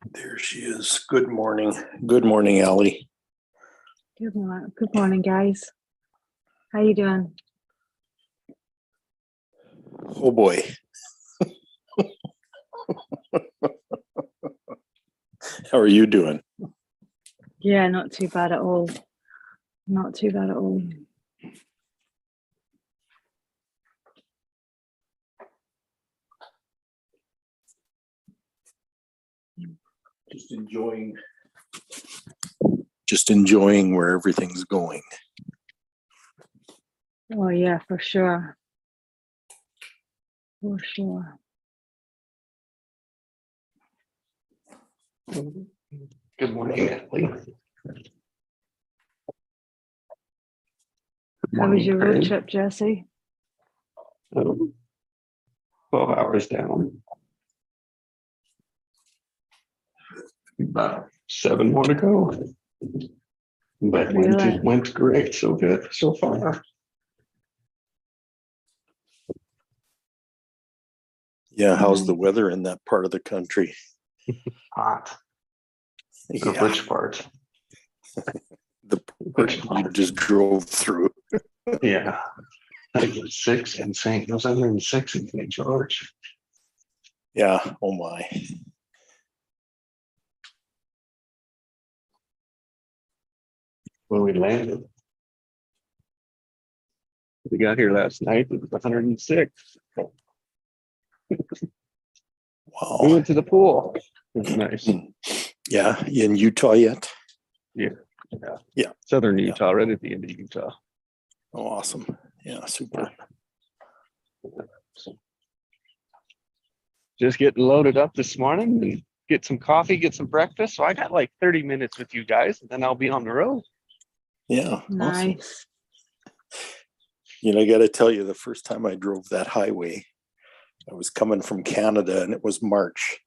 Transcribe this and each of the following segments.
There she is. Good morning. Good morning, Allie. Good morning, guys. How you doing? Oh boy. How are you doing? Yeah, not too bad at all. Not too bad at all. Just enjoying where everything's going. Oh yeah, for sure. For sure. Good morning, Ashley. How was your road trip, Jesse? 12 hours down. About 7 more to go. But Really? went great, so good so far. Yeah, how's the weather in that part of the country? Hot. The Yeah, which part? the Which part you just drove through. Yeah. I think it was 6 in St. It was 106 in St. George. Yeah, oh my. When we landed. We got here last night, it was 106. Wow. We went to the pool. It was nice. Yeah, you in Utah yet? Yeah. Yeah. Southern Utah, right at the end of Utah. Oh, awesome. Yeah, super. So, just getting loaded up this morning and get some coffee, get some breakfast. So I got like 30 minutes with you guys, and then I'll be on the road. Yeah, Nice. awesome. You know, I got to tell you, the first time I drove that highway, I was coming from Canada and it was March.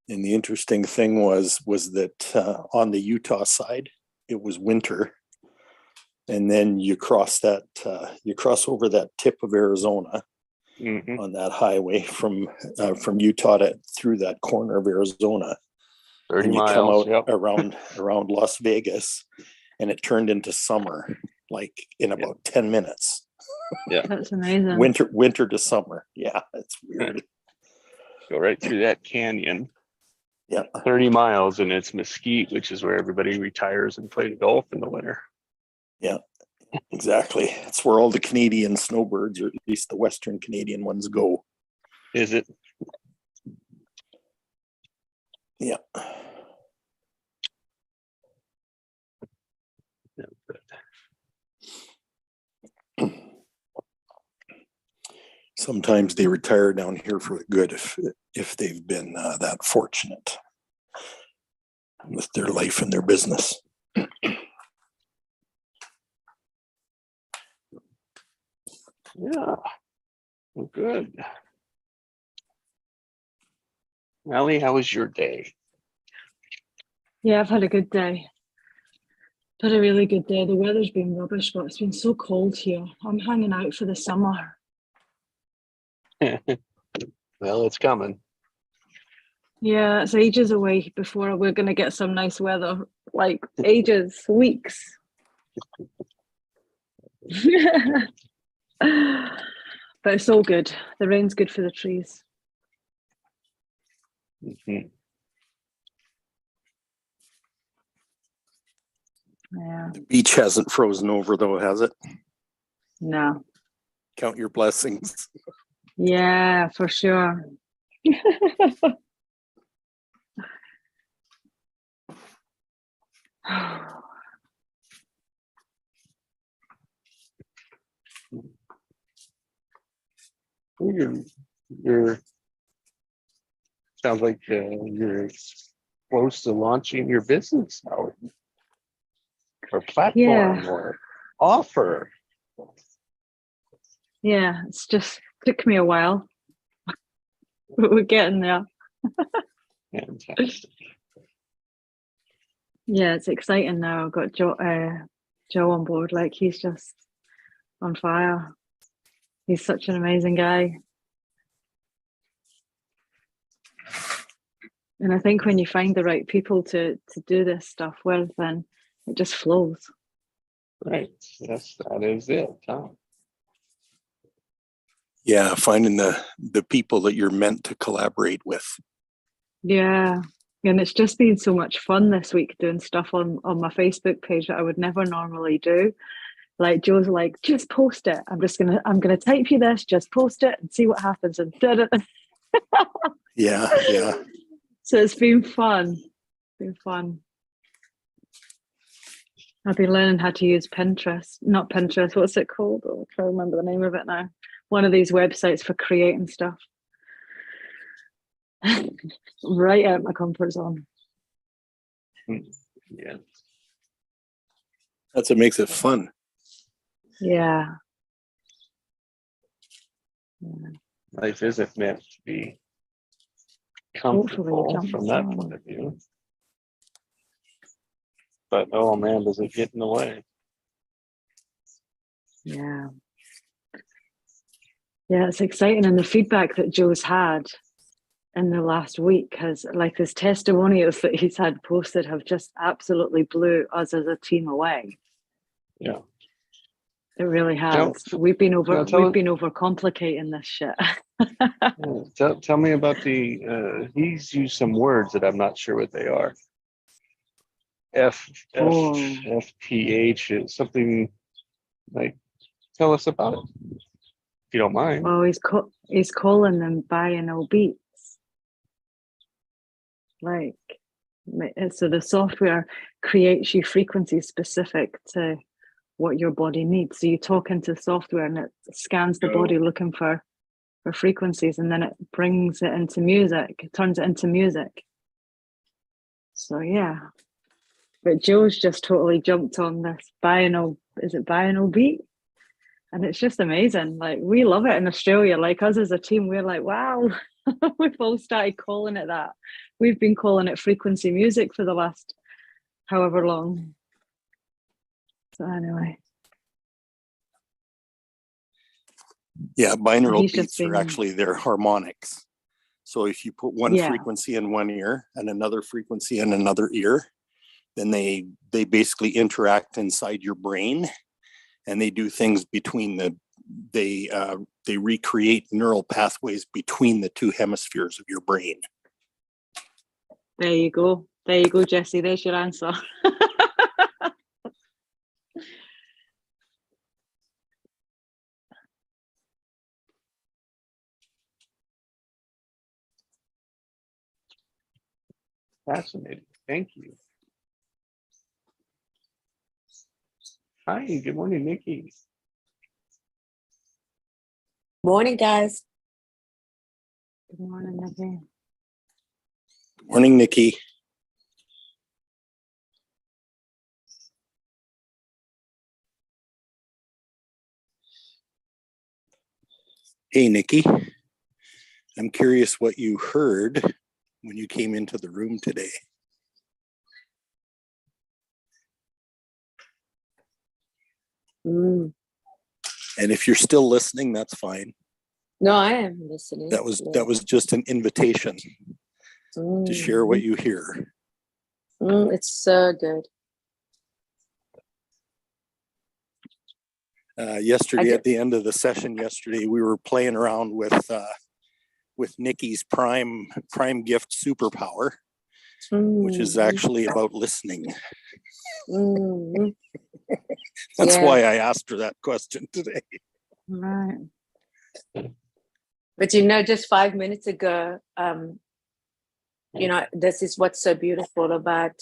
And the interesting thing was that on the Utah side, it was winter. And then you cross over that tip of Arizona on that highway from Utah through that corner of Arizona. 30 and you miles, come out yep. around Las Vegas, and it turned into summer, like in about 10 minutes. Yeah, That's amazing. Winter to summer. Yeah, it's weird. Go right through that canyon. Yeah, 30 miles, and it's Mesquite, which is where everybody retires and plays golf in the winter. Yeah, exactly. It's where all the Canadian snowbirds, or at least the Western Canadian ones, go. Is it? Yeah. Sometimes they retire down here for good if they've been that fortunate with their life and their business. Yeah. Well, good. Allie, how was your day? Yeah, I've had a good day. Had a really good day. The weather's been rubbish, but it's been so cold here. I'm hanging out for the summer. Well, it's coming. Yeah, it's ages away before we're going to get some nice weather. Like ages, weeks. But it's all good. The rain's good for the trees. Mm-hmm. Yeah. The beach hasn't frozen over though, has it? No. Count your blessings. Yeah, for sure. You're sounds like you're close to launching your business now, or platform, or offer. Yeah, it's just took me a while, but we're getting there. Fantastic. Yeah, it's exciting now. I've got Joe on board. Like, he's just on fire. He's such an amazing guy. And I think when you find the right people to do this stuff with, then it just flows. Right. Yes, that is it. Huh? Yeah, finding the people that you're meant to collaborate with. Yeah. And it's just been so much fun this week doing stuff on my Facebook page that I would never normally do. Like Joe's like, just post it. I'm gonna type you this, just post it and see what happens, and did it. Yeah, yeah. So it's been fun. Been fun. I've been learning how to use Pinterest. Not Pinterest, what's it called? Oh, I can't remember the name of it now. One of these websites for creating stuff. Right out my comfort zone. Yeah. That's what makes it fun. Yeah. Life isn't meant to be Hopefully it comfortable jumps from that on. point of view. But oh man, does it get in the way? Yeah. Yeah, it's exciting. And the feedback that Joe's had in the last week has, like, his testimonials that he's had posted have just absolutely blew us as a team away. Yeah. It really has. Now, We've been tell overcomplicating this shit. tell me about he's used some words that I'm not sure what they are. Oh. FPH is something like, tell us about it, if you don't mind. Oh, he's calling them binaural beats. Like, so the software creates you frequencies specific to what your body needs. So you talk into software and it scans the body looking for frequencies, and then it brings it into music. It turns it into music. So yeah. But Joe's just totally jumped on this binaural beat? And it's just amazing. Like, we love it in Australia. Like, us as a team, we're like, wow, we've all started calling it that. We've been calling it frequency music for the last however long. So anyway. Yeah, binaural He's just beats are actually their harmonics. So if you put one frequency in one ear and another frequency in another ear, then they basically interact inside your brain, and they do things between they recreate neural pathways between the two hemispheres of your brain. There you go, Jesse. There's your answer. Fascinating. Thank you. Hi, good morning, Nikki. Morning, guys. Good morning, Nikki. Morning, Nikki. Hey, Nikki. I'm curious what you heard when you came into the room today. Mm. And if you're still listening, that's fine. No, I am listening. That was just an invitation to share what you hear. It's so good. Yesterday, at the end of the session yesterday, we were playing around with Nikki's prime gift superpower, which is actually about listening. That's why I asked her that question today. Right. But just 5 minutes ago, this is what's so beautiful about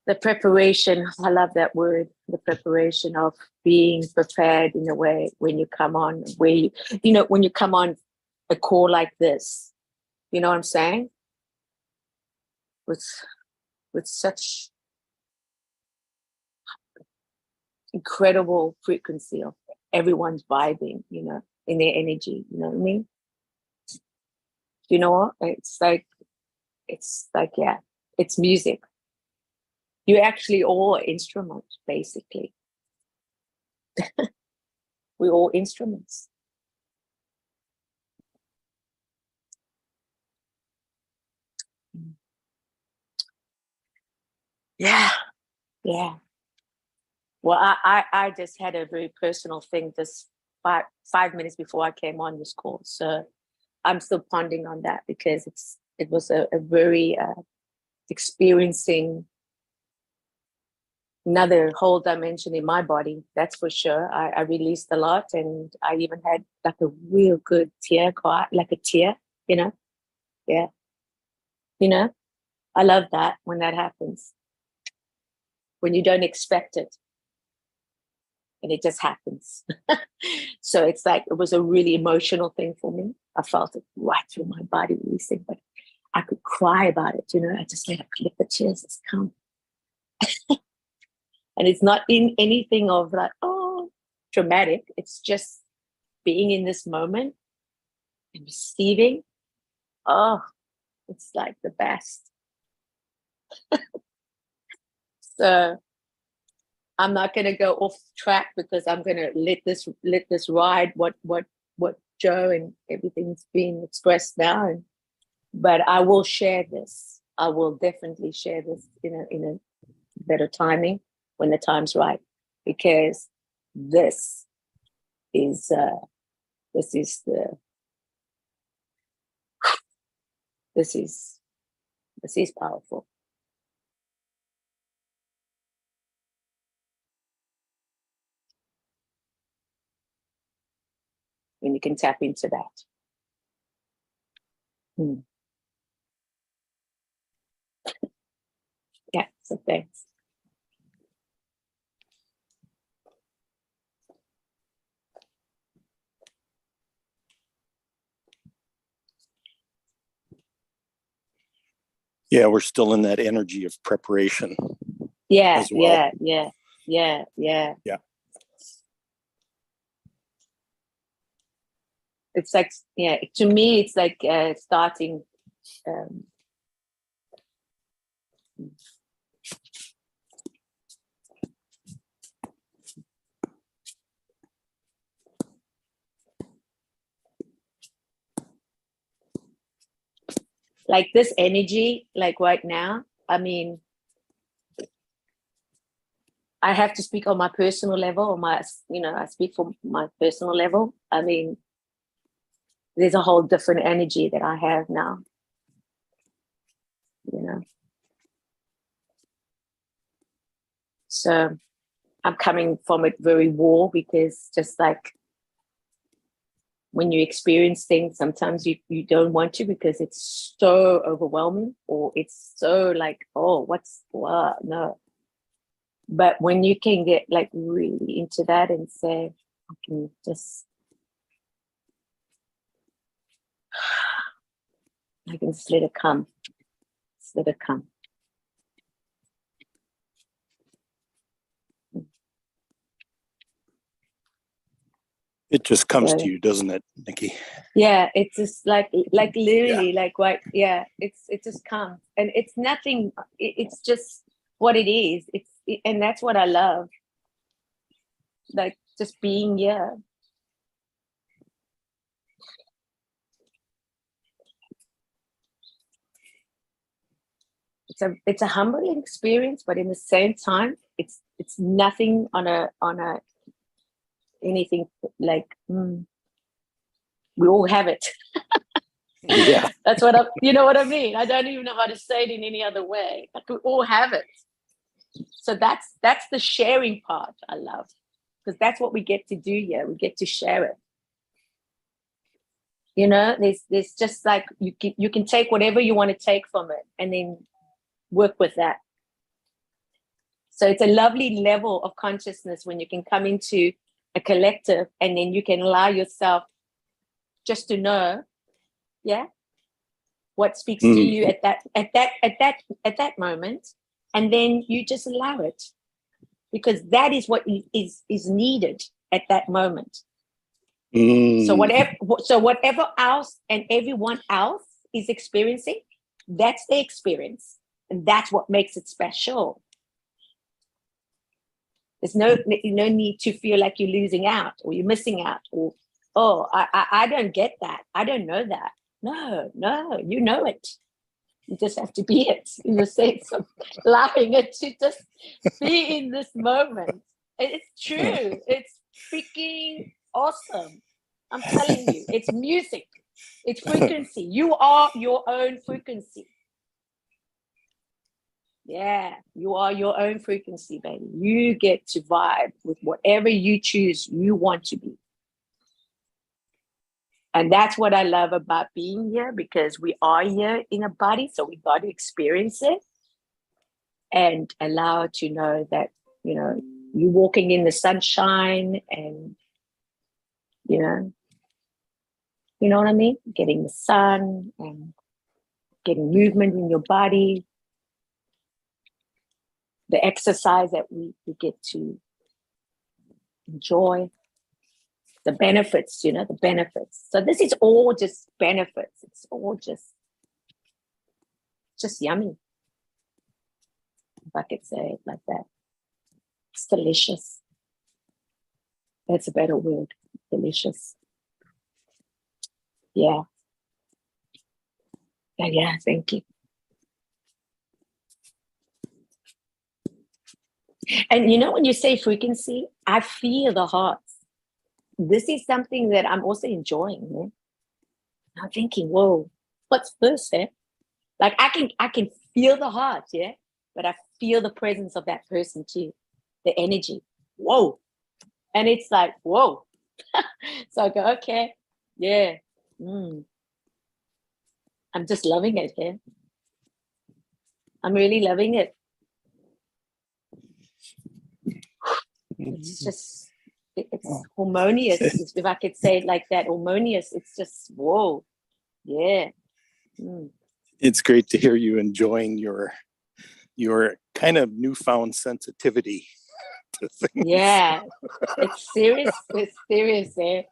the preparation. I love that word, the preparation of being prepared in a way when you come on, when you come on a call like this, you know what I'm saying? With such incredible frequency of everyone's vibing, in their energy, you know what I mean? You know what? It's like, yeah, it's music. You're actually all instruments, basically. We're all instruments. Yeah. Yeah. Well, I just had a very personal thing just 5 minutes before I came on this call. So I'm still pondering on that because it was a very experiencing another whole dimension in my body. That's for sure. I released a lot, and I even had like a real good tear cry, like a tear, you know? Yeah. You know, I love that when that happens, when you don't expect it and it just happens. So it's like, it was a really emotional thing for me. I felt it right through my body releasing, but I could cry about it, you know? I just let the tears just come. And it's not in anything of like, oh, dramatic. It's just being in this moment and receiving. Oh, it's like the best. So I'm not going to go off track because I'm going to let this ride. What Joe and everything's being expressed now, but I will share this. I will definitely share this in a better timing when the time's right, because this is the this is powerful. When you can tap into that. Yeah, so thanks. Yeah, we're still in that energy of preparation. Yeah, as well. yeah. Yeah. It's like, yeah, to me, it's like starting. Like this energy, like right now, I mean, I have to speak on my personal level, or I speak from my personal level. I mean, there's a whole different energy that I have now, you know. So I'm coming from it very raw, because just like when you experience things, sometimes you don't want to because it's so overwhelming, or it's so like, oh, what? No. But when you can get like really into that and say, I can just let it come. Just let it come. It just comes So, to you, doesn't it, Nikki? yeah, it's just like literally, like what? Yeah, it just comes, and it's nothing. It's just what it is. And that's what I love. Like just being here. It's a humbling experience, but in the same time, it's nothing on a anything like we all have it. Yeah. That's what you know what I mean. I don't even know how to say it in any other way. Like we all have it. So that's the sharing part I love, because that's what we get to do here. We get to share it. You know, there's just like you can take whatever you want to take from it and then work with that. So it's a lovely level of consciousness when you can come into a collective and then you can allow yourself just to know, yeah, what speaks to you at that moment, and then you just allow it, because that is what is needed at that moment. So whatever else and everyone else is experiencing, that's their experience, and that's what makes it special. There's no need to feel like you're losing out or you're missing out, or, oh, I don't get that. I don't know that. No, you know it. You just have to be it in the sense of allowing it to just be in this moment. It's true. It's freaking awesome. I'm telling you, it's music. It's frequency. You are your own frequency. Yeah, you are your own frequency, baby. You get to vibe with whatever you choose you want to be. And that's what I love about being here, because we are here in a body, so we got to experience it and allow to know that, you know, you're walking in the sunshine and, you know what I mean? Getting the sun and getting movement in your body. The exercise that we get to enjoy. The benefits, the benefits. So this is all just benefits. It's all just yummy. If I could say it like that. It's delicious. That's a better word. Delicious. Yeah. Yeah, thank you. And when you say frequency, I feel the hearts. This is something that I'm also enjoying. Man. I'm thinking, whoa, what's this? Eh? Like I can feel the heart, yeah, but I feel the presence of that person too, the energy. Whoa, and it's like whoa. So I go, okay, yeah. I'm just loving it here. I'm really loving it. It's just. It's harmonious, if I could say it like that. Harmonious. It's just whoa, yeah. It's great to hear you enjoying your kind of newfound sensitivity to things. Yeah, it's serious. It's serious, eh?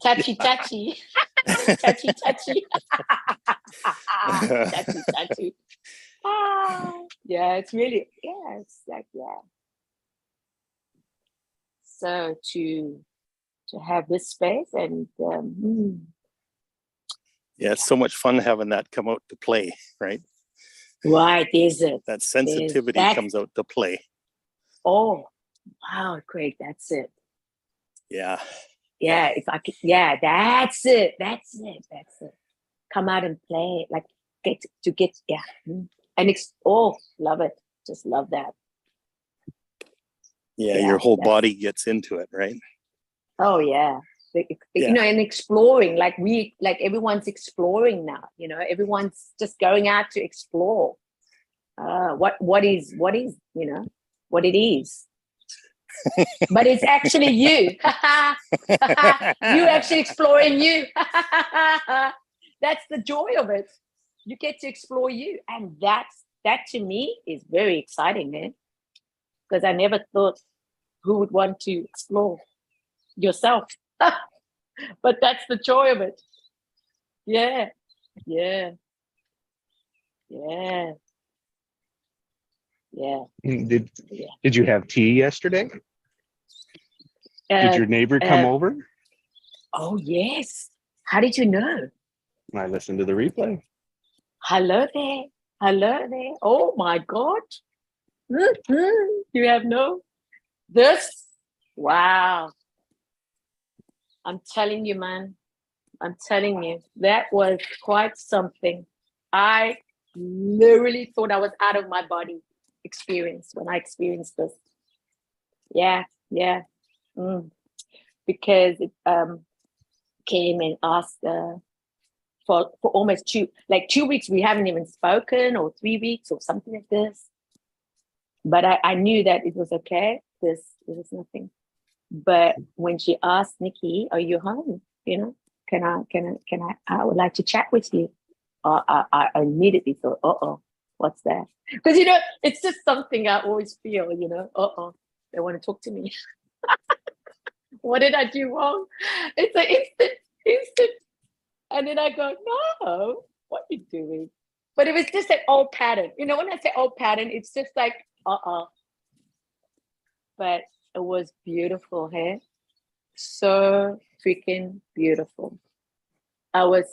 Touchy, touchy, touchy, touchy, touchy, touchy. Yeah, it's really It's like So to have this space and yeah, it's so much fun having that come out to play, right? right, is it? That sensitivity comes out to play. Oh, wow, Craig, that's it. Yeah. Yeah, if I could, that's it. That's it. Come out and play, like get, and love it. Just love that. Yeah, your whole body gets into it, right? Oh yeah. And exploring, like everyone's exploring now. Everyone's just going out to explore. What is what it is. But it's actually you. You actually exploring you. That's the joy of it. You get to explore you. And that to me is very exciting, man. Because I never thought who would want to explore yourself. But that's the joy of it. Yeah. Did you have tea yesterday? Did your neighbor come over? Oh, yes. How did you know? I listened to the replay. Hello there. Oh, my God. You have this? Wow. I'm telling you, man. That was quite something. I literally thought I was out of my body when I experienced this. Yeah. Because it came and asked for almost 2 weeks. We haven't even spoken, or 3 weeks or something like this. But I knew that it was okay. There was nothing. But when she asked, Nikki, are you home? Can I would like to chat with you. I immediately thought, what's that? Because, it's just something I always feel, they want to talk to me. What did I do wrong? It's an instant. And then I go, no, what are you doing? But it was just an old pattern. When I say old pattern, it's just like, But it was beautiful, hey? So freaking beautiful. I was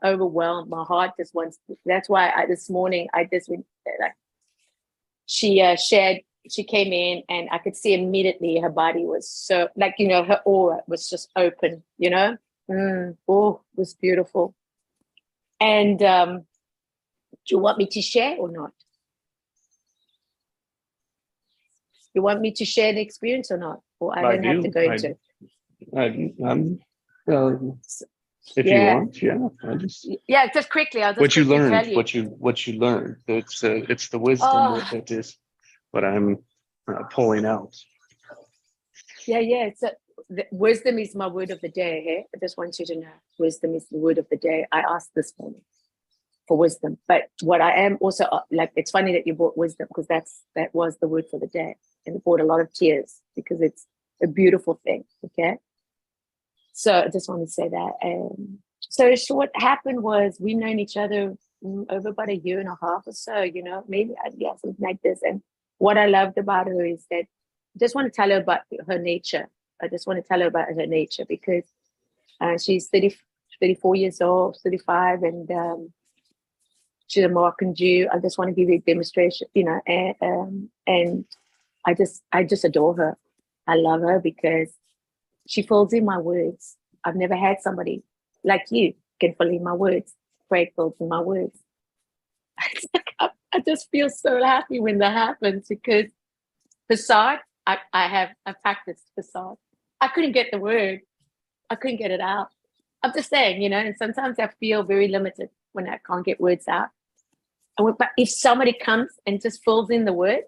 overwhelmed. My heart just wants. That's why this morning I just went like she shared. She came in and I could see immediately her body was so like her aura was just open. Oh, it was beautiful. And do you want me to share or not? You want me to share the experience or not? Or I don't have to go into it? I'm, if you Yeah. want, Yeah, just quickly. I'll just what you quickly learned, tell you. what you learned. It's the wisdom Oh. that is what I'm pulling out. Yeah. So wisdom is my word of the day. Hey? I just want you to know, wisdom is the word of the day. I asked this morning for wisdom, but what I am also like, it's funny that you brought wisdom because that was the word for the day, and it brought a lot of tears because it's a beautiful thing. Okay, so I just want to say that. So what happened was we've known each other over about a year and a half or so. Maybe something like this. And what I loved about her is that I just want to tell her about her nature. I just want to tell her about her nature because she's 34 years old, 35, and she's a Moroccan Jew. I just want to give you a demonstration, and I just adore her. I love her because she fills in my words. I've never had somebody like you can fill in my words. Craig fills in my words. I just feel so happy when that happens because facade, I practiced facade. I couldn't get the word. I couldn't get it out. I'm just saying, and sometimes I feel very limited when I can't get words out. But if somebody comes and just fills in the word,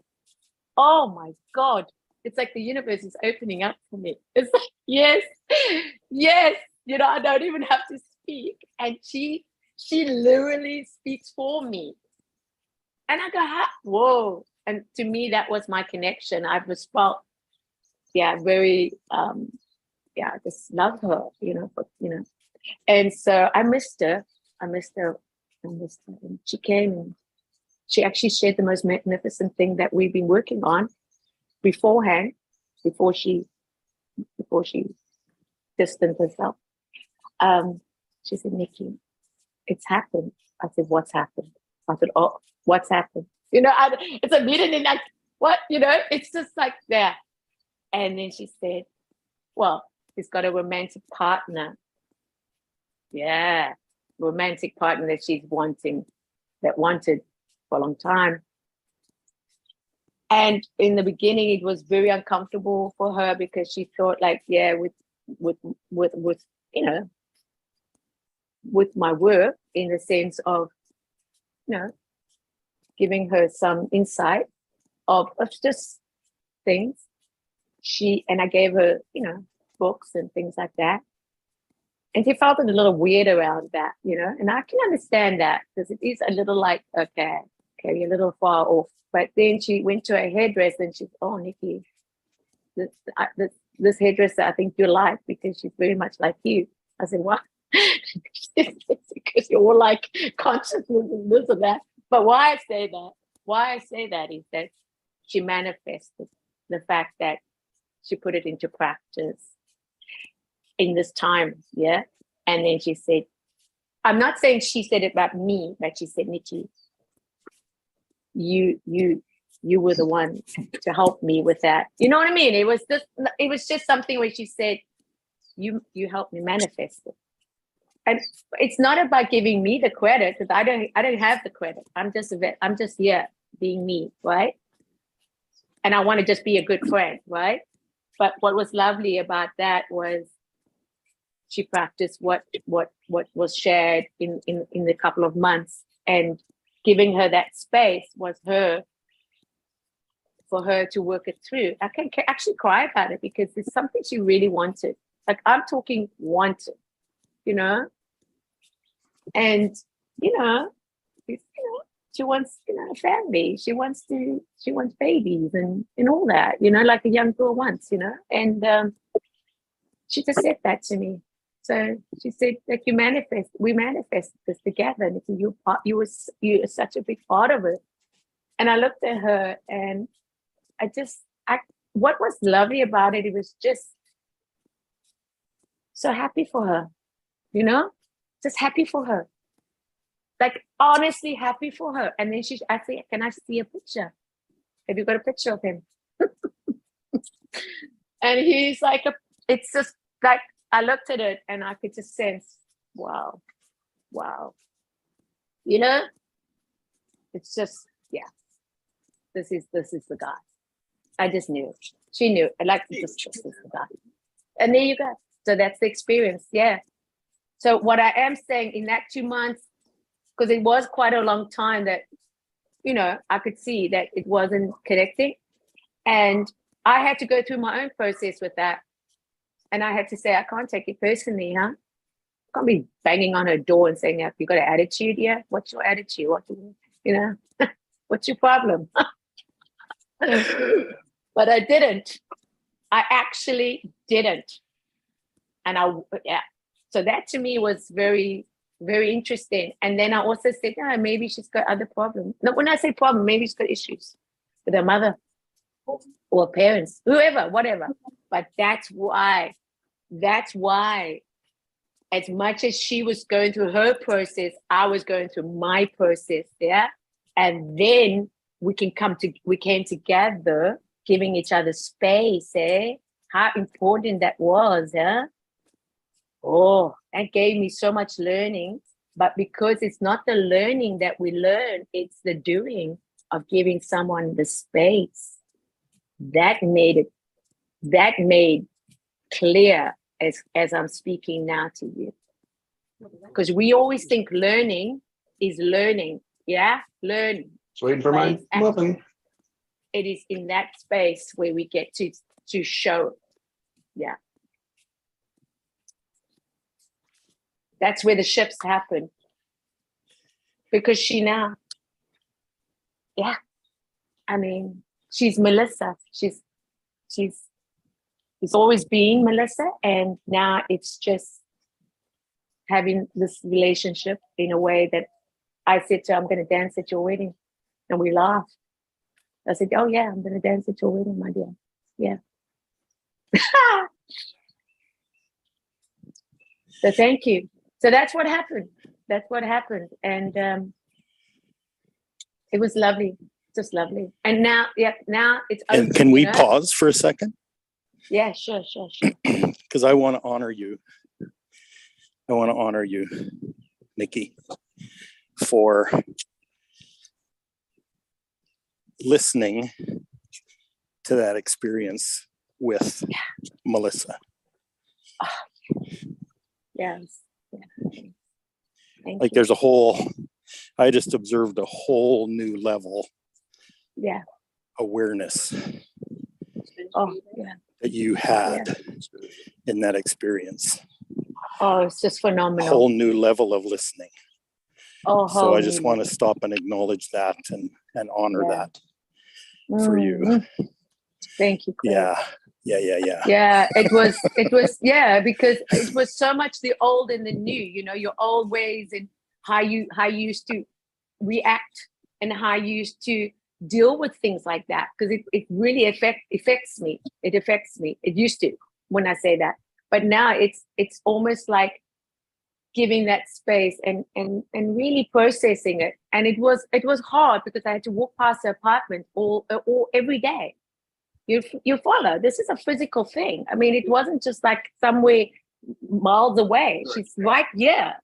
oh my God, it's like the universe is opening up for me. It's like, yes, I don't even have to speak. And she literally speaks for me. And I go, whoa. And to me, that was my connection. I was felt, very, I just love her, And so I missed her. And she came and she actually shared the most magnificent thing that we've been working on beforehand, before she distanced herself. She said, Nikki, it's happened. I said, what's happened? I said, oh, what's happened? It's immediately like, what? It's just like that. And then she said, well, she's got a romantic partner. Yeah, romantic partner that she's wanted for a long time. And in the beginning, it was very uncomfortable for her because she thought, like, with my work, in the sense of, giving her some insight of just things. I gave her, books and things like that. And she felt a little weird around that, and I can understand that because it is a little like, okay, you're a little far off. But then she went to a hairdresser and she's, oh, Nikki, this hairdresser, I think you like because she's very much like you. I said, what? Because you're all like consciousness and this and that. But why I say that is that she manifested the fact that she put it into practice in this time, yeah. And then she said, I'm not saying she said it about me, but she said, Nikki, you were the one to help me with that. You know what I mean? It was just something where she said, you helped me manifest it. And it's not about giving me the credit because I don't have the credit. I'm just here being me, right? And I want to just be a good friend, right? But what was lovely about that was she practiced what was shared in the couple of months, and giving her that space was for her to work it through. I can actually cry about it because it's something she really wanted. Like, I'm talking wanted, and she wants a family. She wants babies and all that, like a young girl wants, and she just said that to me. So she said, like, we manifest this together, and you're such a big part of it. And I looked at her and what was lovely about it, it was just so happy for her, just happy for her. Like honestly happy for her. And then I say, can I see a picture? Have you got a picture of him? And he's like, it's just like, I looked at it and I could just sense, wow. You know, it's just, yeah, this is the guy. I just knew. She knew. I like to just this is the guy. And there you go. So that's the experience. Yeah. So what I am saying in that 2 months, because it was quite a long time that, you know, I could see that it wasn't connecting. And I had to go through my own process with that. And I had to say, I can't take it personally, huh? I can't be banging on her door and saying, have you got an attitude? Yeah. What's your attitude? You know, what's your problem? But I didn't. I actually didn't. And yeah. So that to me was very, very interesting. And then I also said, yeah, maybe she's got other problems. No, when I say problem, maybe she's got issues with her mother or parents, whoever, whatever. But that's why, as much as she was going through her process, I was going through my process, yeah? And then we came together, giving each other space, eh? How important that was, huh? Oh, that gave me so much learning. But because it's not the learning that we learn, it's the doing of giving someone the space. That made clear as I'm speaking now to you. Because we always think learning is learning. Yeah, learning. Just waiting for my muffin. It is in that space where we get to show. Yeah. That's where the shifts happen. Because she now, yeah. I mean, she's Melissa. She's always been Melissa, and now it's just having this relationship in a way that I said to her, I'm going to dance at your wedding. And we laughed. I said, oh yeah, I'm going to dance at your wedding, my dear. Yeah. So thank you. So that's what happened. And it was lovely, just lovely. And now, yeah, now it's open. And can we pause for a second? Yeah, sure. Because I want to honor you. I want to honor you, Nikki, for listening to that experience with Melissa. Yes. Yeah. Thank Like you. I just observed a whole new level awareness that you had in that experience. Oh, it's just phenomenal. A whole new level of listening. Oh, so I just want to stop and acknowledge that and honor that for you. Thank you, Craig. Yeah. Yeah, it was because it was so much the old and the new, you know, your old ways and how you used to react and how you used to deal with things like that, because it really affects me. It affects me. It used to, when I say that. But now it's almost like giving that space and really processing it. And it was hard because I had to walk past the apartment all every day. You follow. This is a physical thing. I mean, it wasn't just like somewhere miles away. She's right here.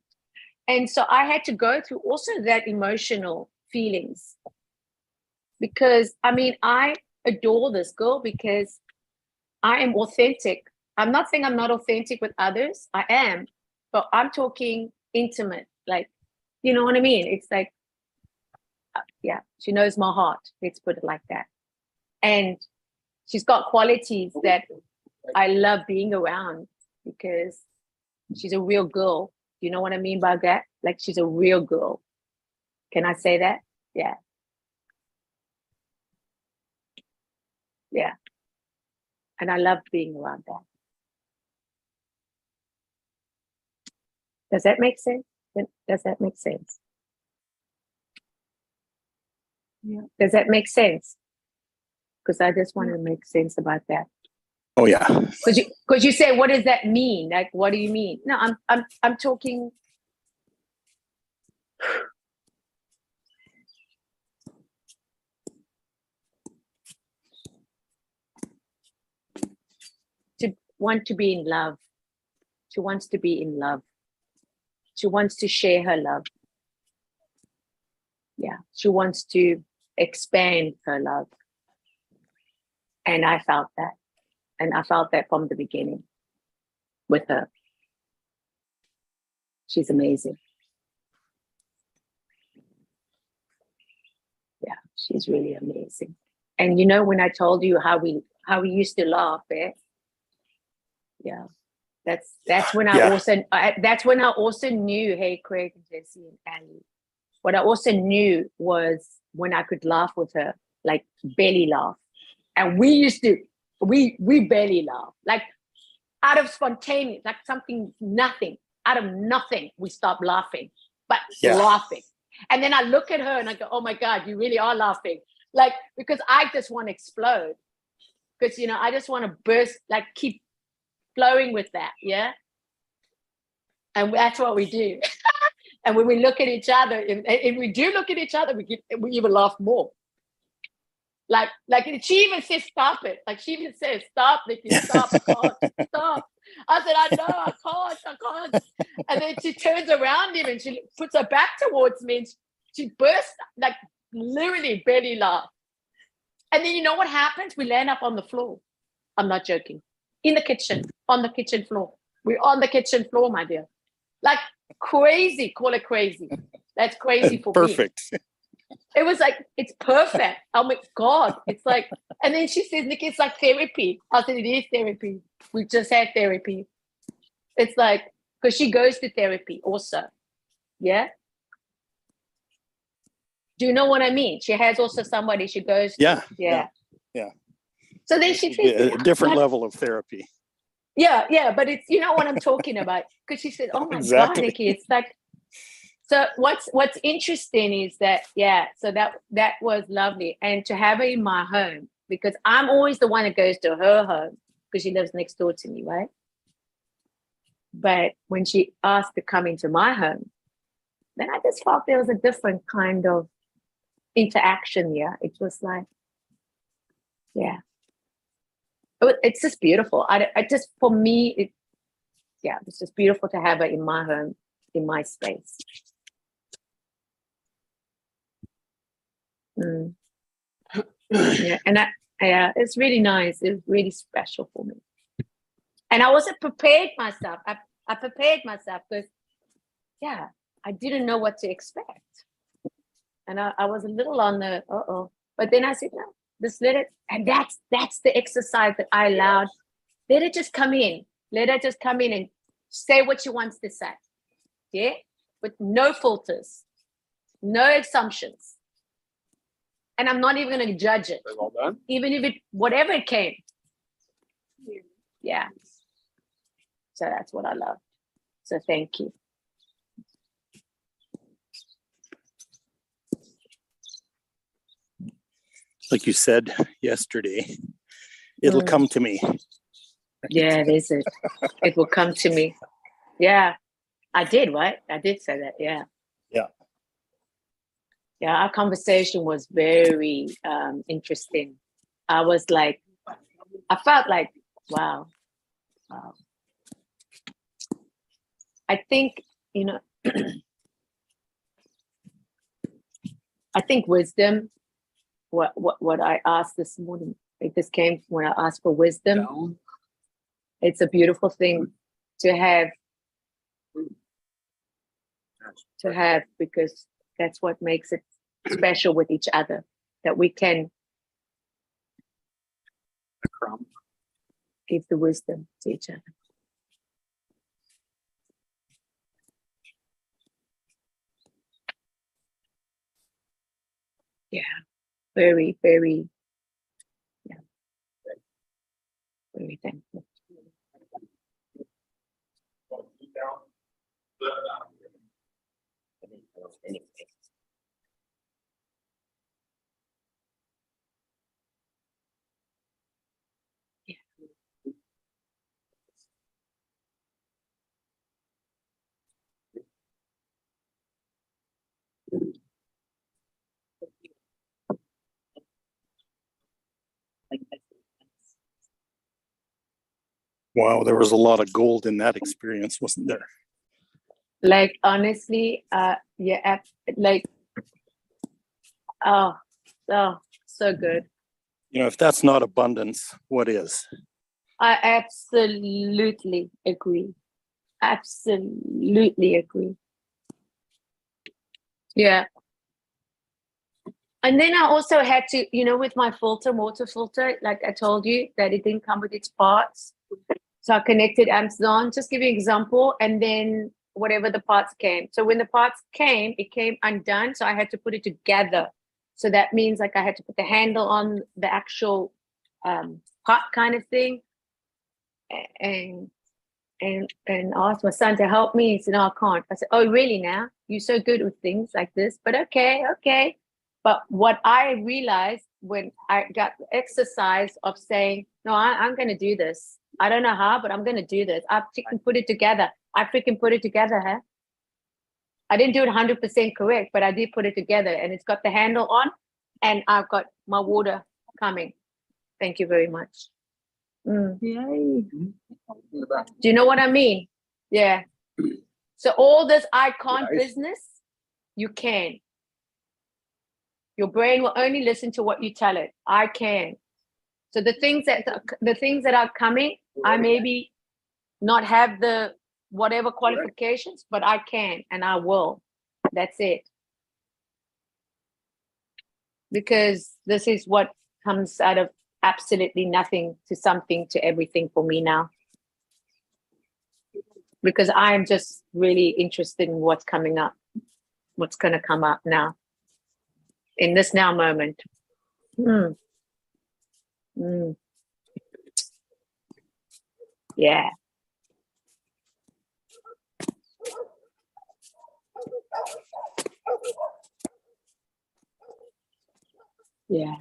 And so I had to go through also that emotional feelings. Because, I mean, I adore this girl because I am authentic. I'm not saying I'm not authentic with others. I am. But I'm talking intimate. Like, you know what I mean? It's like, she knows my heart. Let's put it like that. And she's got qualities that I love being around because she's a real girl. You know what I mean by that? Like, she's a real girl. Can I say that? Yeah. Yeah. And I love being around that. Does that make sense? Does that make sense? Yeah. Does that make sense? Because I just want to make sense about that. Oh yeah. Because you say, what does that mean? Like, what do you mean? No, I'm talking want to be in love. She wants to be in love. She wants to share her love. Yeah, she wants to expand her love. And I felt that. And I felt that from the beginning with her. She's amazing. Yeah, she's really amazing. And you know, when I told you how we used to laugh, yeah, that's when I also knew, hey, Craig and Jesse and Annie, what I also knew was when I could laugh with her, like belly laugh. And we used to, we belly laugh, like out of spontaneous, like something, nothing, out of nothing, we stop laughing, but laughing. And then I look at her and I go, oh my God, you really are laughing. Like, because I just want to explode. Because, you know, I just want to burst, like keep flowing with that. Yeah. And that's what we do. And when we look at each other, if we do look at each other, we even laugh more. Like she even says, stop it. Like she even says, stop, Nikki, stop, I can't, stop. I said, I know, I can't. And then she turns around him and she puts her back towards me and she bursts, like literally belly laugh. And then you know what happens? We land up on the floor. I'm not joking. In the kitchen, on the kitchen floor. We're on the kitchen floor, my dear. Like crazy, call it crazy. That's crazy for me. Perfect. It was like, it's perfect. Oh my God. It's like, and then she says, Nikki, it's like therapy. I said, it is therapy. We just had therapy. It's like, because she goes to therapy also. Yeah. Do you know what I mean? She has also somebody she goes to. Yeah. So then she says, a different level of therapy. Yeah. But it's, you know what I'm talking about? Because she said, oh my God, Nikki, it's like, so what's interesting is that, so that was lovely. And to have her in my home, because I'm always the one that goes to her home because she lives next door to me, right? But when she asked to come into my home, then I just felt there was a different kind of interaction there. It was like, it's just beautiful. I just, for me, it's just beautiful to have her in my home, in my space. Yeah, and it's really nice. It's really special for me. And I wasn't prepared myself. I prepared myself because, I didn't know what to expect. And I was a little on the but then I said, no, just let it. And that's the exercise that I allowed. Let it just come in. Let it just come in and say what she wants to say. Yeah, with no filters, no assumptions. And I'm not even going to judge it. Well done. Even if whatever it came. Yeah. So that's what I love. So thank you. Like you said yesterday, it'll come to me. Yeah, it is. It will come to me. Yeah. I did, right? I did say that. Yeah. Yeah, our conversation was very interesting. I felt like, wow. I think, I think wisdom, what I asked this morning, this came when I asked for wisdom. It's a beautiful thing to have, because that's what makes it special with each other, that we can give the wisdom to each other. Yeah, very, very, very thankful. Wow, there was a lot of gold in that experience, wasn't there? Like honestly, yeah, like oh, so good. You know, if that's not abundance, what is? I absolutely agree. Absolutely agree. Yeah. And then I also had to, with my water filter, like I told you, that it didn't come with its parts. So I connected Amazon, just give you an example, and then whatever the parts came. So when the parts came, it came undone. So I had to put it together. So that means like I had to put the handle on the actual pot kind of thing. And asked my son to help me. He said, no, I can't. I said, oh, really now? You're so good with things like this, but okay. But what I realized when I got the exercise of saying, no, I'm going to do this. I don't know how, but I'm going to do this. I freaking put it together. Huh? I didn't do it 100% correct, but I did put it together, and it's got the handle on, and I've got my water coming. Thank you very much. Yay. Do you know what I mean? Yeah. So all this I can't business, you can. Your brain will only listen to what you tell it. I can. So the things that are coming, I maybe not have the whatever qualifications, but I can and I will. That's it. Because this is what comes out of absolutely nothing to something to everything for me now. Because I'm just really interested in what's coming up, what's going to come up now, in this now moment. Yeah. Yeah.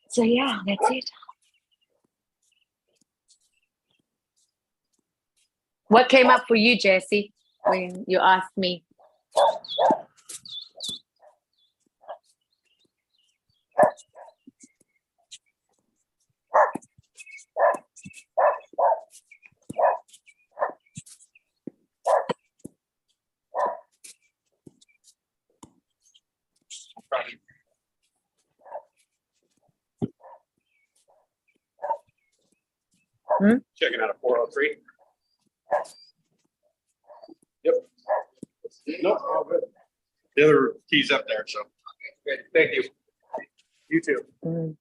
So yeah, that's it. What came up for you, Jessie, when you asked me? Checking out a 403. Yep. Nope, all good. The other key's up there, so. Okay, thank you. You too.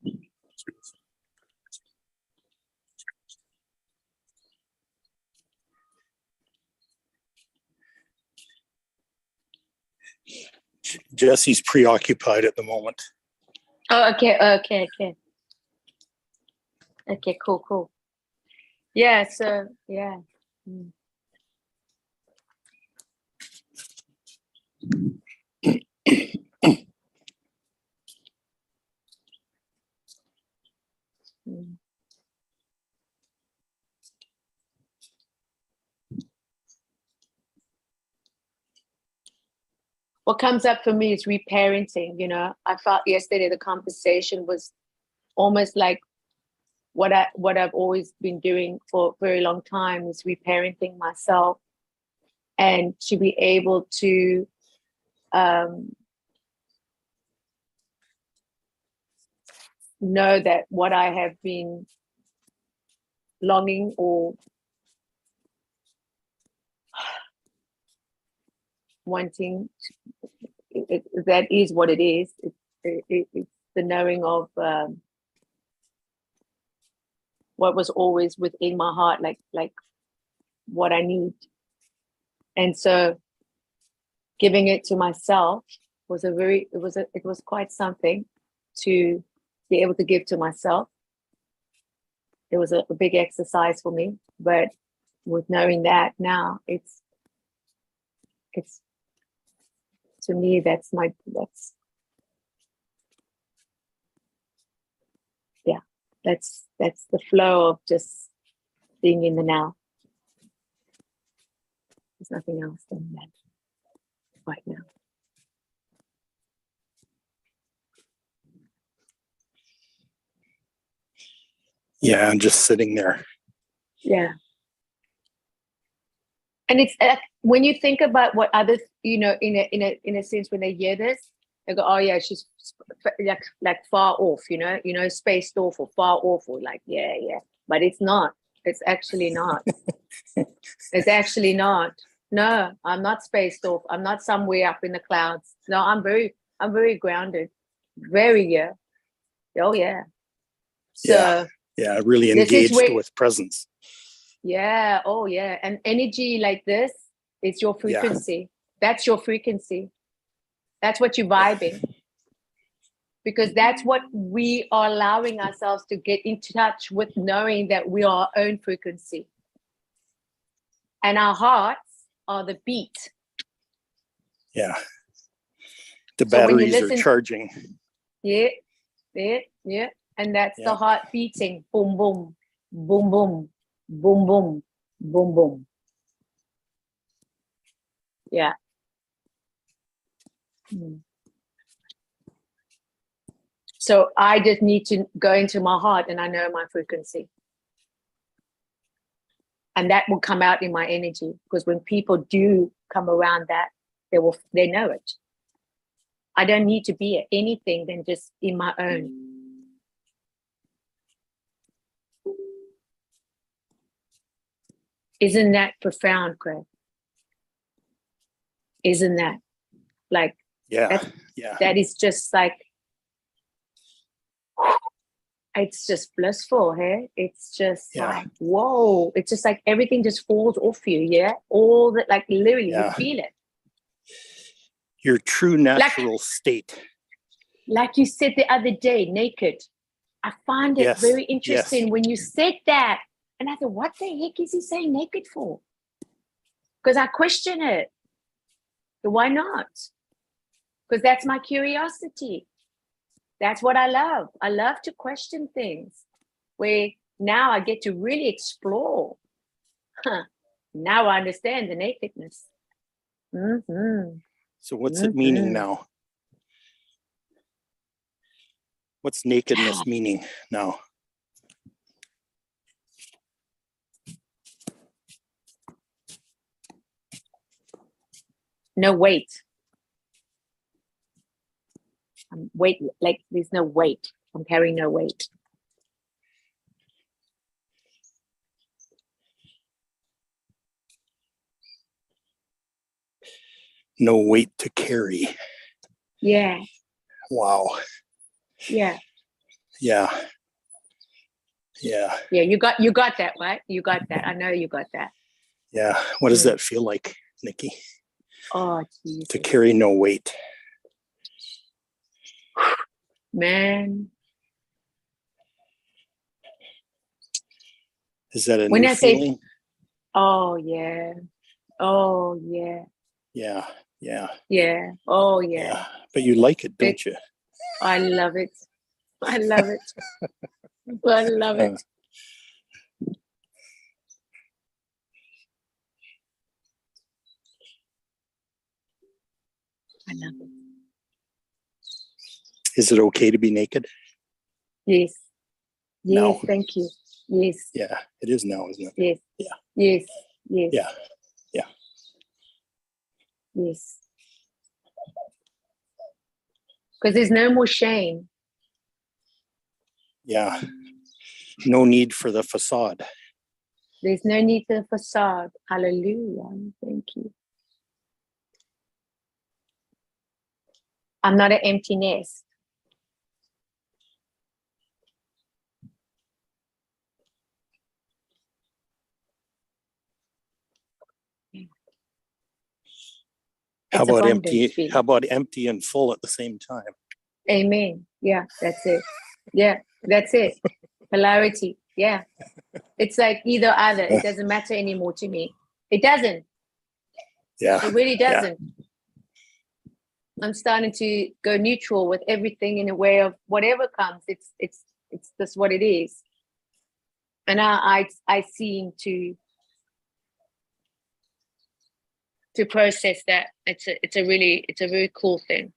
Jesse's preoccupied at the moment. Oh, okay. Okay, cool. Yeah, so yeah. What comes up for me is reparenting. I felt yesterday the conversation was almost like what I've always been doing for a very long time, is reparenting myself, and to be able to know that what I have been longing or wanting, that is what it is. It's the knowing of what was always within my heart, like what I need. And so giving it to myself was it was quite something to be able to give to myself. It was a big exercise for me, but with knowing that now, it's to me, that's the flow of just being in the now. There's nothing else than that right now. Yeah, and just sitting there. Yeah. And it's when you think about what others, in a sense, when they hear this, they go, "Oh yeah, she's like far off, spaced off or far off, or like yeah." But it's not. It's actually not. It's actually not. No, I'm not spaced off. I'm not somewhere up in the clouds. No, I'm very grounded. Very, yeah. Oh yeah. So Yeah, really this is engaged where, with presence. yeah, oh yeah. And energy like this, it's your frequency. That's your frequency. That's what you're vibing. Because that's what we are allowing ourselves to get in touch with, knowing that we are our own frequency. And our hearts are the beat. Yeah. The So when you batteries are listen- charging. Yeah. And that's the heart beating. Boom, boom, boom, boom, boom, boom, boom, boom. Yeah. So I just need to go into my heart and I know my frequency. And that will come out in my energy, because when people do come around that, they know it. I don't need to be anything than just in my own. Isn't that profound, Craig? Isn't that like, that is just like, it's just blissful, hey? It's just like, whoa. It's just like everything just falls off you, yeah? All that, like literally, you feel it. Your true natural state. Like you said the other day, naked. I find it very interesting when you said that. And I thought, what the heck is he saying naked for? Because I question it. So why not? Because that's my curiosity. That's what I love. I love to question things, where now I get to really explore. Now I understand the nakedness. Mm-hmm. So what's it meaning now? What's nakedness meaning now? No weight. Weight, like there's no weight. I'm carrying no weight. No weight to carry. Yeah. Wow. Yeah. Yeah. Yeah. Yeah, you got that, right? You got that. I know you got that. Yeah. What does that feel like, Nikki? Oh, Jesus. To carry no weight. Man. Is that a new feeling? Oh yeah. Oh yeah. Yeah. Yeah. Yeah. Oh yeah. But you like it, don't you? I love it. I love it. I love it. I love it. Is it okay to be naked? Yes. Yes, No. thank you. Yes. Yeah, it is now, isn't it? Yes. Yeah. Yes. Yes. Yeah. Yeah. Yes. Because there's no more shame. Yeah. No need for the facade. There's no need for the facade. Hallelujah. Thank you. I'm not an empty nest. How about empty? How about empty and full at the same time? Amen. Yeah, that's it. Yeah, that's it. Polarity. Yeah. It's like either other. It doesn't matter anymore to me. It doesn't. Yeah. It really doesn't. I'm starting to go neutral with everything in a way of whatever comes. It's just what it is. And I seem to process that. It's a very cool thing.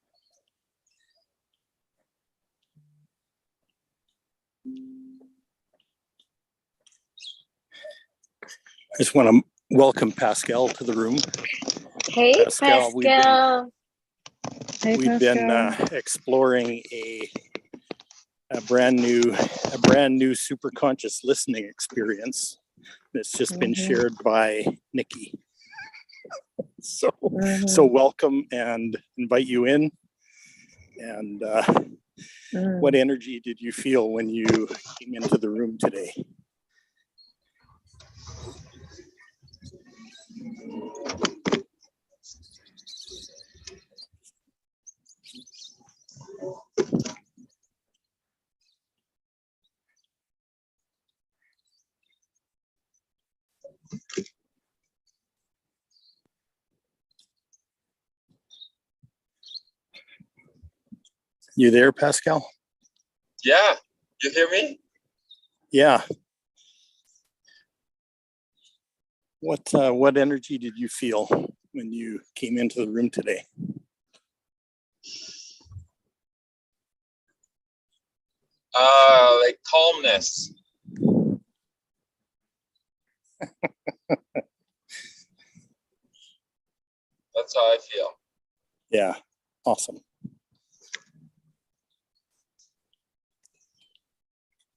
I just want to welcome Pascal to the room. Hey, Pascal, Pascal. We've been exploring a brand new super conscious listening experience that's just been shared by Nikki. So welcome and invite you in. And what energy did you feel when you came into the room today? You there, Pascal? Yeah, you hear me? Yeah. What energy did you feel when you came into the room today? Like calmness. That's how I feel. Yeah, awesome.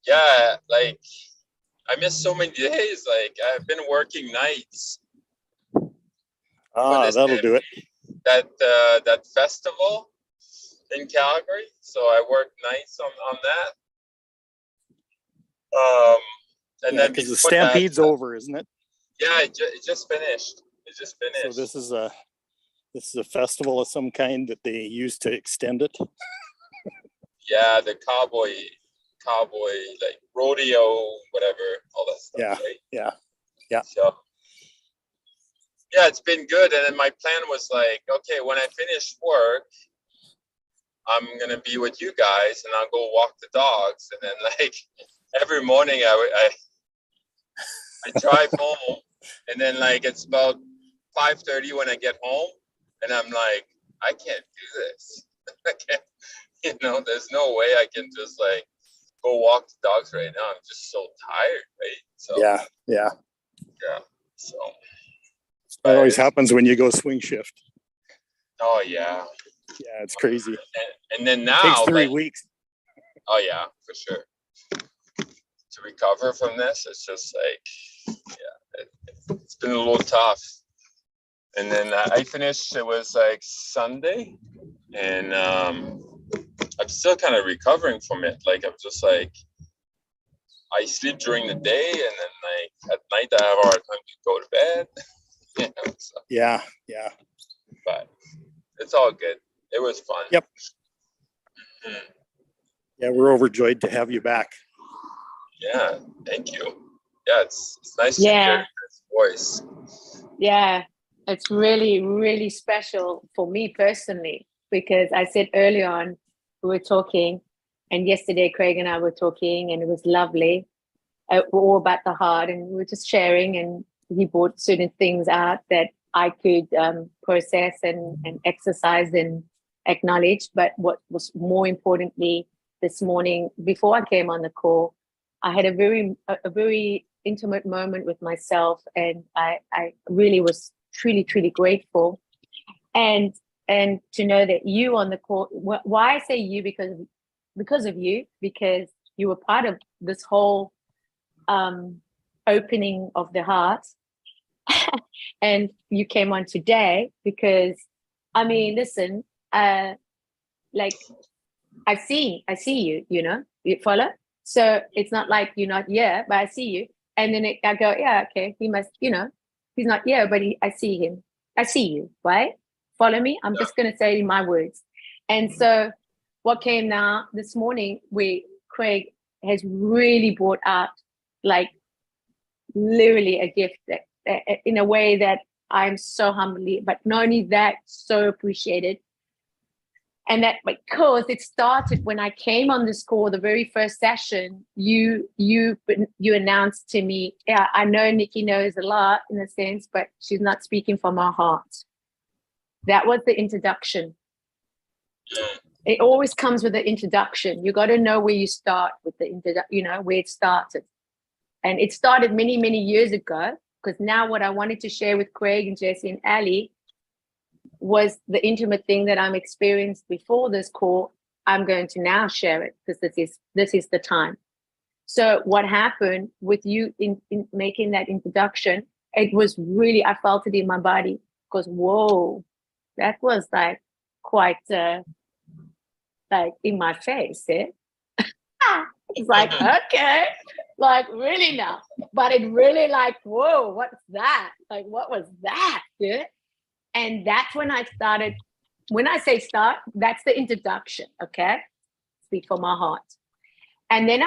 Yeah, like I missed so many days. Like I've been working nights. That'll do it. That festival in Calgary. So I worked nights on that. And Yeah, then because the before Stampede's that, over, isn't it? yeah, it just finished. It just finished. So this is a festival of some kind that they use to extend it. Yeah, the cowboy like rodeo, whatever, all that stuff. Yeah, right? yeah. So yeah, it's been good. And then my plan was like, okay, when I finish work, I'm gonna be with you guys, and I'll go walk the dogs. And then like every morning, I drive home, and then like it's about 5:30 when I get home, and I'm like, I can't do this. I can't, there's no way I can just like go walk the dogs right now. I'm just so tired, right? So yeah. So That always happens when you go swing shift. oh yeah. Yeah, it's crazy. And then now Takes 3 like, weeks. oh yeah, for sure. To recover from this, it's just like, yeah, it's been a little tough. And then I finished, it was like Sunday, and I'm still kind of recovering from it. Like I'm just like, I sleep during the day, and then like at night I have a hard time to go to bed. So, Yeah. but it's all good. It was fun. Yep. Yeah, we're overjoyed to have you back. Yeah, thank you. Yeah, it's nice to hear his voice. Yeah, it's really, really special for me personally, because I said early on, we were talking, and yesterday Craig and I were talking, and it was lovely. We're all about the heart, and we were just sharing, and he brought certain things out that I could process and exercise and acknowledge. But what was more importantly, this morning, before I came on the call, I had a very intimate moment with myself, and I really was truly grateful, and to know that you on the call. Why I say you, because of you, because you were part of this whole opening of the heart. And you came on today because, I mean, listen, like I see you, you follow. So it's not like you're not here, but I see you. And then I go, yeah, okay, he must, he's not here, but I see him. I see you, right? Follow me. I'm just going to say it in my words. And so what came now this morning, Craig has really brought out like literally a gift that, in a way that I'm so humbly, but not only that, so appreciated. And that because it started when I came on this call, the very first session, you announced to me, yeah, I know Nikki knows a lot in a sense, but she's not speaking from her heart. That was the introduction. It always comes with the introduction. You got to know where you start with the introduction, where it started. And it started many, many years ago because now what I wanted to share with Craig and Jesse and Ali was the intimate thing that I'm experienced before this call. I'm going to now share it because this is the time. So what happened with you in making that introduction, it was really, I felt it in my body because, whoa, that was like quite like in my face. Eh? It's like, okay, like really now, but it really like, whoa, what's that? Like, what was that? Yeah. And that's when I started. When I say start, that's the introduction. Okay. Speak from my heart. And then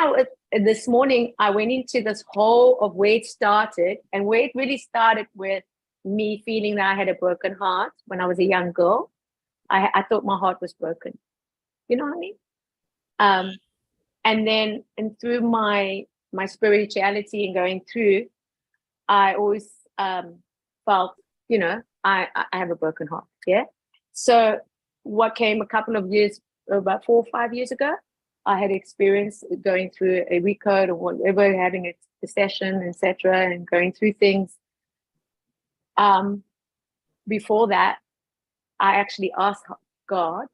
this morning, I went into this whole of where it started, and where it really started with me feeling that I had a broken heart when I was a young girl. I thought my heart was broken. You know what I mean? And then, and through my spirituality and going through, I always felt, you know, I have a broken heart. Yeah. So what came a couple of years, about 4 or 5 years ago, I had experienced going through a recode or whatever, having a session, etc., and going through things. Before that, I actually asked God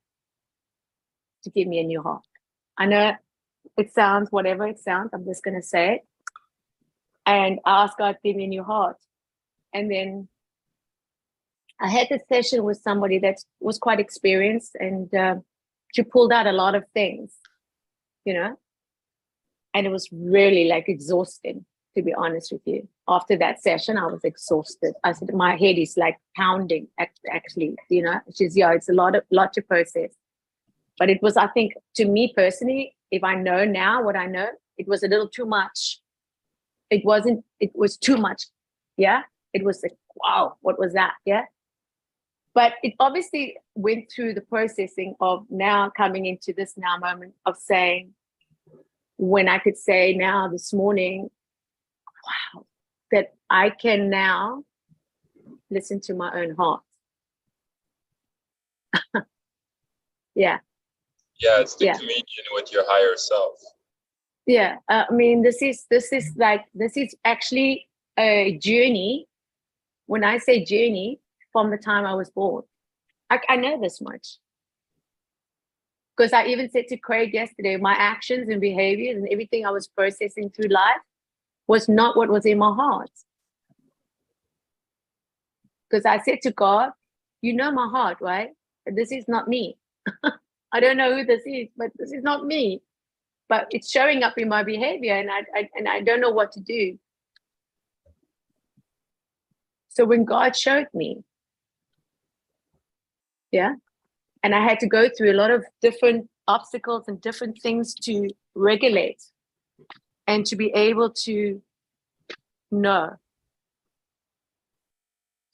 to give me a new heart. I know it sounds whatever it sounds, I'm just going to say it. And I asked God to give me a new heart. And then I had this session with somebody that was quite experienced, and she pulled out a lot of things, you know, and it was really like exhausting, to be honest with you. After that session, I was exhausted. I said, my head is like pounding, actually, you know. She's, yeah, it's a lot to process. But it was, I think, to me personally, if I know now what I know, it was a little too much. It was too much. Yeah. It was like, wow, what was that? Yeah. But it obviously went through the processing of now coming into this now moment of saying, when I could say now this morning, wow, that I can now listen to my own heart. Yeah. Yeah, it's the communion with your higher self. Yeah, I mean, this is actually a journey. When I say journey, from the time I was born, I know this much. Because I even said to Craig yesterday, my actions and behaviors and everything I was processing through life was not what was in my heart. Because I said to God, you know my heart, right? This is not me. I don't know who this is, but this is not me. But it's showing up in my behavior, and I don't know what to do. So when God showed me, yeah, and I had to go through a lot of different obstacles and different things to regulate and to be able to know.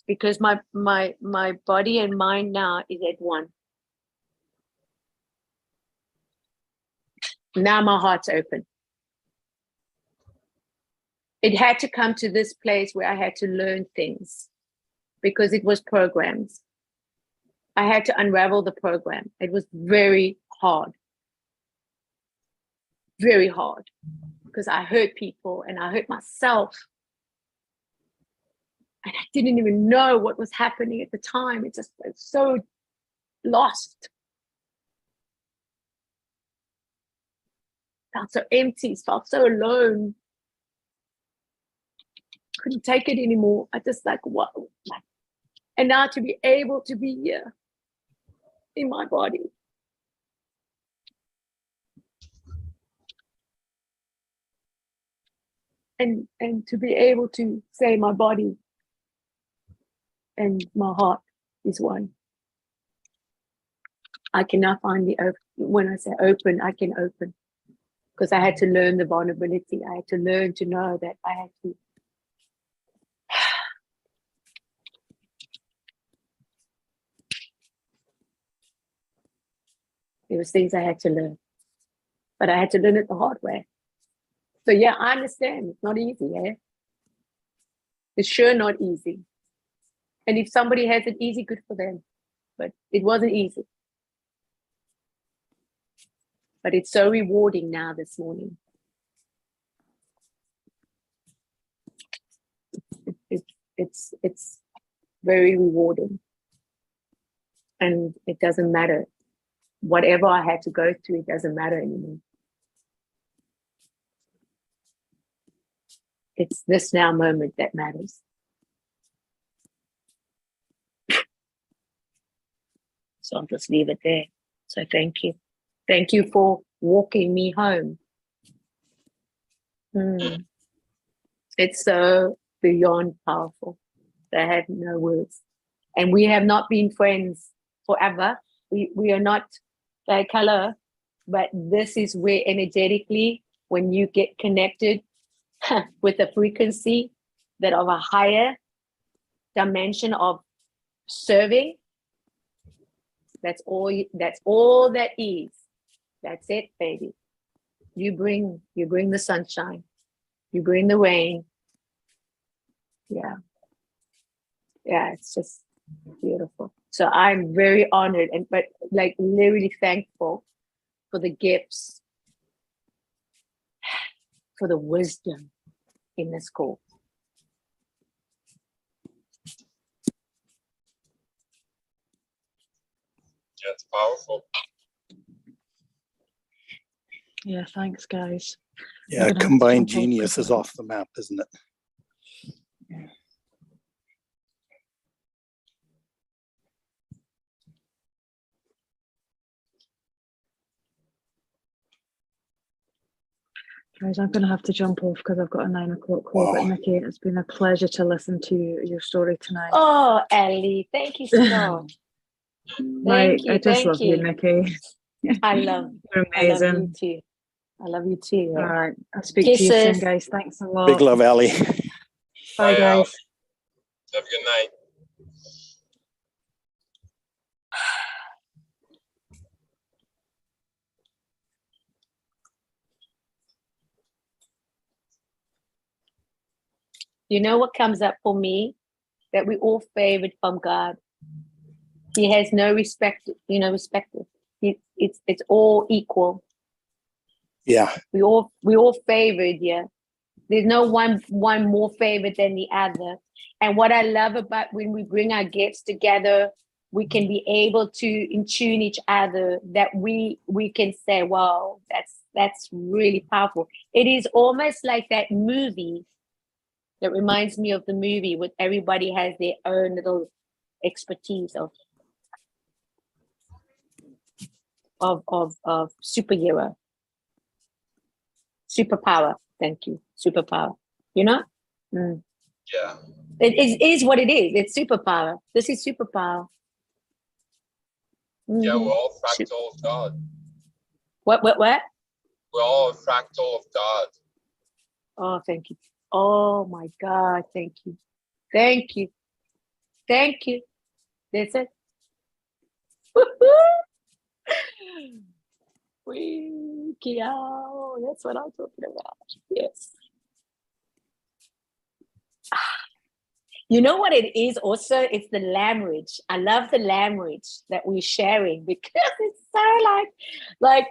Because my body and mind now is at one. Now my heart's open. It had to come to this place where I had to learn things because it was programs. I had to unravel the program. It was very hard because I hurt people and I hurt myself. And I didn't even know what was happening at the time. It just was so lost. Felt so empty, felt so alone. Couldn't take it anymore. I just like, what? And now to be able to be here in my body. And to be able to say my body and my heart is one. I can now finally open. When I say open, I can open. Because I had to learn the vulnerability. I had to learn to know that I had to. There was things I had to learn. But I had to learn it the hard way. So yeah, I understand. It's not easy, eh? It's sure not easy. And if somebody has it easy, good for them. But it wasn't easy. But it's so rewarding now this morning. it's very rewarding. And it doesn't matter. Whatever I had to go through, it doesn't matter anymore. It's this now moment that matters. So I'll just leave it there. So thank you. Thank you for walking me home. It's so beyond powerful. I have no words. And we have not been friends forever. We are not like color, but this is where energetically, when you get connected with a frequency that of a higher dimension of serving, that's all that is. That's it, baby. You bring the sunshine, you bring the rain. Yeah, it's just beautiful. So I'm very honored but like literally thankful for the gifts, for the wisdom in this call. Yeah, it's powerful. Yeah, thanks, guys. Yeah, We're gonna have to combined jump off genius is quickly. off the map, isn't it? Guys, I'm going to have to jump off because I've got a 9 o'clock call. But Wow. Nikki, it's been a pleasure to listen to your story tonight. Oh, Ellie, thank you so. Mike, I just love you, Nikki. I love You're I love you amazing. too. I love you too. All Yeah. right, I'll speak to you soon, Kisses. guys. Thanks a lot. Big love, Ali. Bye, Bye, guys. Have a good night. You know what comes up for me? That we all favored from God. He has no respect, respected. It's all equal. Yeah, We all favored, yeah. There's no one more favored than the other. And what I love about when we bring our gifts together, we can be able to tune each other, that we can say, wow, that's really powerful. It is almost like that movie that reminds me of the movie where everybody has their own little expertise of superhero. Superpower. Thank you. Superpower. Yeah. It is what it is. It's superpower. This is superpower. Yeah, we're all fractal of God. What? We're all a fractal of God. Oh, thank you. Oh my God. Thank you. Thank you. Thank you. That's it. That's what I'm talking about. Yes. You know what it is also? It's the language. I love the language that we're sharing because it's so like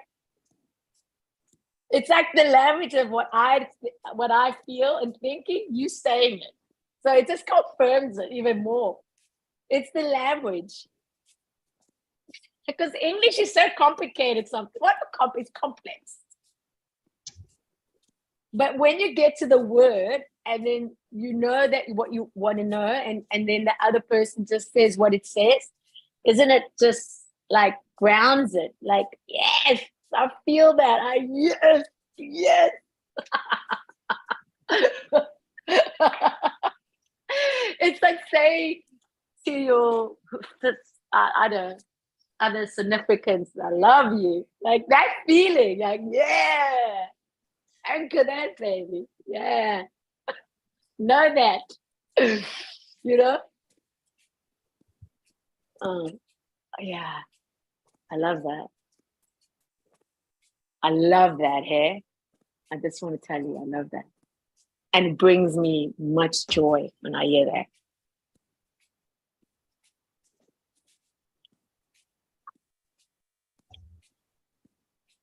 it's like the language of what I feel and thinking, you saying it. So it just confirms it even more. It's the language. Because English is so complicated. It's complex. But when you get to the word and then you know that what you want to know and then the other person just says what it says, isn't it just like grounds it? Like, yes, I feel that. Yes. It's like saying to your, I don't know, other significance, I love you. Like that feeling, like, yeah. Anchor that, baby. Yeah. Know that. You know? Yeah. I love that. I love that, hey? I just want to tell you, I love that. And it brings me much joy when I hear that.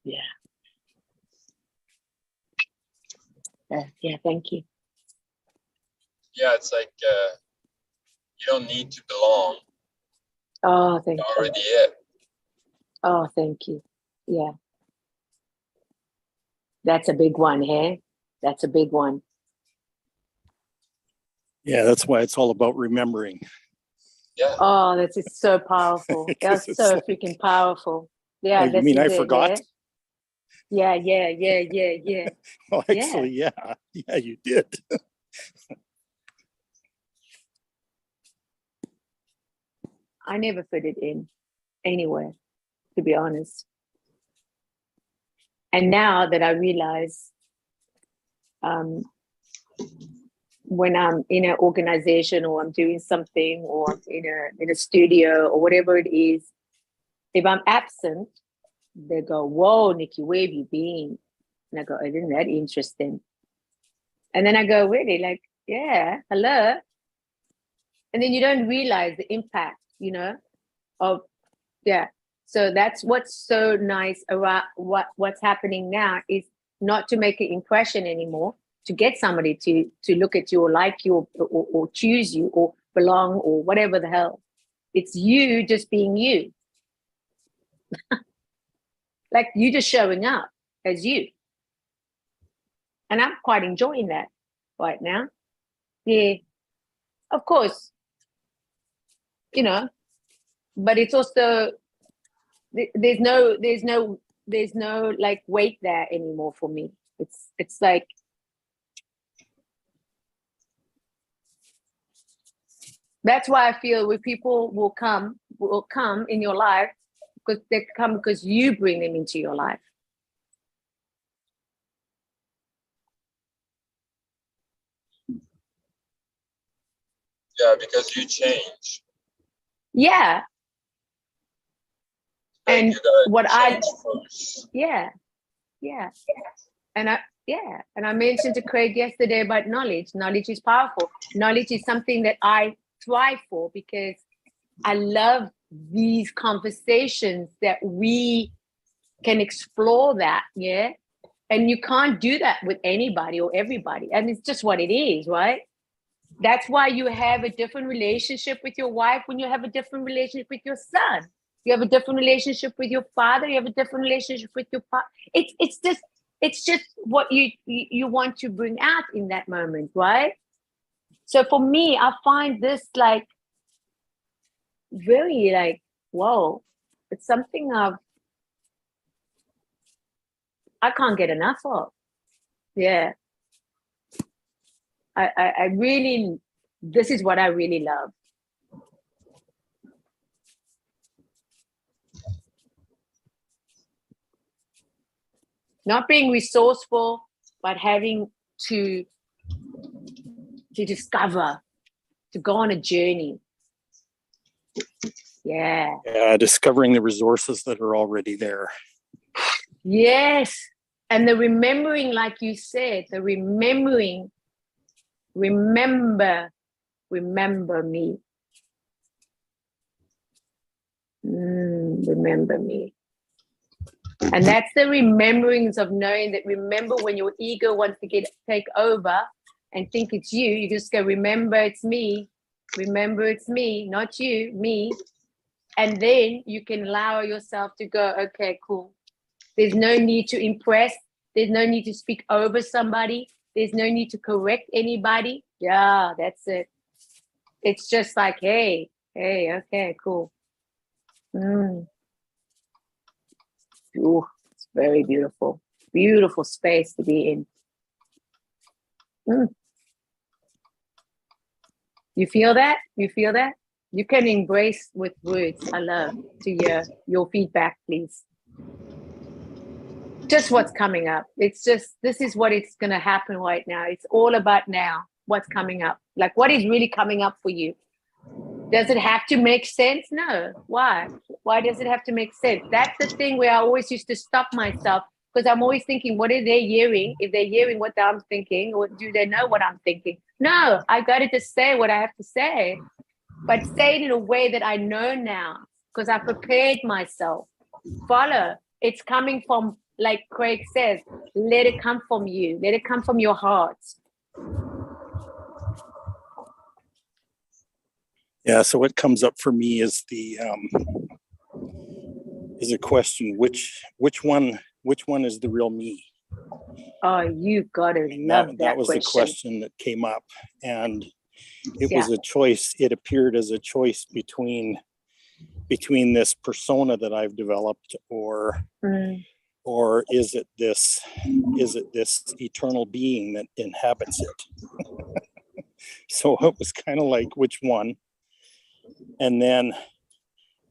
Yeah. Yeah, thank you. Yeah, it's like You don't need to belong. Oh, thank You're you. already it. Oh, thank you. Yeah. That's a big one, hey? That's a big one. Yeah, that's why it's all about remembering. Yeah. Oh, that's it's so powerful. That's It's so like, freaking powerful. Yeah, oh, you this mean is I it, forgot? yeah? Yeah. Well, actually, yeah, you did. I never fit it in anywhere, to be honest. And now that I realize, when I'm in an organization or I'm doing something or I'm in a studio or whatever it is, if I'm absent, they go, "Whoa, Nikki, where have you been?" And I go, "Oh, isn't that interesting?" And then I go, "Really?" Like, "Yeah, hello." And then you don't realize the impact, of yeah. So that's what's so nice about what's happening now is not to make an impression anymore, to get somebody to look at you or like you or choose you or belong or whatever the hell. It's you just being you. Like you just showing up as you. And I'm quite enjoying that right now. Yeah. Of course, but it's also there's no like weight there anymore for me. It's like that's why I feel when people will come in your life because they come because you bring them into your life. Yeah, because you change. Yeah. Like And you gotta what change first. yeah. And I mentioned to Craig yesterday about knowledge. Knowledge is powerful. Knowledge is something that I thrive for because I love these conversations that we can explore that, yeah? And you can't do that with anybody or everybody. And it's just what it is, right? That's why you have a different relationship with your wife when you have a different relationship with your son. You have a different relationship with your father. You have a different relationship with your partner. It's just what you want to bring out in that moment, right? So for me, I find this like very like, whoa, it's something I can't get enough of. Yeah. I really, this is what I really love. Not being resourceful, but having to discover, to go on a journey. Yeah. Yeah, discovering the resources that are already there. Yes. And the remembering, like you said, the remembering, remember me. Remember me. And that's the rememberings of knowing that remember when your ego wants to take over and think it's you, you just go, remember it's me, not you, me. And then you can allow yourself to go, okay, cool. There's no need to impress. There's no need to speak over somebody. There's no need to correct anybody. Yeah, that's it. It's just like, hey, okay, cool. Ooh, it's very beautiful. Beautiful space to be in. You feel that? You feel that? You can embrace with words. I love to hear your feedback, please. Just what's coming up. It's just, this is what it's going to happen right now. It's all about now. What's coming up? Like, what is really coming up for you? Does it have to make sense? No. Why? Why does it have to make sense? That's the thing where I always used to stop myself because I'm always thinking, what are they hearing? If they're hearing what I'm thinking, or do they know what I'm thinking? No, I got to just say what I have to say, but say it in a way that I know now because I prepared myself. Follow. It's coming from, like Craig says, let it come from you. Let it come from your heart. Yeah. So what comes up for me is a question: which one is the real me? Oh, you gotta And love that that was the question. question that came up, and it Yeah. was a choice. It appeared as a choice between this persona that I've developed, or is it this eternal being that inhabits it? So it was kind of like, which one? And then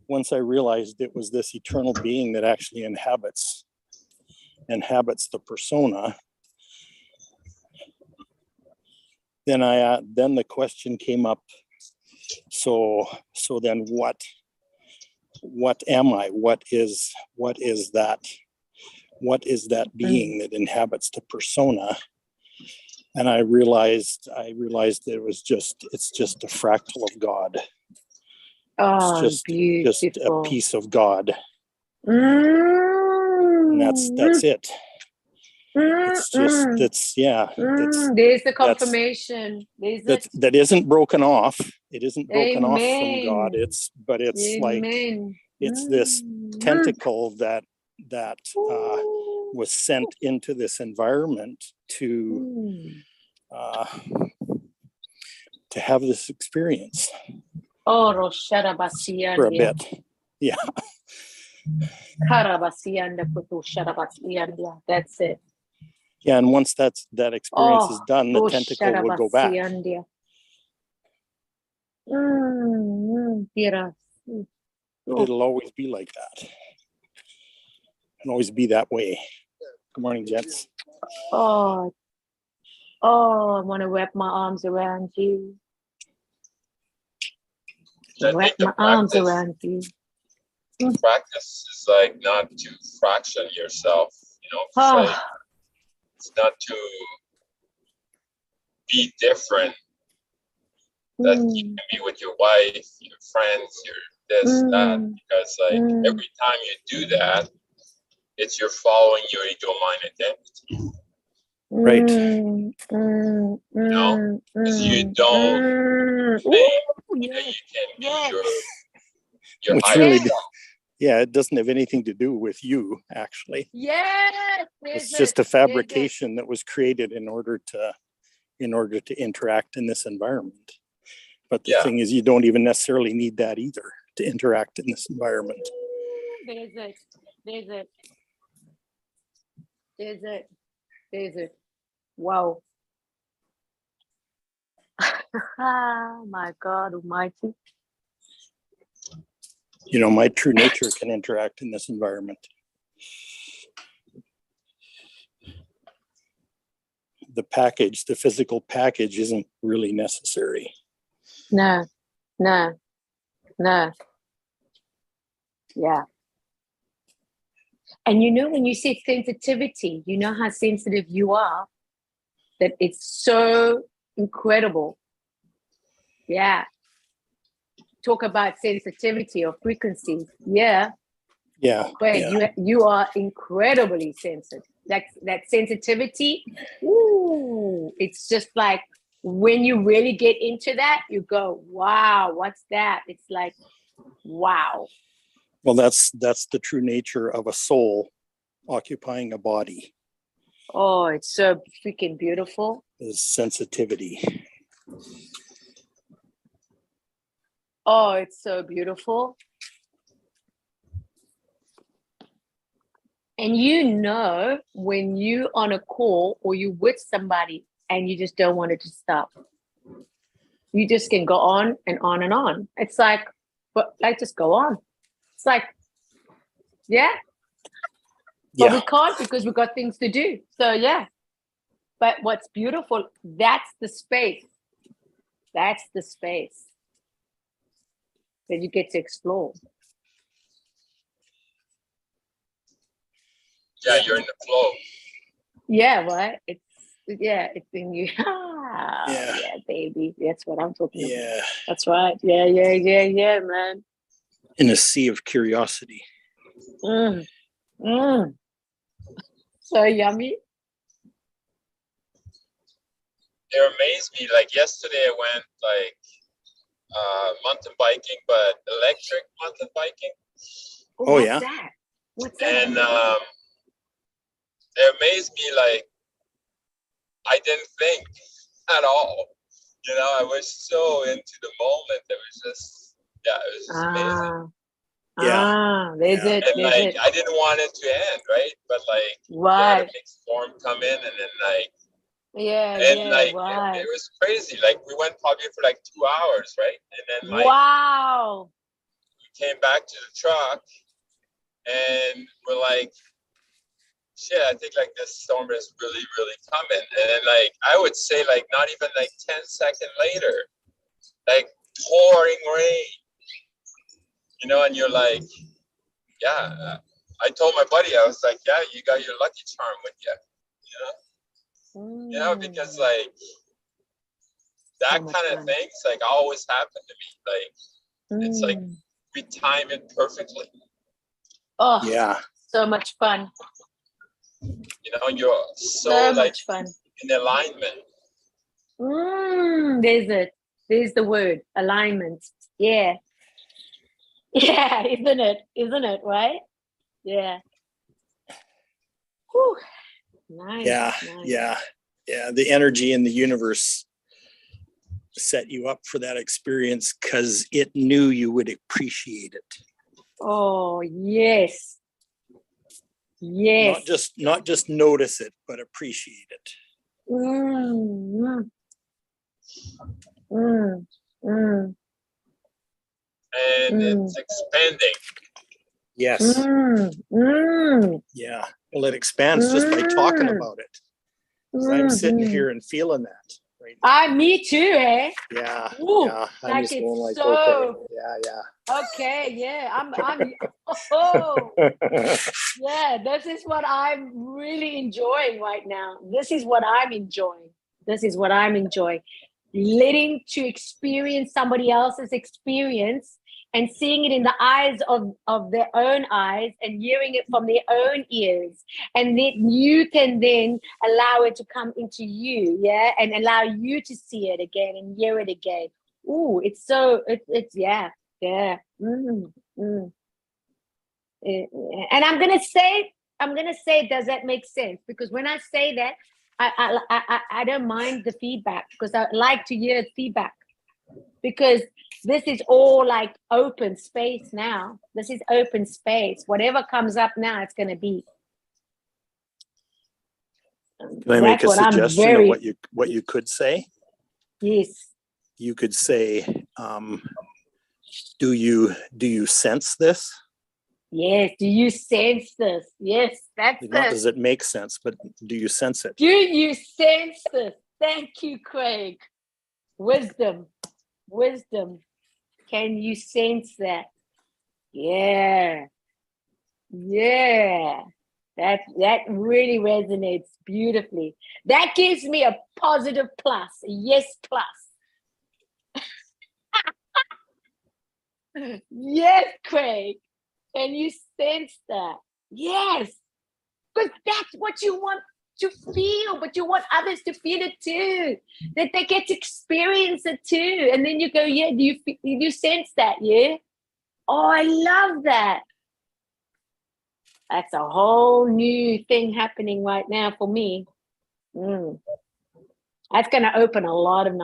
once I realized it was this eternal being that actually inhabits the persona, then then the question came up. So then what am I? What is that being that inhabits the persona? And I realized that it's just a fractal of God. Oh, It's just a piece of God. And that's it. It's just there's the confirmation. That isn't broken off. It isn't broken off from God. Amen. But it's like it's this tentacle that was sent into this environment to have this experience Oh, for a Rosharabasiandia. bit. Yeah. Karabasianda Kutu Sharabasiandia. That's it. Yeah. And once that experience is done, the tentacle will go back. Rosharabasiandia. Yes. It'll always be like that. It'll always be that way. Good morning, gents. Oh, I want to wrap my arms around you. Wrap my arms around you. Practice is like not to fraction yourself, it's like it's not to be different, that you can be with your wife, your friends, your this, that, because like every time you do that, it's you're following your ego mind identity. Right. Because you don't think that you can be your Which higher really, self. yeah, it doesn't have anything to do with you, actually. Yes, It's just a fabrication that was created in order to interact in this environment. But the thing is, you don't even necessarily need that either to interact in this environment. There's it. Wow. My God Almighty. My true nature can interact in this environment. The physical package isn't really necessary. No. Yeah. And when you say sensitivity, you know how sensitive you are, that it's so incredible. Yeah. Talk about sensitivity or frequency. Yeah. Yeah. Wait, you are incredibly sensitive. That sensitivity, it's just like when you really get into that, you go, wow, what's that? It's like, wow. Well, that's the true nature of a soul occupying a body. Oh, it's so freaking beautiful. Is sensitivity. Oh, it's so beautiful. And when you're on a call or you're with somebody and you just don't want it to stop. You just can go on and on and on. It's like, but just go on. It's like, yeah. But we can't because we've got things to do. So yeah. But what's beautiful, that's the space. That's the space that you get to explore. Yeah, you're in the flow. Yeah, right? It's in you. Yeah, baby. That's what I'm talking about. Yeah. That's right. Yeah, man. In a sea of curiosity. So yummy. It amazed me. Like yesterday, I went mountain biking, but electric mountain biking. Oh, what's yeah? that? What's that? And it amazed me, like, I didn't think at all. You know, I was so into the moment. It was just, yeah, it was just amazing. Yeah. There's Yeah. it. And There's like, it. I didn't want it to end, right? But like, you had a Right. big storm come in, and then like, Yeah. and Yeah. like, Right. it was crazy. Like, we went probably for like 2 hours, right? And then like, Wow. we came back to the truck, and we're like, shit, I think like this storm is really, really coming. And then like, I would say like, not even like 10 seconds later, like pouring rain, you know, and you're like, yeah. I told my buddy, I was like, yeah, you got your Lucky Charm with you, you know, because like that So much kind of fun. things like always happen to me. Like, it's like we time it perfectly, Oh, Yeah. so much fun. you know, and you're so So like much fun. in alignment. There's it. There's the word alignment. Yeah. Yeah, isn't it? Isn't it? Right? Yeah. Whew. Nice. Yeah. Nice. Yeah. Yeah. The energy in the universe set you up for that experience because it knew you would appreciate it. Oh, yes. Yes. Not just notice it, but appreciate it. Mm, mm, mm, And it's expanding. Yes. Yeah. Well, it expands just by talking about it. 'Cause I'm sitting here and feeling that right now. me too, eh? Yeah. Ooh, Yeah. I'm like just it's going like, so- okay. Okay, yeah. Oh, Yeah. yeah, this is what I'm really enjoying right now. This is what I'm enjoying. Letting to experience somebody else's experience and seeing it in the eyes of their own eyes and hearing it from their own ears. And then you can then allow it to come into you, yeah, and allow you to see it again and hear it again. Ooh, it's yeah. And I'm gonna say, does that make sense? Because when I say that, I don't mind the feedback because I like to hear feedback because this is all like open space now. This is open space. Whatever comes up now, it's gonna be. Can I make a That's what I'm suggestion of what you could say? Yes. You could say, do you sense this? Yes. Do you sense this? Yes, that's Not it. does it make sense, but do you sense it? Do you sense this? Thank you, Craig. Wisdom. Can you sense that? Yeah. That really resonates beautifully. That gives me a positive plus, a yes plus. Yes, Craig. Can you sense that? Yes. Because that's what you want to feel, but you want others to feel it too, that they get to experience it too. And then you go, yeah, do you sense that? Yeah. Oh, I love that. That's a whole new thing happening right now for me. That's going to open a lot of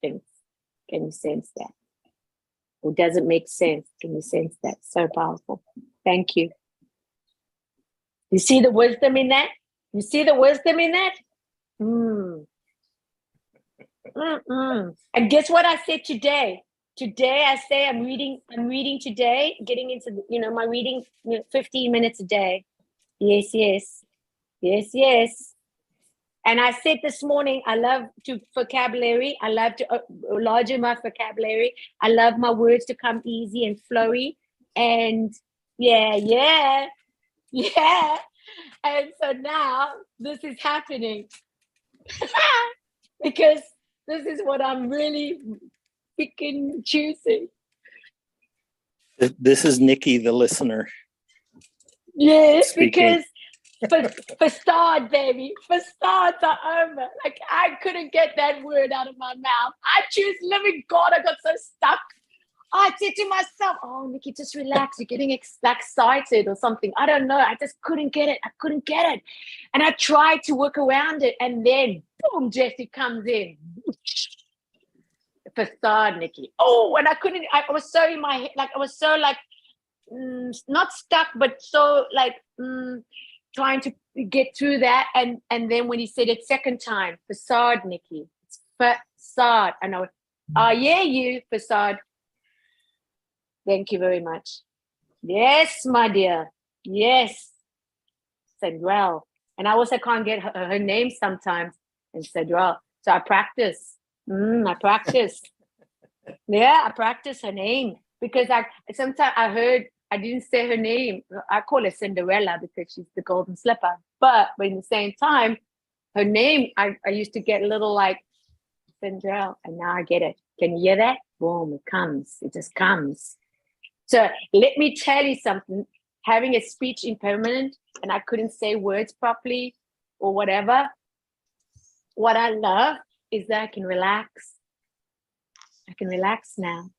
things. Can you sense that? Or does it make sense? Can you sense that? So powerful. Thank you. You see the wisdom in that? And guess what I said today? Today I say I'm reading today, getting into my reading 15 minutes a day. Yes. And I said this morning, I love to vocabulary. I love to enlarge my vocabulary. I love my words to come easy and flowy. And yeah. And so now this is happening because this is what I'm really freaking choosing. This is Nikki, the listener. Yes, Speaking. because Facade, baby. Facades are over. Like, I couldn't get that word out of my mouth. I choose living God. I got so stuck. I said to myself, oh, Nikki, just relax. You're getting excited or something. I don't know. I just couldn't get it. I couldn't get it. And I tried to work around it. And then, boom, Jesse comes in. Facade, Nikki. Oh, and I couldn't. I was so in my head. Like, I was so like, not stuck, but so like trying to get through that. And then when he said it second time, facade, Nikki. It's facade. And I went, oh, yeah, you, facade. Thank you very much. Yes, my dear. Yes. Cedrell. And I also can't get her name sometimes. And Cedrell. So I practice. I practice. Yeah, I practice her name. Because sometimes I didn't say her name. I call her Cinderella because she's the golden slipper. But at the same time, her name, I used to get a little like Cinderella. And now I get it. Can you hear that? Boom, it comes. It just comes. So let me tell you something, having a speech impairment and I couldn't say words properly or whatever, what I love is that I can relax. I can relax now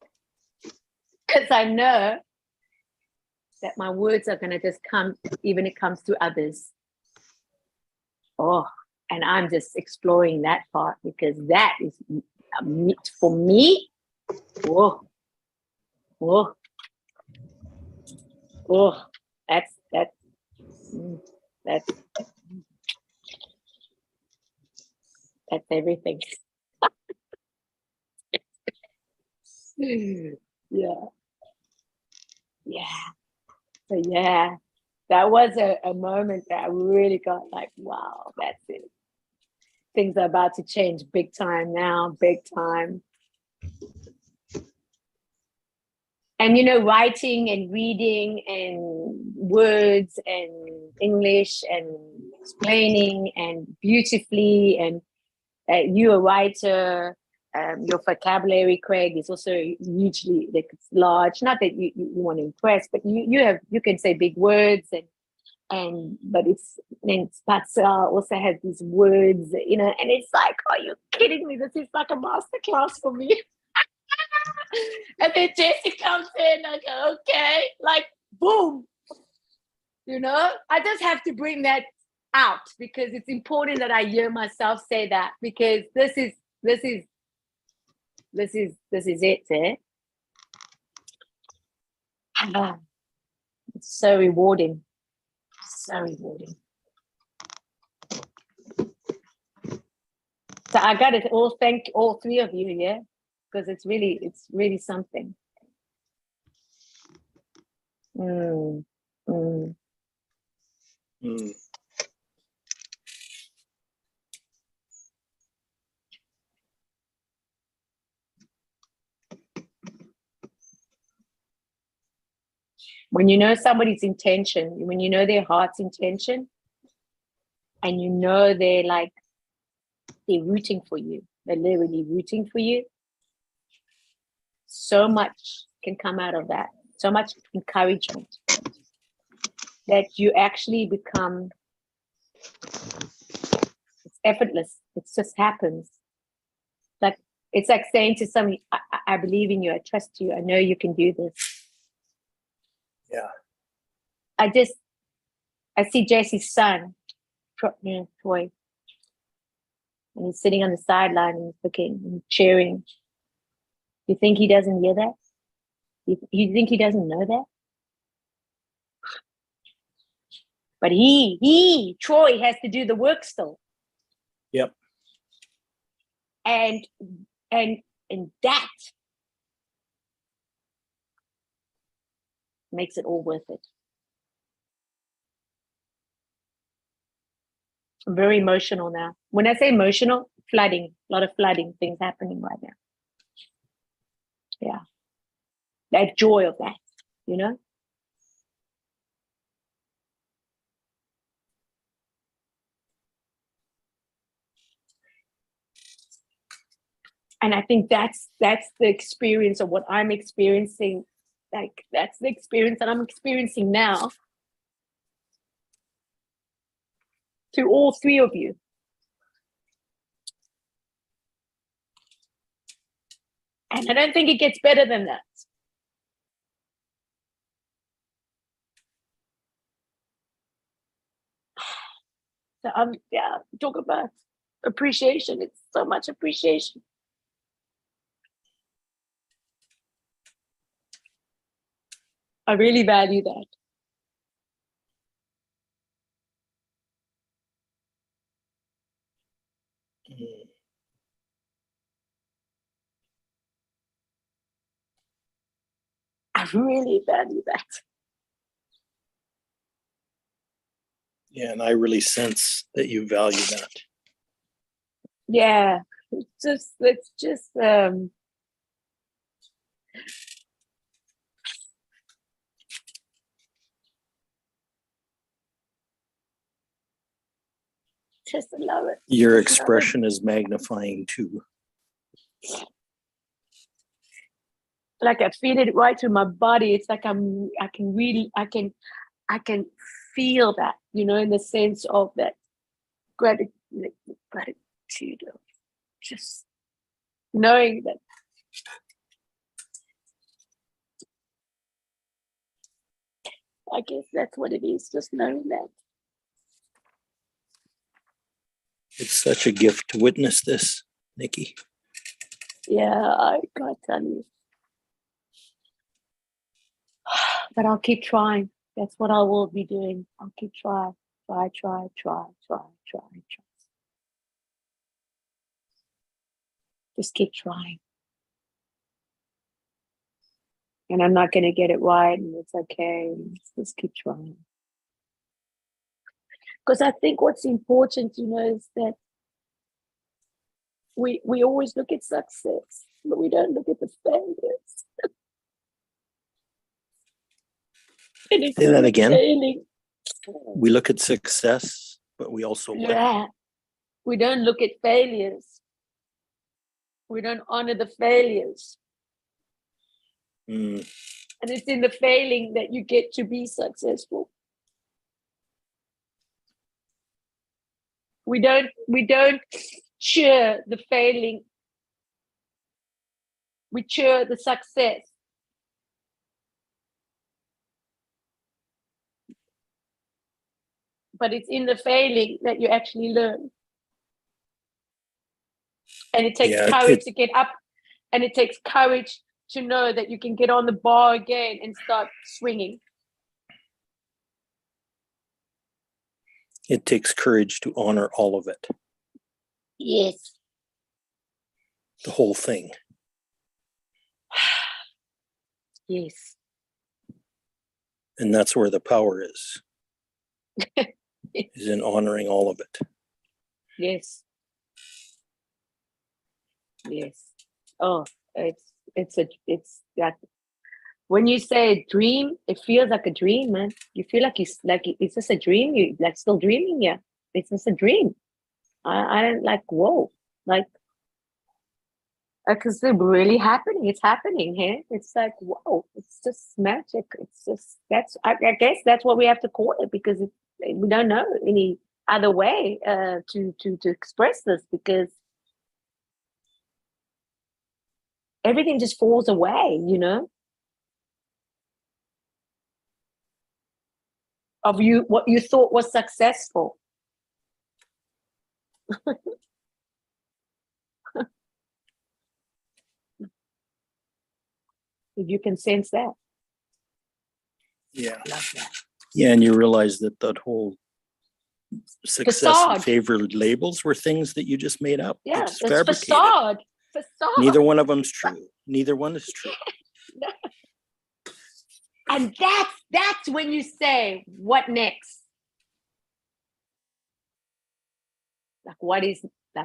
because I know that my words are going to just come, even it comes to others. Oh, and I'm just exploring that part because that is for me. Oh, that's everything. Yeah. So yeah, that was a moment that I really got like, wow, that's it. Things are about to change big time now, big time. And, writing and reading and words and English and explaining and beautifully. And you're a writer, your vocabulary, Craig, is also hugely large. Not that you want to impress, but you can say big words but Patsa also has these words, and it's like, are you kidding me? This is like a masterclass for me. And then Jesse comes in, I go, okay, like boom. I just have to bring that out because it's important that I hear myself say that because this is it, eh? It's so rewarding. So rewarding. So I got to thank all three of you, yeah, because it's really something. When you know somebody's intention, when you know their heart's intention, and they're rooting for you, they're literally rooting for you, so much can come out of that, so much encouragement that you actually become, it's effortless, it just happens. It's like saying to somebody, I believe in you, I trust you, I know you can do this. Yeah. I see Jesse's son, Troy, and he's sitting on the sideline and he's looking and cheering. You think he doesn't hear that? You think he doesn't know that? But Troy has to do the work still. Yep. And that makes it all worth it. I'm very emotional now. When I say emotional, flooding, a lot of flooding things happening right now. Yeah. That joy of that, And I think that's the experience of what I'm experiencing. Like, that's the experience that I'm experiencing now. to all three of you. And I don't think it gets better than that. So talk about appreciation. It's so much appreciation. I really value that. I really value that. Yeah, and I really sense that you value that. Yeah, it's just just love it. Your Just love it. expression is magnifying too. Like I feel it right through my body. It's like I can feel that, you know, in the sense of that gratitude of just knowing that I guess that's what it is, just knowing that. It's such a gift to witness this, Nikki. Yeah, I can't tell you. But I'll keep trying. That's what I will be doing. I'll keep trying. Try. Just keep trying. And I'm not going to get it right, and it's okay. Just keep trying. Because I think what's important, you know, is that we always look at success, but we don't look at the failures. And if Say we that were again. failing, We look at success, but we also what? yeah, we don't look at failures. We don't honor the failures. Mm, And it's in the failing that you get to be successful. We don't cheer the failing. We cheer the success. But it's in the failing that you actually learn. And it takes courage to get up, and it takes courage to know that you can get on the bar again and start swinging. It takes courage to honor all of it. Yes. The whole thing. Yes. And that's where the power is. Is in honoring all of it. Yes. Yes. Oh, it's that when you say a dream, it feels like a dream, man. You feel like it's just a dream. You like still dreaming, yeah. It's just a dream. I don't like whoa, like because it's really happening. It's happening here. It's like whoa. It's just magic. It's just I guess that's what we have to call it, because we don't know any other way to express this, because everything just falls away, you know, of you, what you thought was successful. If you can sense that. Yeah. Love that. Yeah, and you realize that whole success Facade. and favored labels were things that you just made up. Yeah, It's it's fabricated. facade. Neither one of them's true. Neither one is true. And that's when you say, what next? Like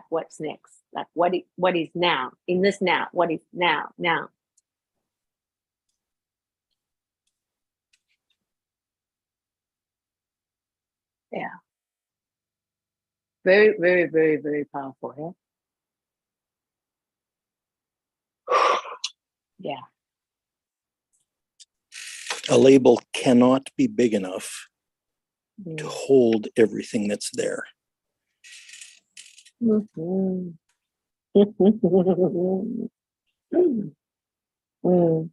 what's next? Like what is now? In this now, what is now? Yeah. Very, very, very, very powerful, yeah? Yeah. A label cannot be big enough to Mm. hold everything that's there. Mhm. Mm.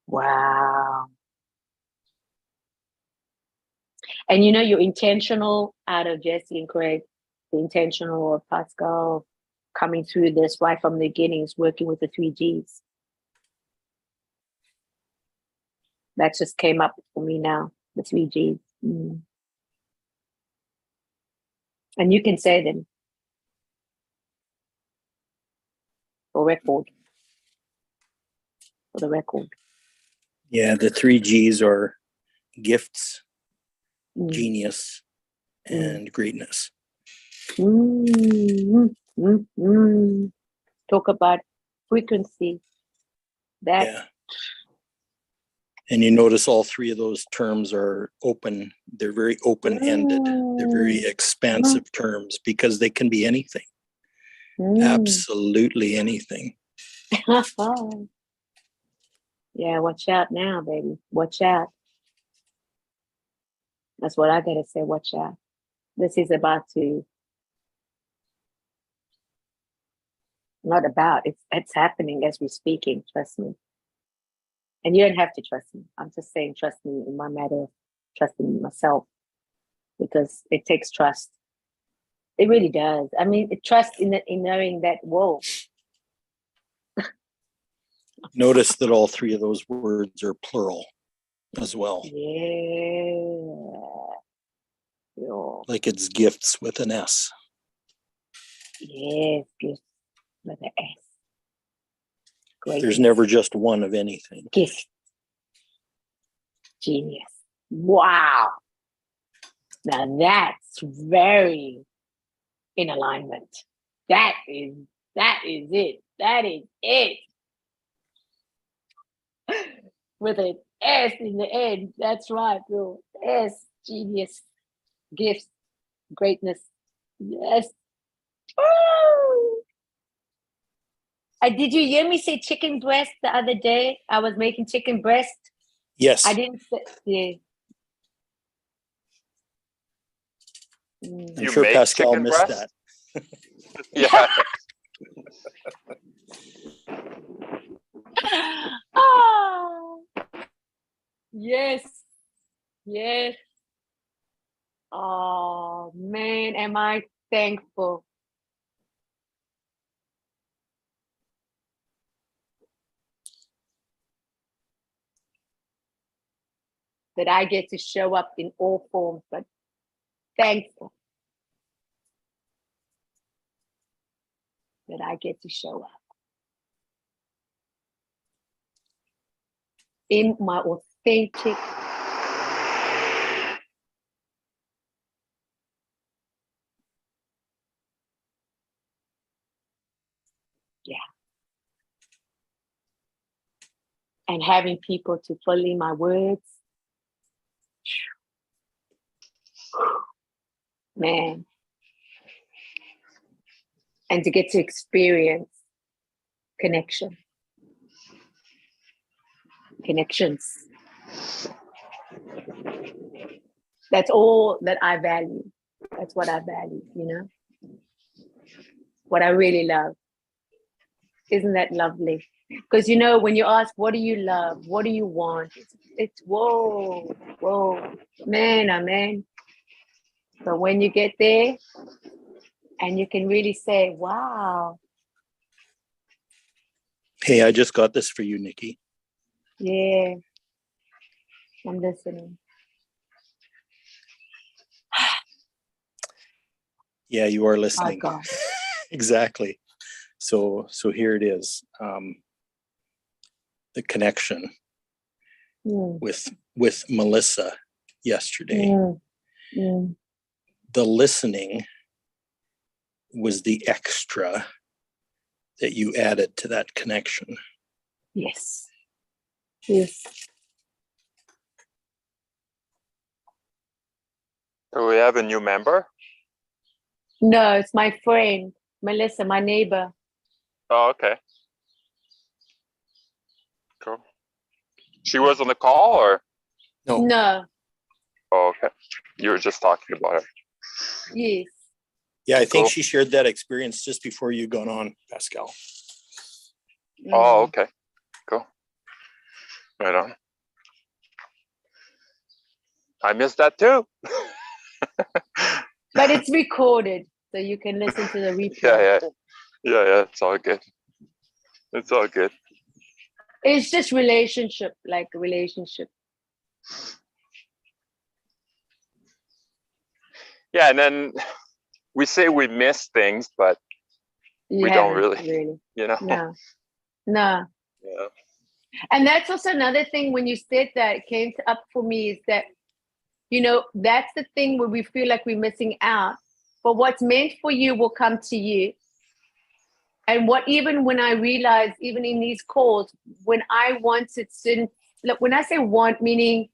Wow. And you're intentional out of Jesse and Craig, the intentional of Pascal coming through this right from the beginnings, working with the 3Gs. That just came up for me now, the 3Gs. Mm. And you can say them for record, for the record. Yeah, the 3 Gs are gifts, Mm. genius, and greatness. Mm, mm, mm. Talk about frequency. That Yeah. And you notice all three of those terms are open. They're very open-ended. They're very expansive terms because they can be anything. Absolutely anything. Yeah, watch out now, baby. Watch out. That's what I gotta say. Watch out. This is about to not about. It's happening as we're speaking. Trust me. And you don't have to trust me. I'm just saying, trust me in my matter of trusting myself, because it takes trust. It really does. I mean, trust in knowing that. Whoa. Notice that all three of those words are plural as well. Yeah. Like it's gifts with an S. Yes, gifts with an S. Great. There's never just one of anything. Gift. Genius. Wow. Now that's very in alignment. That is it. That is it. With an S in the end. That's right, bro. S. Genius. Gifts. Greatness. Yes. Woo! Did you hear me say chicken breast the other day? I was making chicken breast. Yes. I didn't say, yeah. I'm sure Pascal missed that. Yeah. Oh, yes. Yes. Oh, man, am I thankful. That I get to show up in all forms, but thankful that I get to show up in my authentic and having people to fully my words. Man. And to get to experience connection. Connections. That's all that I value. That's what I value, what I really love. Isn't that lovely? Because, when you ask, what do you love? What do you want? It's whoa, man, oh man. But when you get there and you can really say, wow. Hey, I just got this for you, Nikki. Yeah, I'm listening. Yeah, you are listening. Oh, God. Exactly. So here it is. The connection with Melissa yesterday. The listening was the extra that you added to that connection. Yes. Do we have a new member? No, it's my friend, Melissa, my neighbor. Oh, okay. Cool. She was on the call, or? No. No. Oh, okay. You were just talking about her. Yes. Yeah, I think Cool. she shared that experience just before you got on, Pascal. Oh, Mm. okay. Cool. Right on. I missed that too. But it's recorded, so you can listen to the replay. Yeah. It's all good. It's all good. It's just relationship, like relationship. Yeah, and then we say we miss things, but You we don't haven't really. You know. No. Yeah. And that's also another thing when you said that it came up for me is that, you know, that's the thing where we feel like we're missing out. But what's meant for you will come to you. And what even when I realized, even in these calls, when I wanted to, look, when I say want, meaning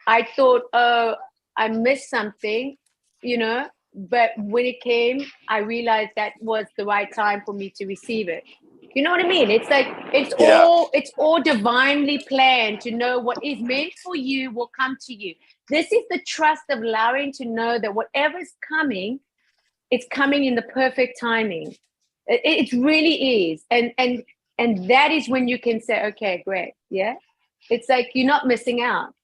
I thought, oh, I missed something, you know, but when it came, I realized that was the right time for me to receive it. You know what I mean? It's like it's all divinely planned to know what is meant for you will come to you. This is the trust of allowing to know that whatever's coming, it's coming in the perfect timing. It really is. And that is when you can say, okay, great. Yeah. It's like you're not missing out.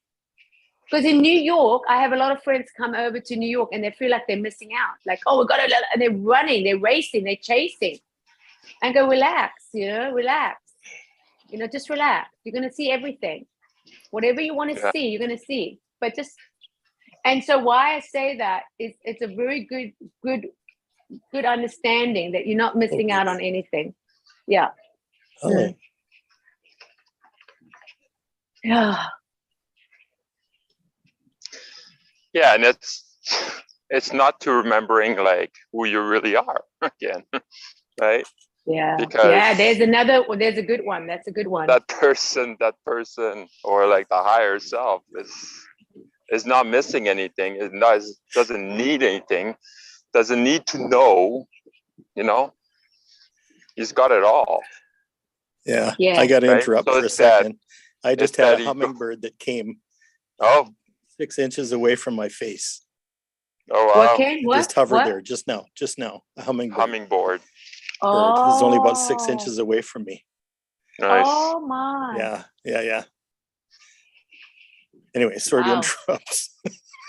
Because in New York, I have a lot of friends come over to New York and they feel like they're missing out. Like, oh, we got to, and they're running, they're racing, they're chasing. And go, relax, relax. Just relax. You're going to see everything. Whatever you want to see, you're going to see. But just, and so why I say that is it's a very good understanding that you're not missing out on anything. Yeah. Oh, Yeah. Yeah, and it's not to remembering like who you really are again, right? Yeah. Because yeah, there's a good one. That's a good one. that person, or like the higher self is not missing anything. It doesn't need anything. Doesn't need to know. He's got it all. yeah. Yeah. I got to Right? interrupt So for a it's that- second. I just it's had that a ego. hummingbird that came Oh, 6 inches away from my face. oh wow! What, Ken? It What? just hovered What? there just now. A hummingbird. Hummingbird. Bird. It was only about 6 Oh. inches away from me. Nice. Oh my. Yeah. Anyway, sorry to Wow. interrupt.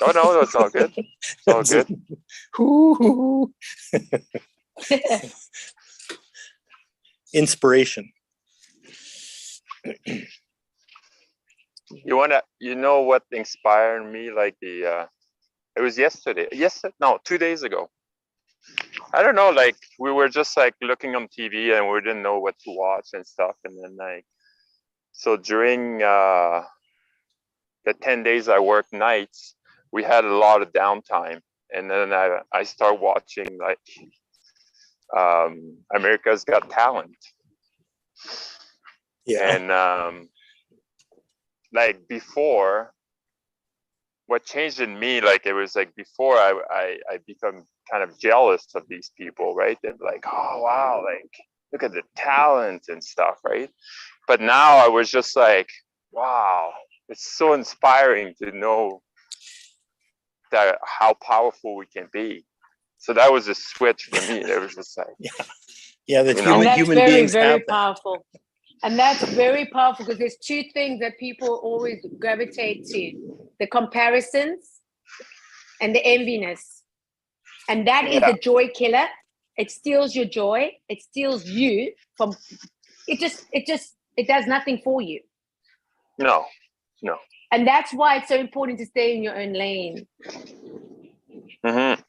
Oh no, that's all good. It's all good. Hoo-hoo. Inspiration. You know what inspired me? Like it was yesterday. 2 days ago. I don't know. Like we were just like looking on TV and we didn't know what to watch and stuff. And then so during the 10 days I worked nights, we had a lot of downtime. And then I started watching like America's Got Talent. Yeah. And like before, what changed in me, like it was like before I become kind of jealous of these people, right? And like, oh wow, like look at the talent and stuff, right? But now I was just like, wow, it's so inspiring to know that how powerful we can be. So that was a switch for me. It was just like, Yeah, that You know? And that's human very, beings very have that. powerful. And that's very powerful because there's two things that people always gravitate to: the comparisons and the enviness. And that is Yeah. the joy killer. It steals your joy. It steals you from it does nothing for you. no. And that's why it's so important to stay in your own lane. Mm-hmm.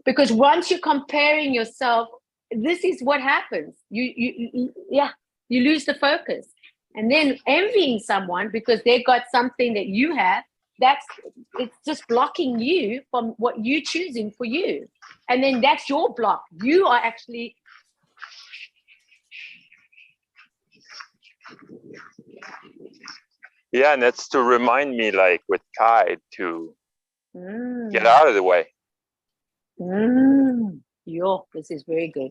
Because once you're comparing yourself, this is what happens. You lose the focus. And then envying someone because they got something that you have, it's just blocking you from what you're choosing for you. And then that's your block. You are actually Yeah, and it's to remind me, like with Kai, to mm, get out of the way. this is very good.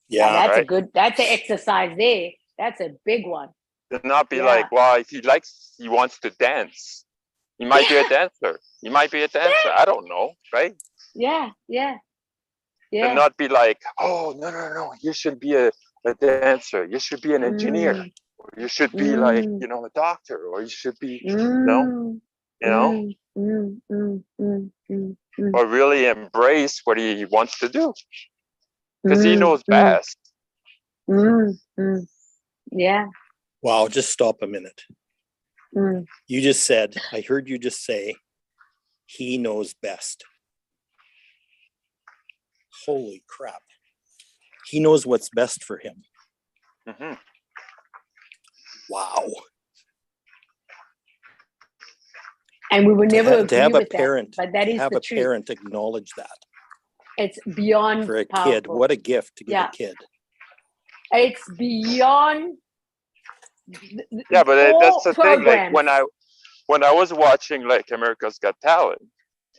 Yeah. That's right. that's an exercise there. That's a big one. To not be Yeah. like, well, he wants to dance. He might be a dancer. He might be a dancer. I don't know, right? Yeah, yeah, And yeah. not be like, oh, no, you should be a dancer, you should be an engineer, Mm, or you should be like, mm, a doctor, or you should be, mm, you know, mm. or really embrace what he wants to do because he Mm, knows mm, best. Yeah. Wow, just stop a minute. Mm. You just said, I heard you just say, he knows best. Holy crap. He knows what's best for him. Mm-hmm. Wow. And we would never agree To have a with parent, that, but that to is have the a truth. parent acknowledge that It's beyond for a powerful. kid. What a gift to give Yeah. a kid. It's beyond Yeah, but that's all the thing. Like programs. when I was watching like America's Got Talent,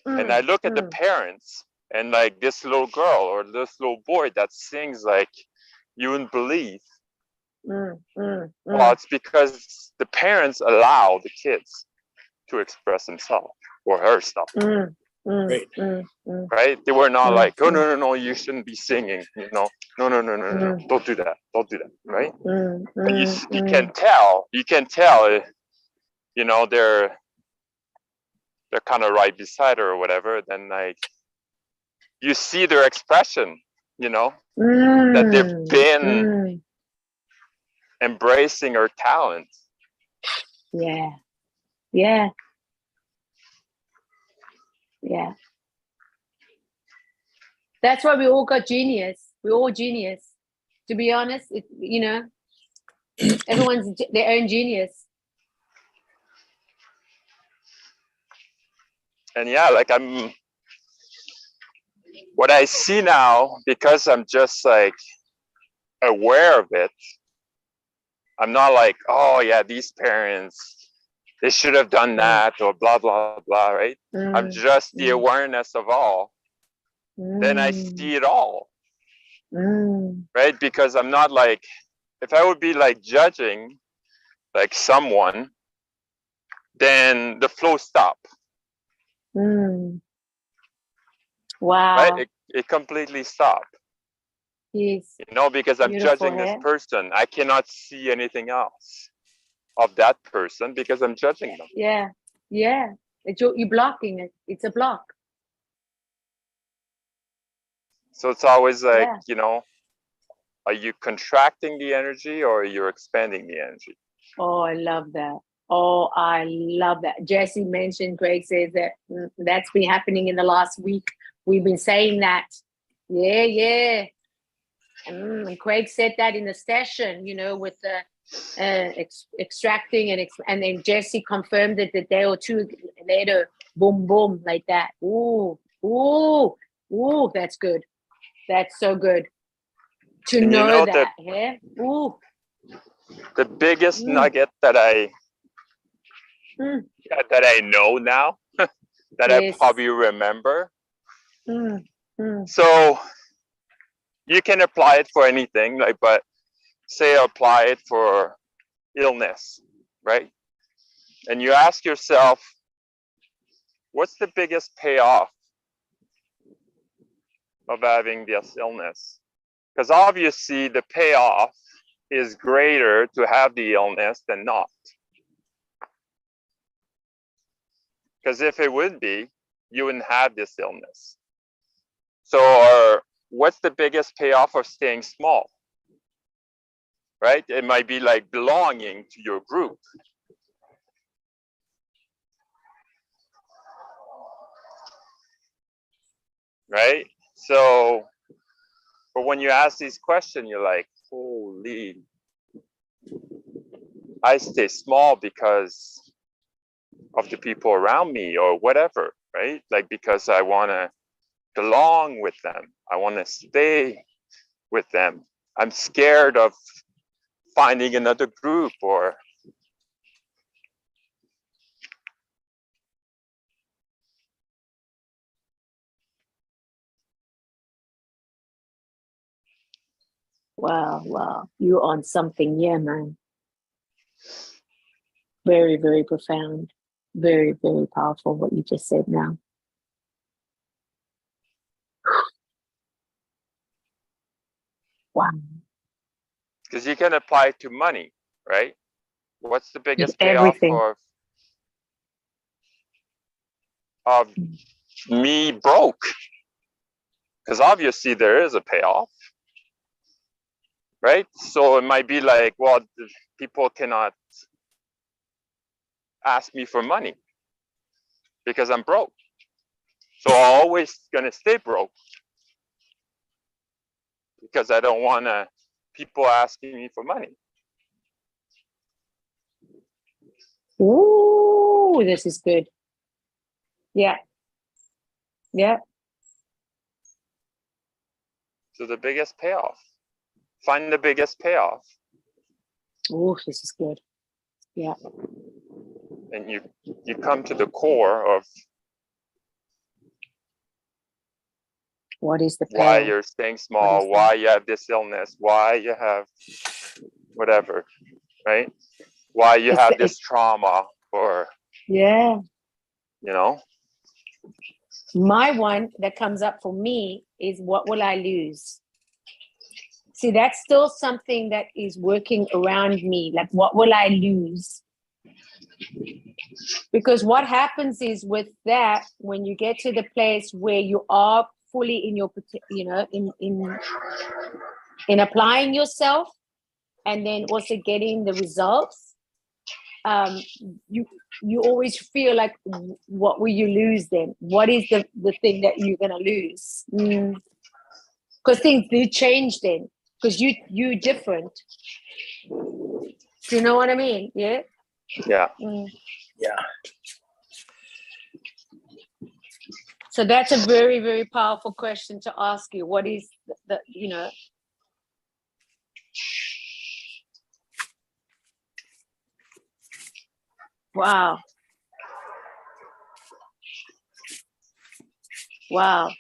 and I Mm, look at the parents and like this little girl or this little boy that sings like you wouldn't believe. Well, it's because the parents allow the kids to express themselves or herself. Right. Right? They were not like, oh no, you shouldn't be singing. No, don't do that, right? But you can tell, they're kind of right beside her or whatever. Then like you see their expression, that they've been embracing her talent. Yeah. Yeah. Yeah. That's why we all got genius. We're all genius. To be honest, everyone's their own genius. And yeah, like what I see now, because I'm just like aware of it, I'm not like, oh yeah, these parents, they should have done that or blah, blah, blah, right? I'm just the awareness of all. Then I see it all, right? Because I'm not like, if I would be like judging like someone, then the flow stop. Wow. Right? It completely stopped. Yes. Because I'm Beautiful, judging this eh? person. I cannot see anything else of that person because I'm judging them. Yeah. Yeah. You're blocking it. It's a block. So it's always like, Yeah. are you contracting the energy or are you expanding the energy? Oh, I love that. Oh, I love that. Jesse mentioned, Greg says that that's been happening in the last week. We've been saying that. Yeah. And Craig said that in the session, with the extracting and then Jesse confirmed it a day or two later. Boom, boom, like that. Ooh, that's good. That's so good to And know that. Yeah. Ooh. The biggest nugget that I know now, that I probably remember. So you can apply it for anything, like, but say apply it for illness, right? And you ask yourself, what's the biggest payoff of having this illness? Because obviously the payoff is greater to have the illness than not. Because if it would be, you wouldn't have this illness. So what's the biggest payoff of staying small? Right? It might be like belonging to your group. Right? So, but when you ask these questions, you're like, holy, I stay small because of the people around me or whatever, right? Like, because I want to belong with them. I want to stay with them. I'm scared of finding another group or Wow. You're on something, yeah, man. Very, very profound. Very, very powerful what you just said now. Wow. Because you can apply it to money, right? What's the biggest payoff Everything. of me broke? Because obviously there is a payoff, right? So it might be like, well, people cannot ask me for money because I'm broke. So I'm always gonna stay broke because I don't want people asking me for money. Ooh, this is good. Yeah. Yeah. So the biggest payoff. Find the biggest payoff. Ooh, this is good. Yeah. And you come to the core of What is the why payoff? you're staying small, why you have this illness, why you have whatever, right? Why you have this trauma, or, Yeah. you know, My one that comes up for me is, what will I lose? See, that's still something that is working around me. Like, what will I lose? Because what happens is with that, when you get to the place where you are fully in your, you know, in applying yourself, and then also getting the results, you always feel like, what will you lose then? What is the thing that you're gonna lose? Because things do change then, because you different. Do you know what I mean? Yeah. yeah. Yeah. So that's a very, very powerful question to ask you. What is the you know? Wow. Wow.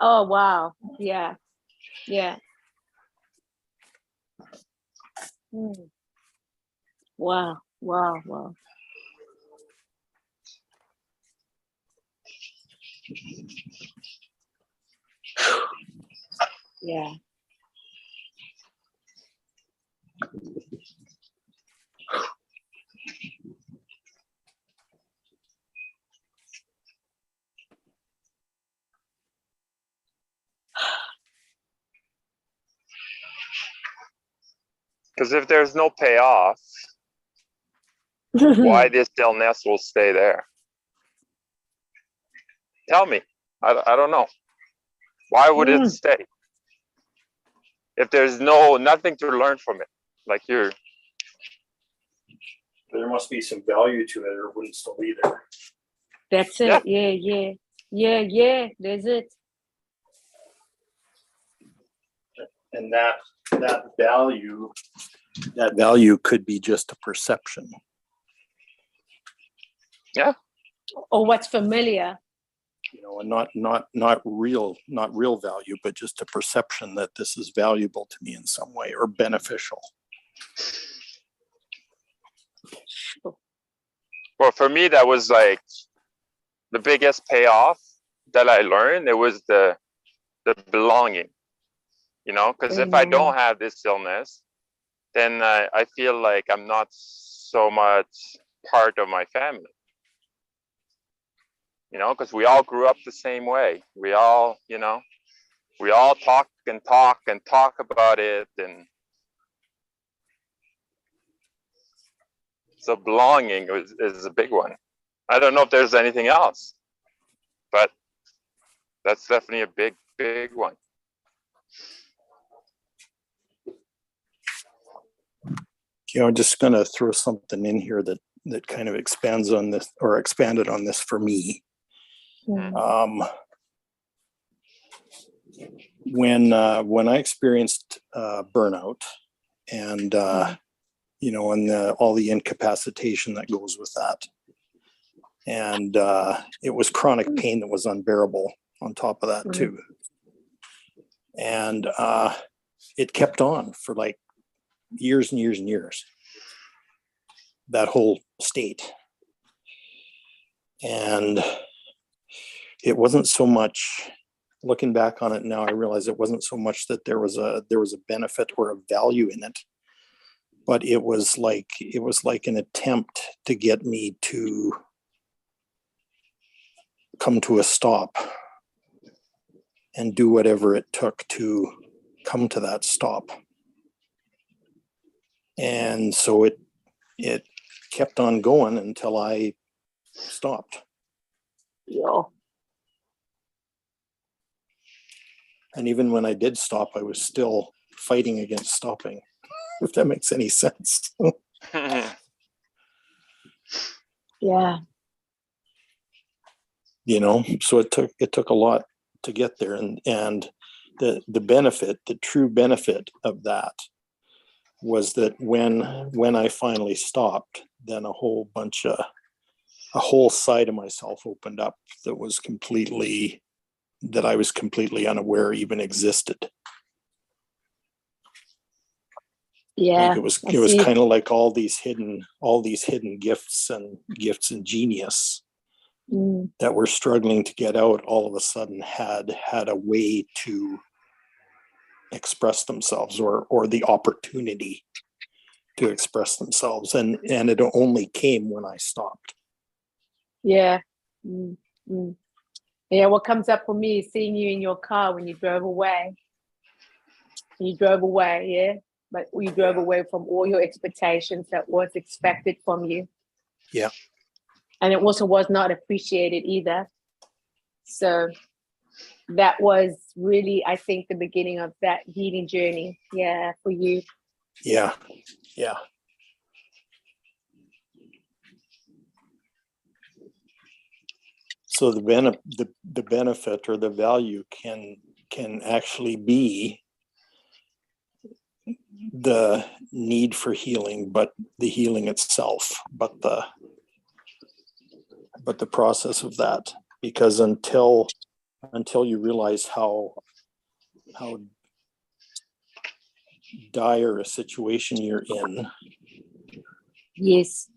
Oh, wow. Yeah. Yeah. Wow. Wow. Wow. Yeah. Because if there's no payoff, why this illness will stay there? Tell me. I don't know. Why would it stay? If there's nothing to learn from it, like there must be some value to it, or it wouldn't still be there. That's it. Yeah. There's it. And that value could be just a perception. Yeah. Or what's familiar. You know, and not real value, but just a perception that this is valuable to me in some way, or beneficial. Well, for me, that was like the biggest payoff that I learned. It was the belonging, you know, because if I don't have this illness, then I feel like I'm not so much part of my family. You know, because we all grew up the same way. We all, you know, we all talk about it. And so belonging is a big one. I don't know if there's anything else, but that's definitely a big one. You know, I'm just going to throw something in here that kind of expands on this, or expanded on this for me. When I experienced burnout, and you know, and all the incapacitation that goes with that, and it was chronic pain that was unbearable on top of that too, and it kept on for like years and years and years. state. And it wasn't so much, looking back on it now, I realize it wasn't so much that there was a benefit or a value in it, but it was like an attempt to get me to come to a stop and do whatever it took to come to that stop. And so it kept on going until I stopped. Yeah. And even when I did stop, I was still fighting against stopping, if that makes any sense. Yeah. You know, so it took a lot to get there. And the benefit, the true benefit of that was that when I finally stopped, then a whole side of myself opened up that I was completely unaware even existed. Yeah. Like it was kind of like all these hidden gifts and genius that were struggling to get out, all of a sudden had a way to express themselves or the opportunity to express themselves. And it only came when I stopped. Yeah. Yeah, what comes up for me is seeing you in your car when you drove away. Yeah. But you drove away from all your expectations that was expected from you. Yeah. And it also was not appreciated either. So that was really, I think, the beginning of that healing journey. Yeah, for you. Yeah. Yeah. So the benefit or the value can actually be the need for healing, but the healing itself, but the process of that, because until you realize how dire a situation you're in, Yes.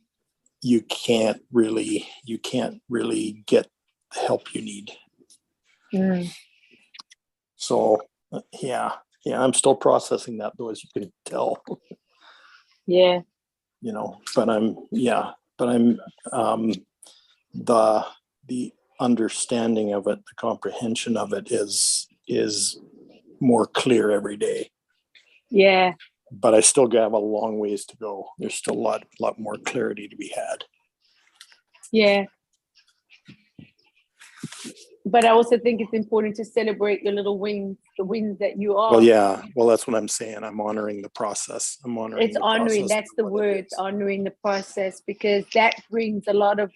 you can't really get the help you need. So yeah, I'm still processing that, though, as you can tell. Yeah. You know, but I'm the understanding of it, the comprehension of it is more clear every day. Yeah. But I still have a long ways to go. There's still a lot more clarity to be had. Yeah. But I also think it's important to celebrate your little wins, the wins that you are. Well, yeah. Well, that's what I'm saying. I'm honoring the process. It's honoring. That's the word, honoring the process, because that brings a lot of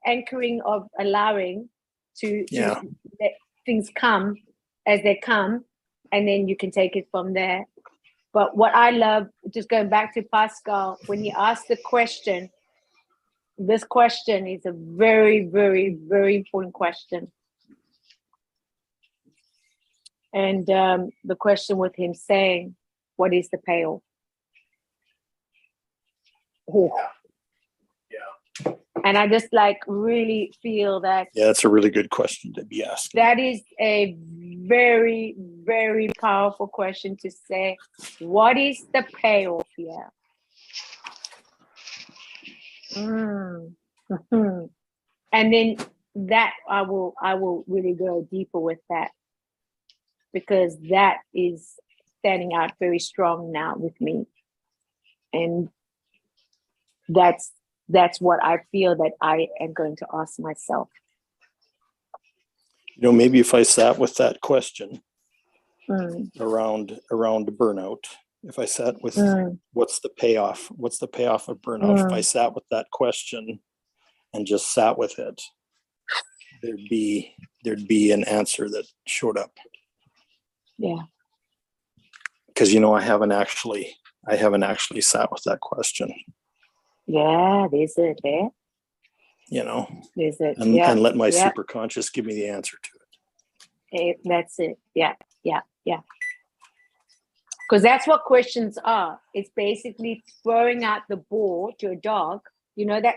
anchoring of allowing to let things come as they come, and then you can take it from there. But what I love, just going back to Pascal, when he asked the question, this question is a very, very, very important question. And the question with him saying, what is the payoff? Oh. Yeah. And I just really feel that. Yeah, that's a really good question to be asking. That is a very, very powerful question to say. What is the payoff here? And then that I will really go deeper with that, because that is standing out very strong now with me. And that's what I feel that I am going to ask myself. You know, maybe if I sat with that question around burnout, if I sat with what's the payoff of burnout, if I sat with that question and just sat with it, there'd be an answer that showed up. Yeah. Because, you know, I haven't actually sat with that question. Yeah, there's it there. You know, there's it. And let my superconscious give me the answer to it. That's it. Yeah. Because that's what questions are. It's basically throwing out the ball to a dog. You know that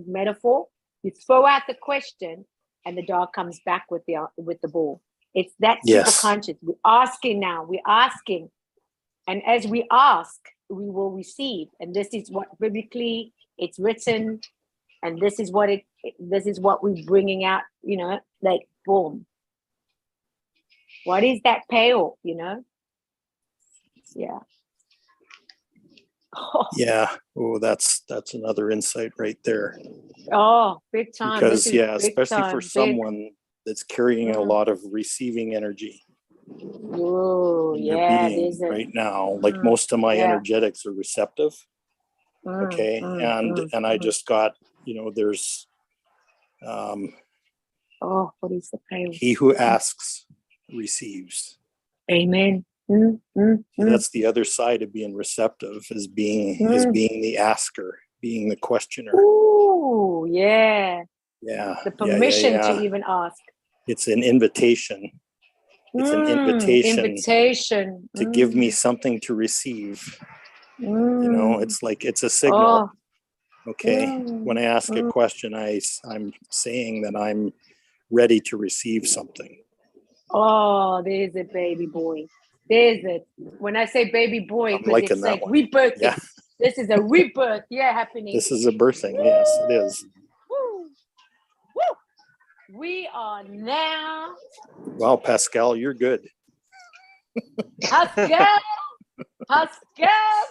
metaphor? You throw out the question and the dog comes back with the ball. It's that Yes. superconscious. We're asking now. We're asking. And as we ask, we will receive. And this is what biblically it's written. And this is what we're bringing out, you know, like boom. What is that payoff, you know? Yeah. Yeah. Oh, that's another insight right there. Oh, big time. Because This is big especially time, for big. someone that's carrying a Mm. lot of receiving energy Oh, in their yeah, being there's a right now. Like Mm, most of my yeah. energetics are receptive. Okay. And I just got, you know, there's Oh, what is the payoff? he who asks receives. Amen. And that's the other side of being receptive, is being the asker, being the questioner. Ooh, yeah. Yeah. The permission yeah. to even ask. It's an invitation. It's an invitation Invitation. to give me something to receive. You know, it's like it's a signal. Okay. When I ask a question, I'm saying that I'm ready to receive something. Oh, there's a baby boy. There's it. When I say baby boy, I'm because liking it's that like one. rebirthing. Yeah. This is a rebirth, happening. This is a birthing. Yes, it is. Woo! Woo! We are now. Wow, Pascal, you're good. Pascal,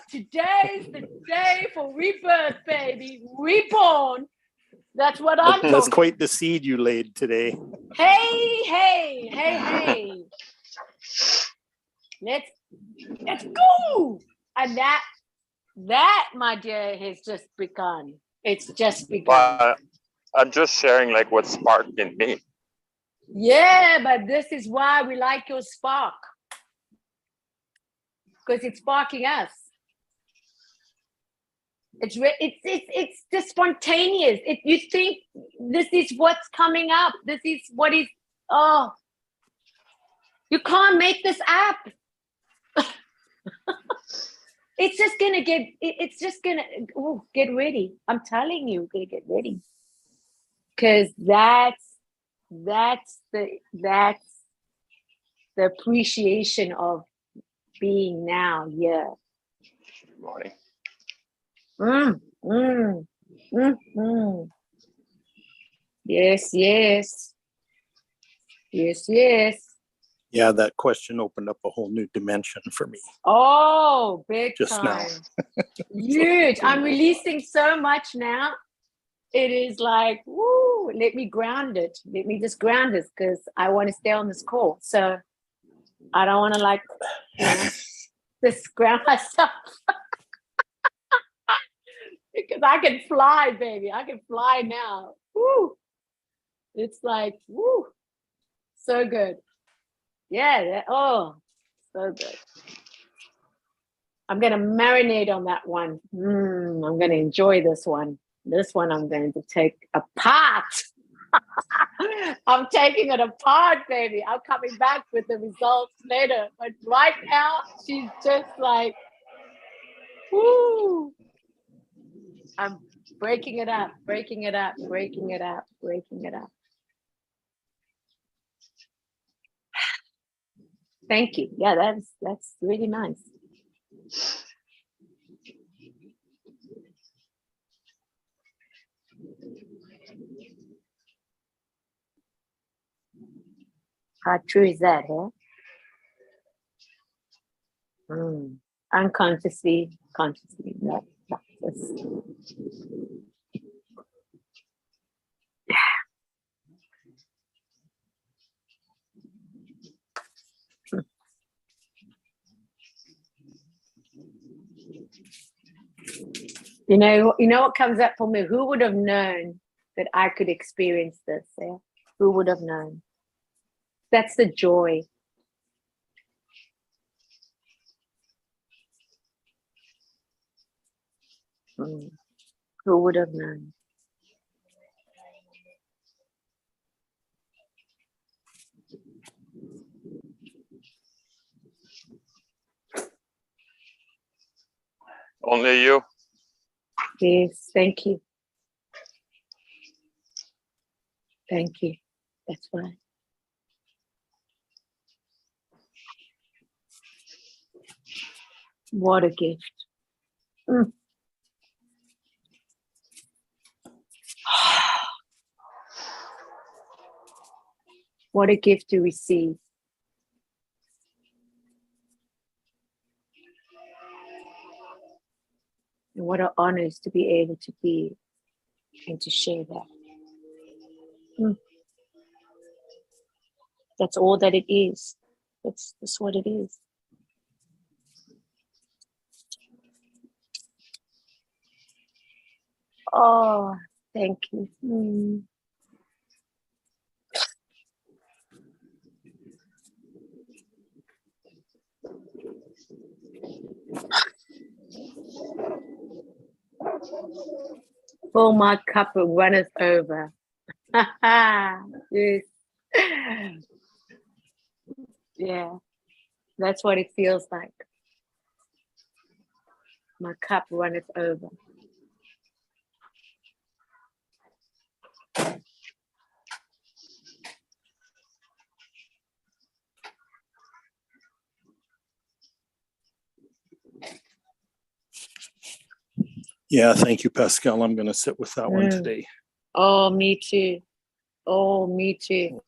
today's the day for rebirth, baby. Reborn. That's what I'm That's talking. quite the seed you laid today. Hey. Let's go. And that, my dear, has just begun. It's just begun. But I'm just sharing like what sparked in me. Yeah, but this is why we like your spark. Because it's sparking us. It's just spontaneous. You think this is what's coming up. This is what is. Oh, you can't make this up. It's just gonna get. It's just gonna. Oh, get ready. I'm telling you, gonna get ready. Because that's the appreciation of being now. Yeah. Morning. Yes. Yeah, that question opened up a whole new dimension for me. Oh, big Just time. now. Huge. I'm releasing so much now. It is like, woo, let me ground it. Let me just ground this because I want to stay on this call. So I don't want to like, you know, just ground myself. Because I can fly, baby. I can fly now. Woo. It's like, woo. So good. Yeah. Oh, so good. I'm going to marinate on that one. I'm going to enjoy this one. This one I'm going to take apart. I'm taking it apart, baby. I'm coming back with the results later. But right now, she's just like, woo. I'm breaking it up. Thank you. Yeah, that's really nice. How true is that, huh? Unconsciously, consciously. No, You know what comes up for me? Who would have known that I could experience this? Yeah? Who would have known? That's the joy. Who would have known? Only you. Yes, thank you. Thank you. That's why. What a gift. Mm. What a gift to receive. And what an honor is to be able to be and to share that. Mm. That's all that it is. That's what it is. Oh, thank you. Mm. Fill my cup and runneth over. Yes. Yeah, that's what it feels like. My cup runneth over. Yeah, thank you, Pascal. I'm going to sit with that one Mm. today. Oh, me too. Oh, me too.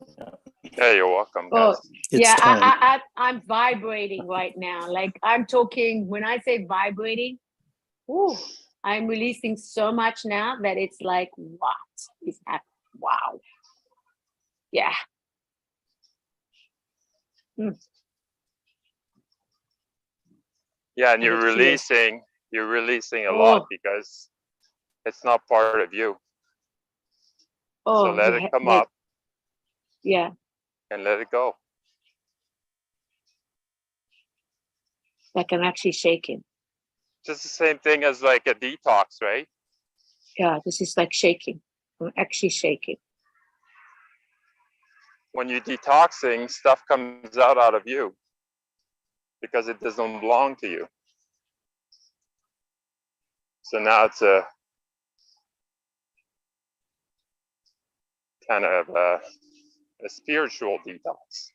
Yeah, you're welcome, Oh, guys. It's yeah, time. I'm vibrating right now. Like I'm talking, when I say vibrating, ooh, I'm releasing so much now that it's like, what is happening? Wow. Yeah. Mm. Yeah, and And it feels, you're releasing a lot oh, because it's not part of you. So oh, let it come up yeah. and let it go. Like I'm actually shaking. Just the same thing as like a detox, right? Yeah, this is like shaking. I'm actually shaking. When you're detoxing, stuff comes out of you because it doesn't belong to you. So now it's a kind of a spiritual detox.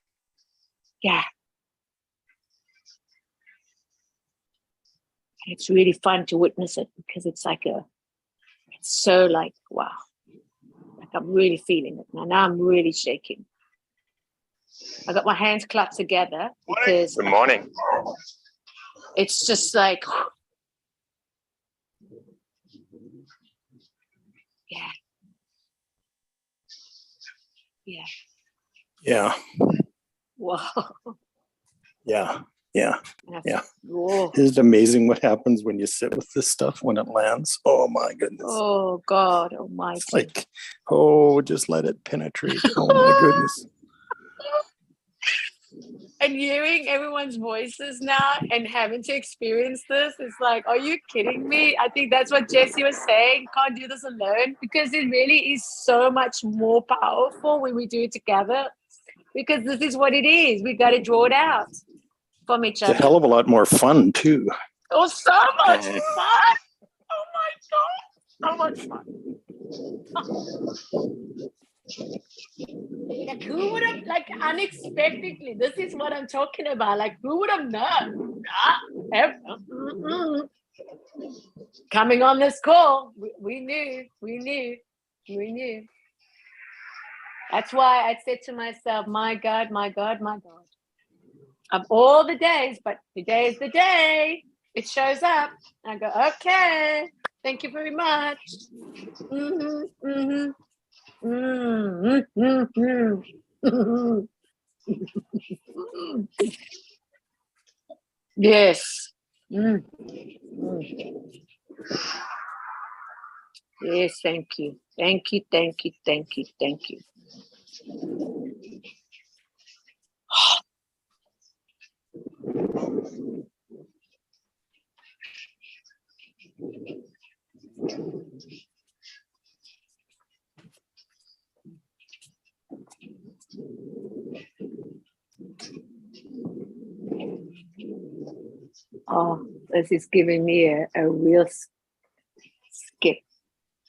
Yeah. And it's really fun to witness it because it's so like, wow. Like I'm really feeling it. Now I'm really shaking. I got my hands clapped together because Good morning. it's just like, yeah. Yeah. Yeah, Whoa. yeah, yeah, yeah. Whoa. Isn't it amazing what happens when you sit with this stuff when it lands? Oh my goodness. Oh God Almighty. It's like, oh, just let it penetrate. Oh my goodness. And hearing everyone's voices now and having to experience this, it's like, are you kidding me? I think that's what Jesse was saying. Can't do this alone, because it really is so much more powerful when we do it together, because this is what it is. We got to draw it out from each It's a other. hell of a lot more fun too. Oh, so much fun. Oh my God. So much fun. Like who would have, like unexpectedly, this is what I'm talking about. Like who would have known? Coming on this call, we knew. That's why I said to myself, my God. Of all the days, but today is the day it shows up. I go, okay, thank you very much. Yes. Yes, thank you. Thank you. Oh, This is giving me a real skip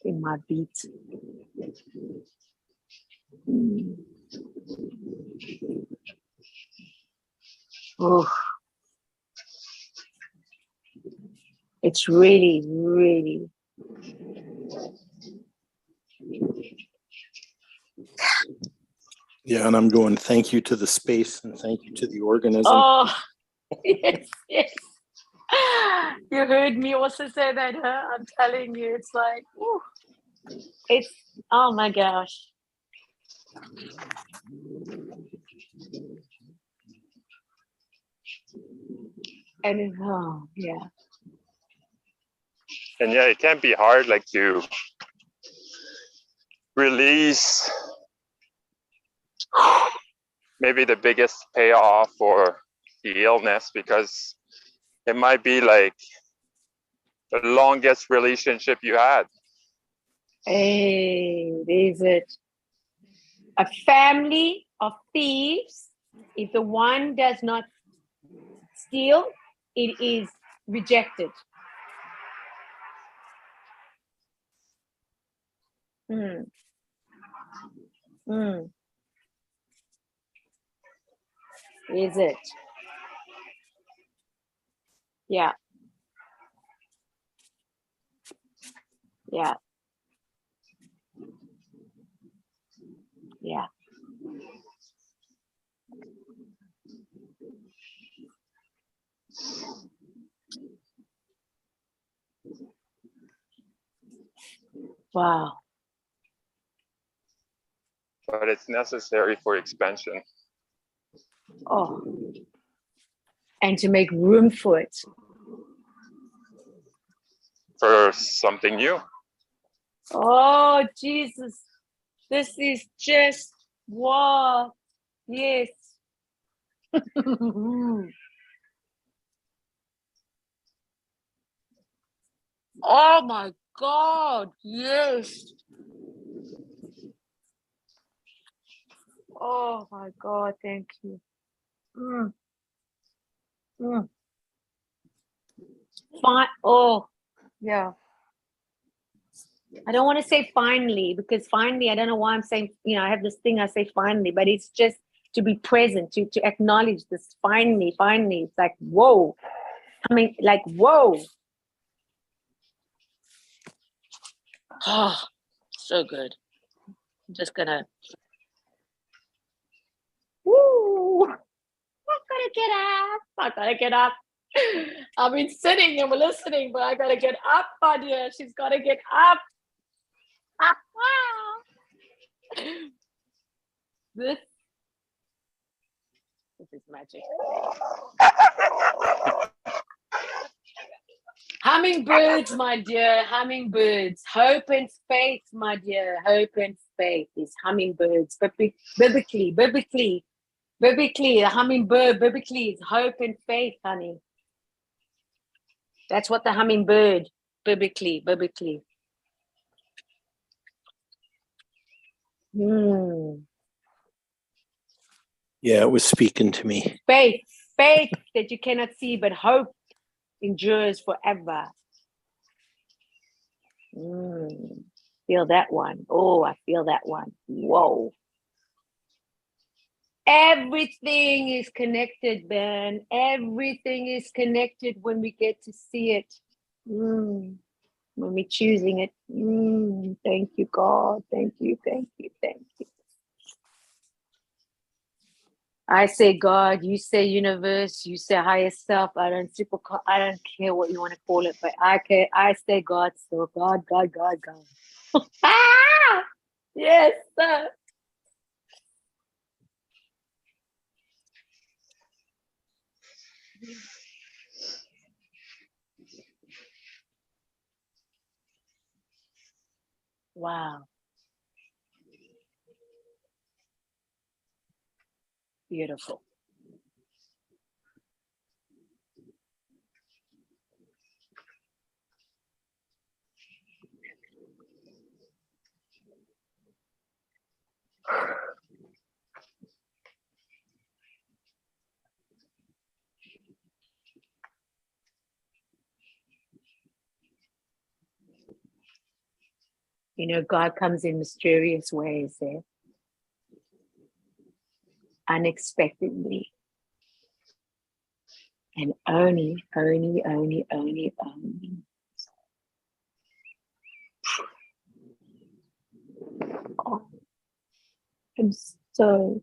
in my beat. Mm. Oh, it's really, really. Yeah, and I'm going, thank you to the space and thank you to the organism. Oh, yes, yes. You heard me also say that, huh? I'm telling you, it's like, ooh, it's, oh my gosh. And oh, yeah. And yeah, it can be hard, like to release maybe the biggest payoff for the illness, because it might be like the longest relationship you had. Hey, is it a family of thieves? If the one does not steal, it is rejected. Mm. Mm. Is it? Yeah. Yeah. Yeah. Wow. But it's necessary for expansion. Oh. And to make room for it. For something new. Oh, Jesus. This is just wow. Yes. Oh my God. Yes. Oh my God. Thank you. Mm. Mm. Fine. Oh, yeah. I don't want to say finally, because finally, I don't know why I'm saying, I have this thing I say finally, but it's just to be present, to acknowledge this finally. It's like, whoa. I mean, like, whoa. Oh, so good. I'm just gonna, woo. I gotta get up. I've been sitting and listening, but I gotta get up, my dear. She's gotta get up. This is magic. Hummingbirds, my dear, hummingbirds. Hope and faith, my dear. Hope and faith is hummingbirds. Biblically, the hummingbird, biblically, is hope and faith, honey. That's what the hummingbird, biblically. Yeah, it was speaking to me. Faith that you cannot see, but hope endures forever. Feel that one. Oh, I feel that one. Whoa. Everything is connected, Ben. Everything is connected when we get to see it. When we're choosing it. Thank you, God. Thank you. I say God, you say universe, you say higher self. I don't care what you want to call it, but I say God, so God. Ah! Yes, sir. Wow. Beautiful. You know, God comes in mysterious ways there, unexpectedly. And only. Oh, I'm so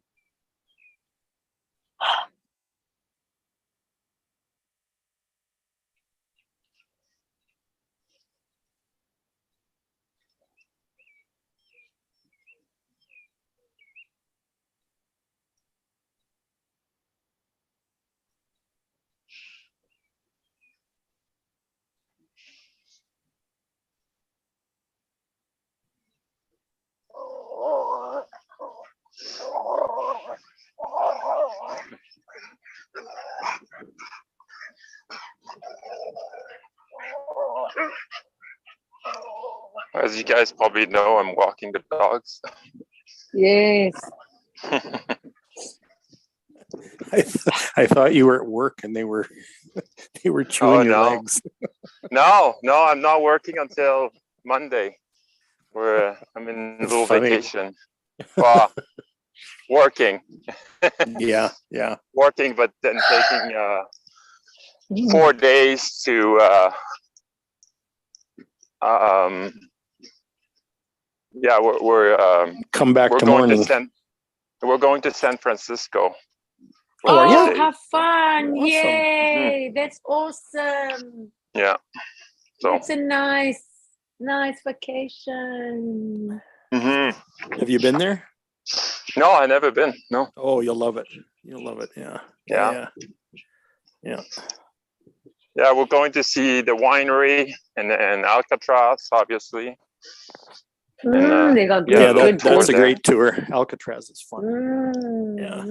As you guys probably know, I'm walking the dogs. yes. I thought you were at work and they were they were chewing Oh, your no. legs. No, I'm not working until Monday. I'm in a It's little funny. vacation. Well, working, Yeah. but then taking 4 days to yeah, Come back we're to going morning. we're going to San Francisco. for Oh, are 4 Oh, you? days. have fun. Awesome. Yay. That's awesome. Yeah. So. It's a nice vacation. Have you been there? No, I never been. No. Oh, you'll love it. You'll love it. Yeah. Yeah. Yeah. Yeah, we're going to see the winery and Alcatraz, obviously. They got yeah, good That's a there. great tour. Alcatraz is fun. Yeah.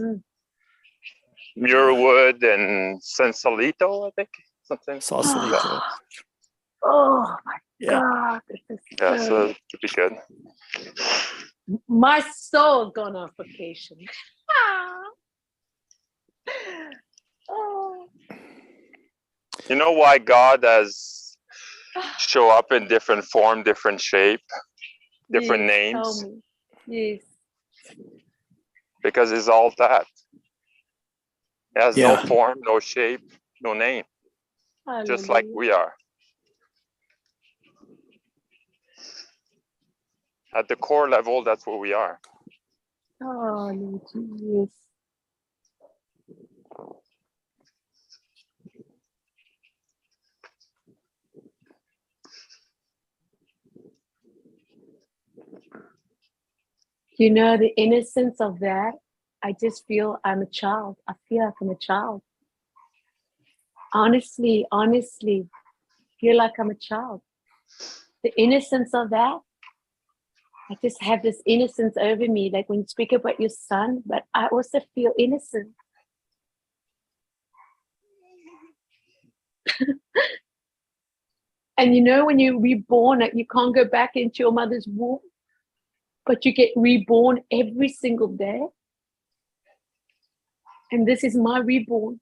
Muirwood and Sausalito, I think. Something. Sausalito. Oh my Yeah. God. This is Yeah, so it should be good. my soul gone on vacation. Oh. You know why God has show up in different form, different shape, different Yes, names? tell me. Yes. Because it's all that. It has no Yeah. form, no shape, no name. Just like Hallelujah. we are. At the core level, that's what we are. Oh, Lord Jesus. You know, the innocence of that, I just feel I'm a child. I feel like I'm a child. Honestly, feel like I'm a child. The innocence of that, I just have this innocence over me. Like when you speak about your son, but I also feel innocent. And you know, when you're reborn, you can't go back into your mother's womb, but you get reborn every single day. And this is my reborn.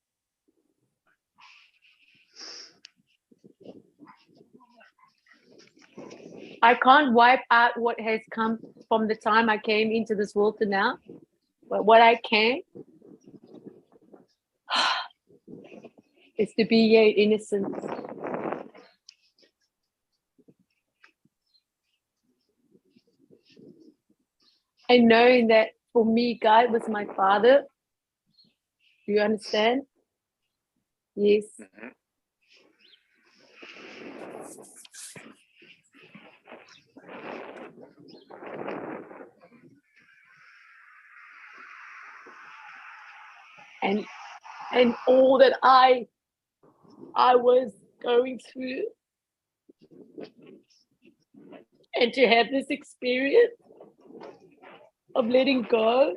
I can't wipe out what has come from the time I came into this world to now, but what I can is to be yet innocent. And knowing that for me, God was my father. Do you understand? Yes. Mm-hmm. And all that I was going through, and to have this experience of letting go.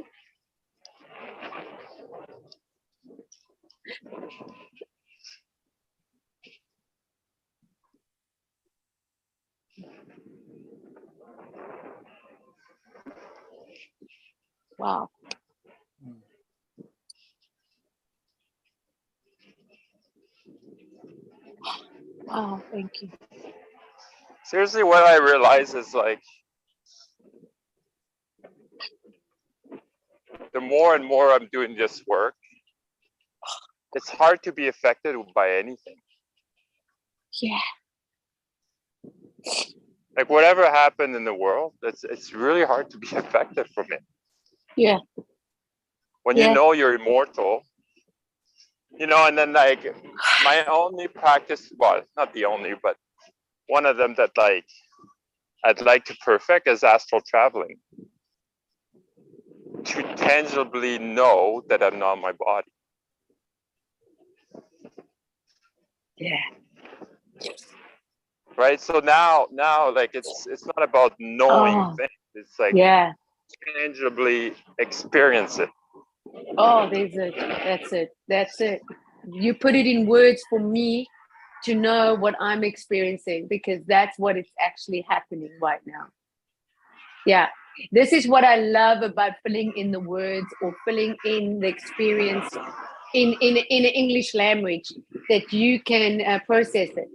Wow. Wow, thank you. Seriously, what I realize is like the more and more I'm doing this work, it's hard to be affected by anything. Yeah. Like whatever happened in the world, it's really hard to be affected from it. Yeah. When Yeah. you know you're immortal, you know, and then like my only practice, well, not the only, but one of them that like I'd like to perfect is astral traveling. To tangibly know that I'm not my body. Yeah. Right. So now like it's not about knowing Oh, things. It's like yeah. tangibly experience it. Oh, there's it. That's it. That's it. You put it in words for me to know what I'm experiencing, because that's what is actually happening right now. Yeah. This is what I love about filling in the words or filling in the experience in English language, that you can process it.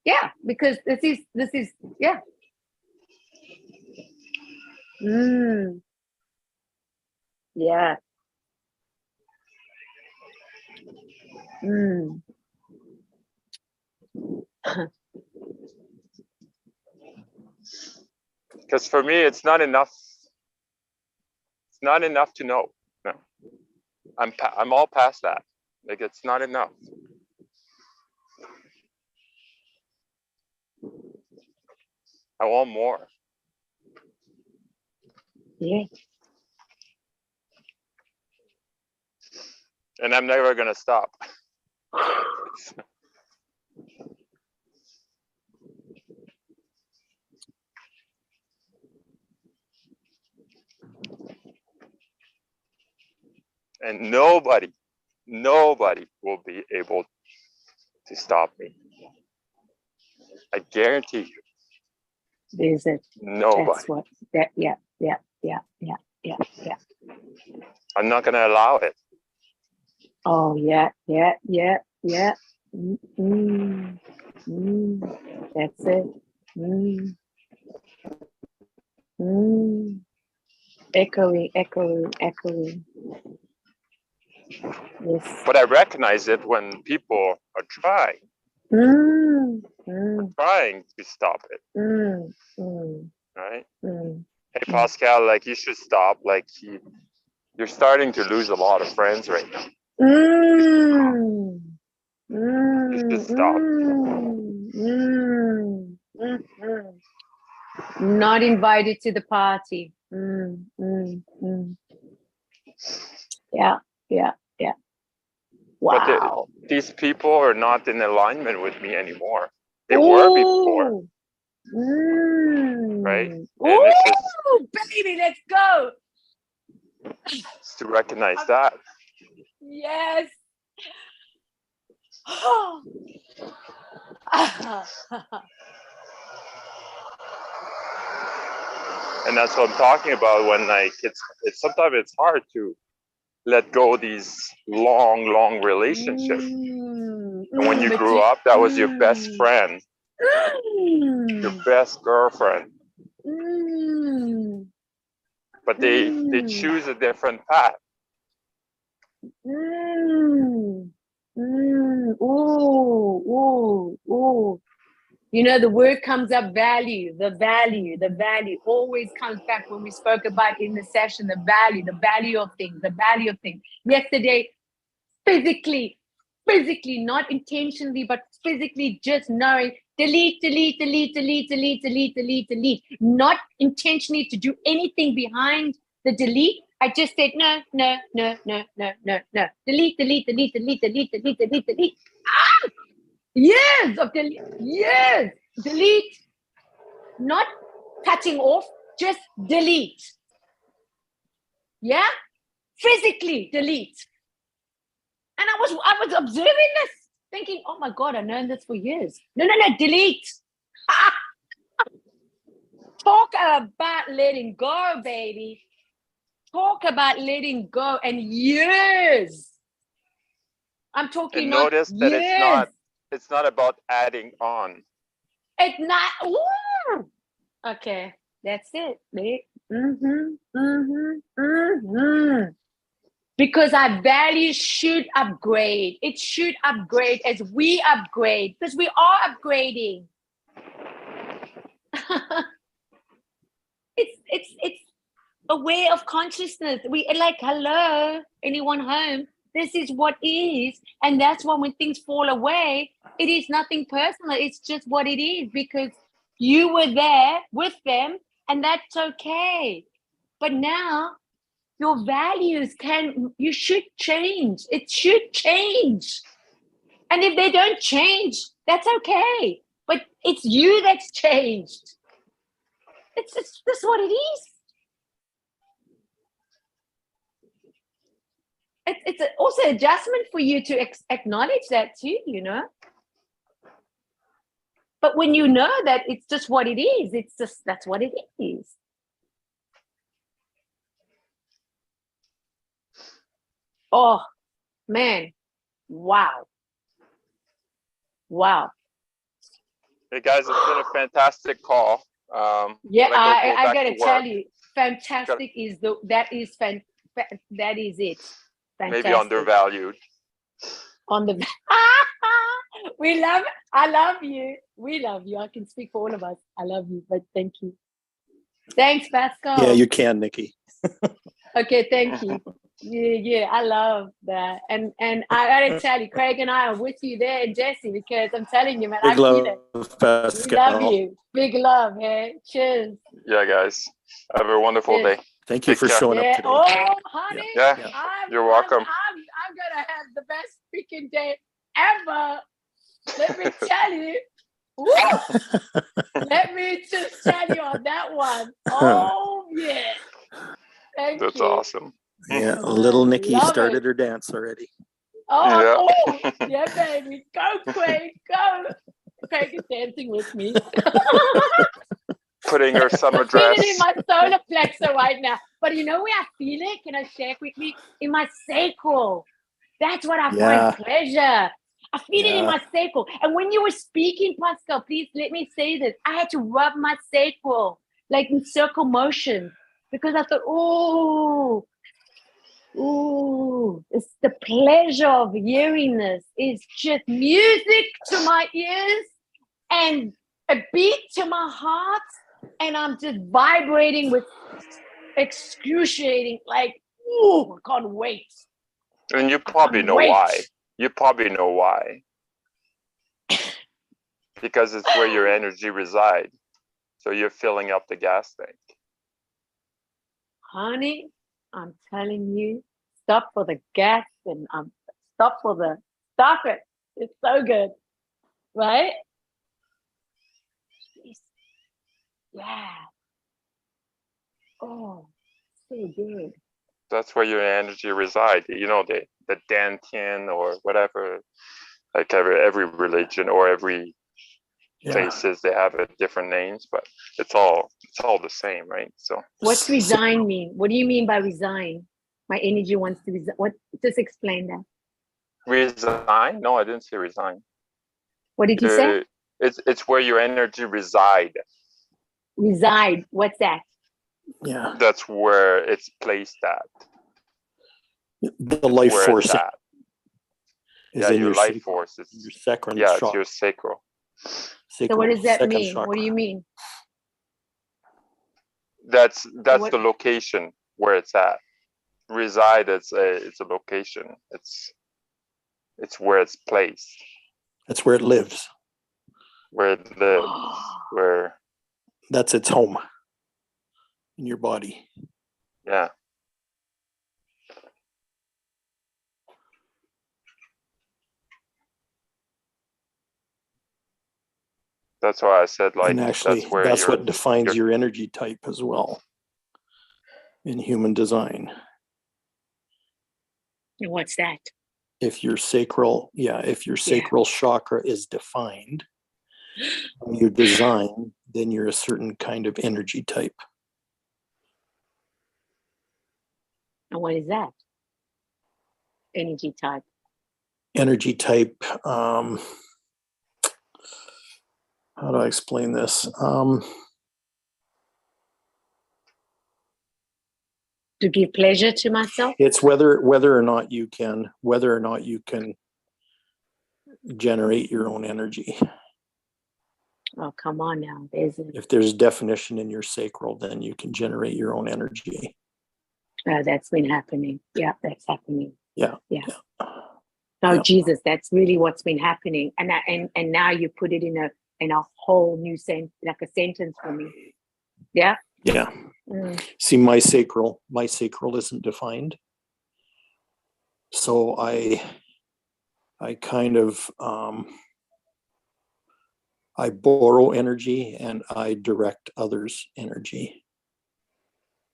Yeah, because this is yeah. Yeah. Because for me, it's not enough. It's not enough to know. No, I'm all past that. Like it's not enough. I want more. Yeah. And I'm never gonna stop. And nobody will be able to stop me. I guarantee you. There's it. Nobody. That's what that yeah. I'm not gonna allow it. Oh yeah. That's it. Echoing. Yes. But I recognize it when people are trying to stop it. Right? Hey Pascal, like you should stop. Like you're starting to lose a lot of friends right now. You should stop. Not invited to the party. Yeah. Wow. But these people are not in alignment with me anymore. They were before, right? And it's just Baby, let's go. to recognize that. Yes. And that's what I'm talking about when like it's sometimes it's hard to let go of these long relationships. And when you grew up, that was your best friend, your best girlfriend. But they choose a different path. You know, the word comes up, value, the value always comes back when we spoke about in the session, the value of things. Yesterday, physically, not intentionally, but physically just knowing, delete. Not intentionally to do anything behind the delete. I just said, no. Delete. Ah! Years of delete. Years. Delete. Not cutting off, just delete. Yeah? Physically delete. And I was observing this, thinking, oh my God, I've known this for years. No, delete. Talk about letting go, baby. Talk about letting go, and years. I'm talking And not notice years. that it's not about adding on. It's not. Ooh. Okay. That's it. Because our values should upgrade. It should upgrade as we upgrade, because we are upgrading. It's a way of consciousness. We like, hello, anyone home? This is what is, and that's why when things fall away, it is nothing personal. It's just what it is, because you were there with them, and that's okay. But now your values you should change. It should change. And if they don't change, that's okay. But it's you that's changed. That's what it is. It's also adjustment for you to acknowledge that too, you know. But when you know that it's just what it is, that's what it is. Oh, man. Wow. Hey guys, it's been a fantastic call. Yeah, I I gotta tell you, fantastic that is it. Fantastic. maybe undervalued. On the I love you. We love you. I can speak for all of us. I love you, but thank you. Thanks, Pascal. Yeah, you can, Nikki. Okay, thank you. Yeah, I love that. And I gotta tell you, Craig and I are with you there, and Jesse, because I'm telling you, man, I Big feel it. love, We Pascal. love you. Big love, hey. Cheers. Yeah, guys. Have a wonderful Cheers. day. Thank you Take for care. showing up Yeah. today. Oh, honey. Yeah, you're welcome. I'm gonna have the best freaking day ever. Let me tell you. Woo! Let me just tell you on that one. Oh yeah. Thank That's you. awesome. Yeah, little Nikki Love started it. her dance already. Oh, Yeah. yeah, baby. Go, Craig. Go. Craig is dancing with me. Putting her summer I feel it dress. in my solar plexus right now. But you know where I feel it? Can I share quickly? In my sacral. That's what I Yeah. find pleasure. I feel it in Yeah. my sacral. And when you were speaking, Pascal, please let me say this. I had to rub my sacral, like in circle motion, because I thought, it's the pleasure of hearing this. It's just music to my ears and a beat to my heart. And I'm just vibrating with excruciating, like, I can't wait. And you probably know Wait. why. You probably know why. Because it's where your energy resides. So you're filling up the gas tank. Honey, I'm telling you, stop for the gas and stop it. It's so good, right? Yeah. Oh, so good. That's where your energy resides. You know, the Dantian or whatever, like every religion or every places, they have different names, but it's all the same, right? So What's resign mean? What do you mean by resign? My energy wants to resign. What? Just explain that. resign? No, I didn't say resign. What did you say? It's where your energy reside. Reside. What's that? Yeah. That's where it's placed at. The life Where force it's at. is Yeah, in your your life sacral, force. your sacral. Yeah, it's your sacral. So what does that second mean? chakra. What do you mean? That's what- the location where it's at. Reside, it's a location. It's where it's placed. That's where it lives. Where it lives. Where That's its home in your body. yeah. That's why I said, like, And actually, that's where that's what defines your energy type as well in human design. And what's that? If your sacral chakra is defined on your design, then you're a certain kind of energy type. And what is that? Energy type. Energy type, how do I explain this? To give pleasure to myself. It's whether or not you can generate your own energy. Oh, come on now. If there's definition in your sacral, then you can generate your own energy. That's been happening. Yeah, that's happening. Yeah. Oh, Yeah. Jesus, that's really what's been happening. And now you put it in a whole new sense, like a sentence for me. Yeah. Yeah. See, my sacral isn't defined. So I kind of I borrow energy and I direct others' energy.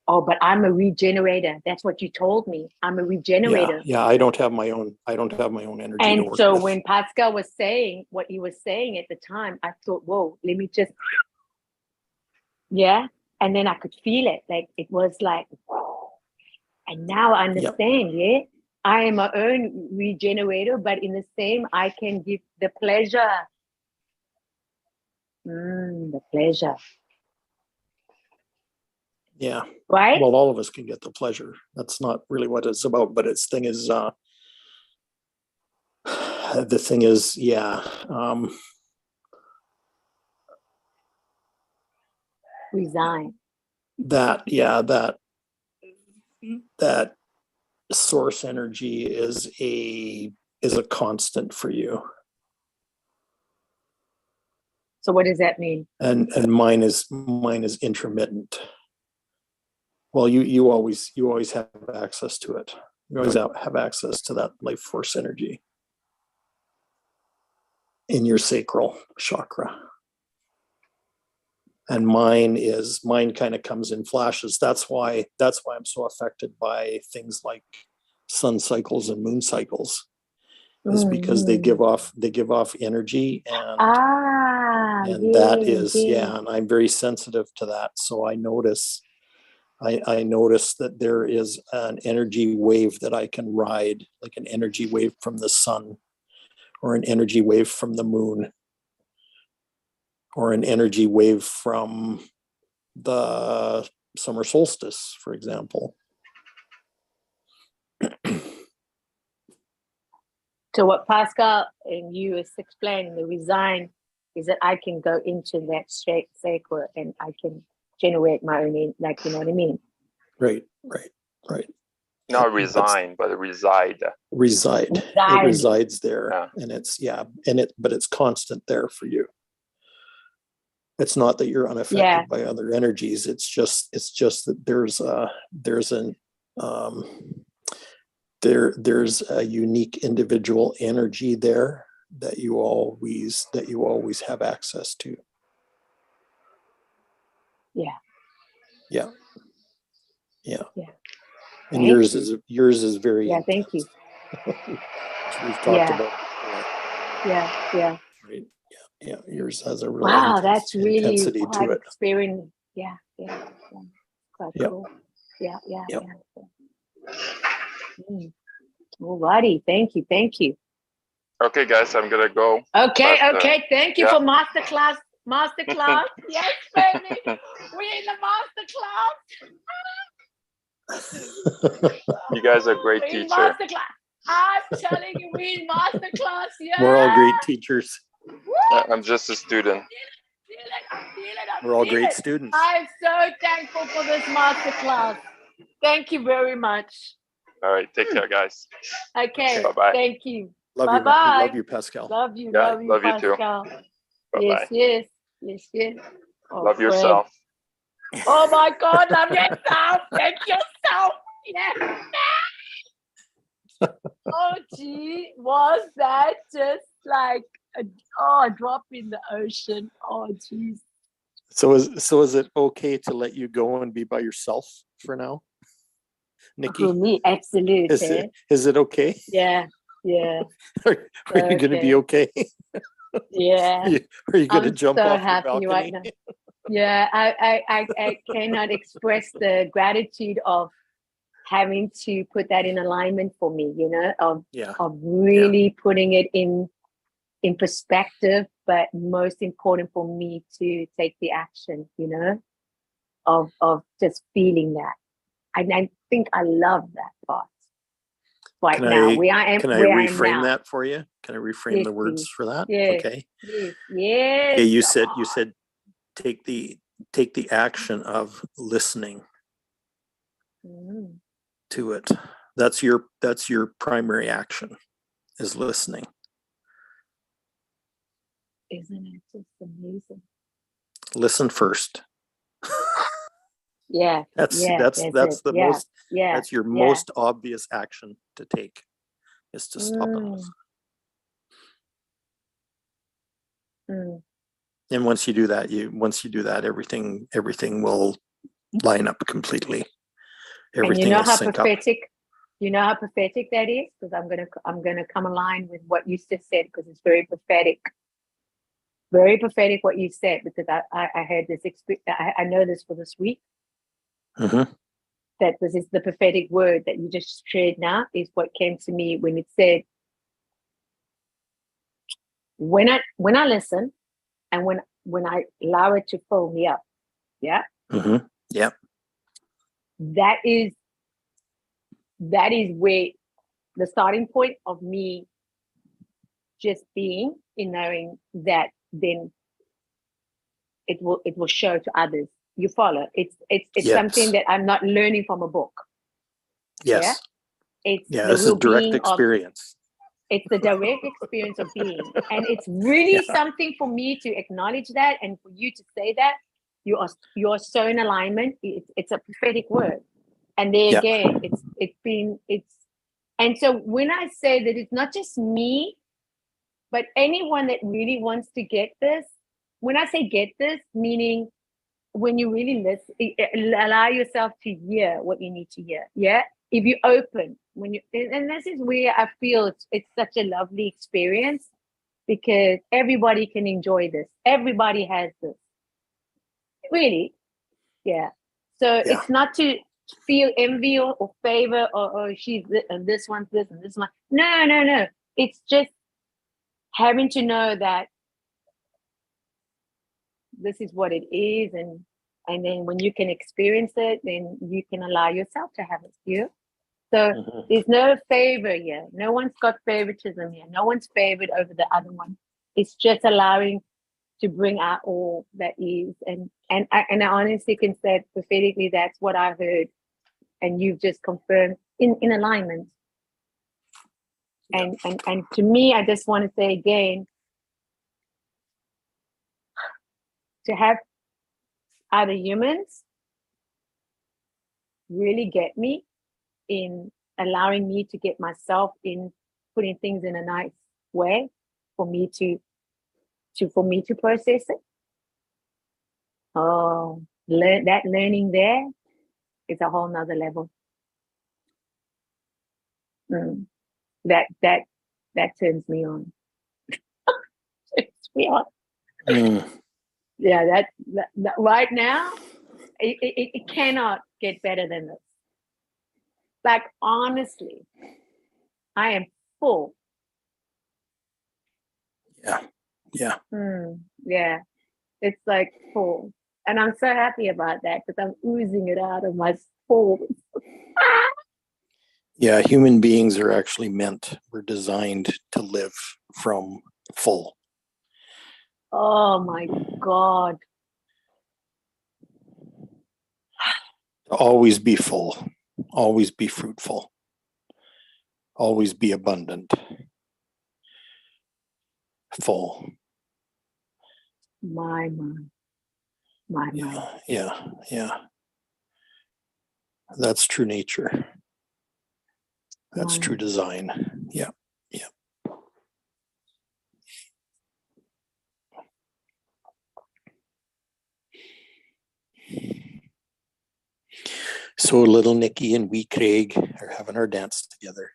Oh, but I'm a regenerator. That's what you told me. I'm a regenerator. Yeah, I don't have my own energy. And to work so with. when Pascal was saying what he was saying at the time, I thought, whoa, let me just, yeah. And then I could feel it. Like, it was like, whoa. And now I understand, yeah. I am my own regenerator, but in the same, I can give the pleasure. The pleasure. Yeah. Right? Well, all of us can get the pleasure. That's not really what it's about, but the thing is, Resign. that source energy is a constant for you. So what does that mean? And mine is intermittent. Well, you always have access to it. You always have access to that life force energy in your sacral chakra. And mine kind of comes in flashes. That's why I'm so affected by things like sun cycles and moon cycles, is because they give off energy, and that is and I'm very sensitive to that. So I notice that there is an energy wave that I can ride, like an energy wave from the sun, or an energy wave from the moon, or an energy wave from the summer solstice, for example. So what Pascal and you is explaining, the resign, is that I can go into that sacral and I can generate my own, like, you know what I mean? Right. Not resign, but reside. It resides there, and but it's constant there for you. It's not that you're unaffected by other energies. It's just that there's a unique individual energy there that you always have access to. Yeah. And yours is very intense. Thank you. We've talked about before. Yeah. Right. Yeah. Yours has a real that's really intensity quite to it. experiencing. Yeah. Quite cool. Yeah. Alrighty. Thank you. Okay, guys, I'm gonna go. Okay. Thank you for masterclass. Yes, baby. We're in the masterclass. You guys are great teachers. Masterclass. I'm telling you, we're in masterclass. Yeah. We're all great teachers. I'm just a student. We're all great students. I'm so thankful for this masterclass. Thank you very much. All right, take care, guys. Okay. Bye-bye. Thank you. Love you. Love you, Pascal. Love you. Yeah, love you too. Pascal. Bye-bye. Yes. Oh, love yourself. Oh my God, love yourself. Thank yourself. Yeah. Oh gee, was that just like a drop in the ocean? Oh geez. So is it okay to let you go and be by yourself for now, Nikki? For me, absolutely. Is it okay? Yeah. Are you going to be okay? Yeah. Are you going to jump so off happy the balcony? right now. Yeah, I cannot express the gratitude of having to put that in alignment for me, of really putting it in perspective, but most important for me to take the action, of just feeling that. I think I love that part right Can now. I can I Where I am reframe now. that for you? Can I reframe Yes, the words please. for that? Yes, Okay. yes, Okay, yes. you said take the action of listening Mm, to it. That's your primary action is listening. isn't it just amazing? Listen first. Yeah, That's yeah, that's that's that's it. the Yeah, most yeah, that's your yeah. most obvious action to take is to stop and Mm, listen. mm. And once you do that, everything will line up completely. And Everything will sync up. you know how prophetic that is? Because I'm gonna come align with what you just said because it's very prophetic. Very prophetic what you said because I had this experience. I know this for this week Mhm. that this is the prophetic word that you just shared now is what came to me when it said when I listen and when I allow it to fill me up, yeah, Mhm. Yeah. that is where the starting point of me just being in knowing that then it will show to others. You follow? It's something Yes. that I'm not learning from a book. Yeah, Yes. it's Yeah. the This is real direct being of experience. it's the direct experience of being, and it's really Yeah. something for me to acknowledge that and for you to say that you are so in alignment. It's a prophetic word, and there Yeah. again, it's and so when I say that it's not just me, but anyone that really wants to get this, when I say get this, meaning when you really listen, allow yourself to hear what you need to hear. Yeah. If you open, when you, and this is where I feel it's such a lovely experience because everybody can enjoy this. Everybody has this. Really. Yeah. So Yeah. it's not to feel envy or favor or she's and this one's this and this one. No, no, no. It's just having to know that this is what it is and then when you can experience it then you can allow yourself to have it here. So Mhm. there's no favor here, no one's got favoritism here, no one's favored over the other one. It's just allowing to bring out all that is and I honestly can say prophetically that's what I heard and you've just confirmed in alignment. And to me I just want to say again to have other humans really get me in allowing me to get myself in putting things in a nice way for me to process it. Oh, learning there is a whole nother level. Mm. That turns me on. It's weird. Mm. Yeah, that right now it cannot get better than this. Like honestly, I am full. Yeah. Yeah. Yeah, it's like full. And I'm so happy about that because I'm oozing it out of my soul. Yeah. Human beings are actually we're designed to live from full. Oh my God. Always be full. Always be fruitful. Always be abundant. Full. My. Yeah. Yeah. Yeah. That's true nature. That's true design. Yeah. Yeah. So little Nikki and wee Craig are having our dance together.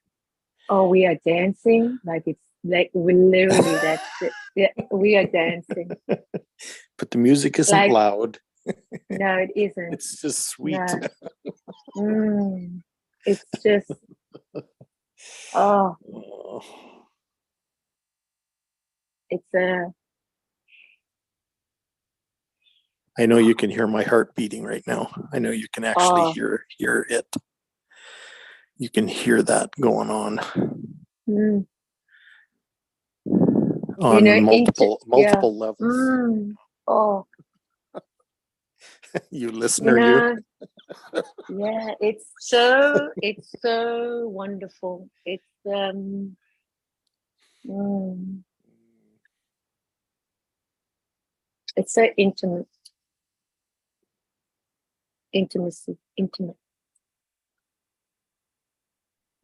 Oh, we are dancing. Like it's like we literally that's it. Yeah, we are dancing. But the music isn't Like loud. no, it isn't. It's just sweet. No. It's just oh, Oh, it's a I know you can hear my heart beating right now. I know you can actually Oh. hear it. You can hear that going on Mm. on know, multiple yeah. levels. Mm. Oh, You you listener, you. know, yeah, it's so wonderful. Mm, it's so intimate.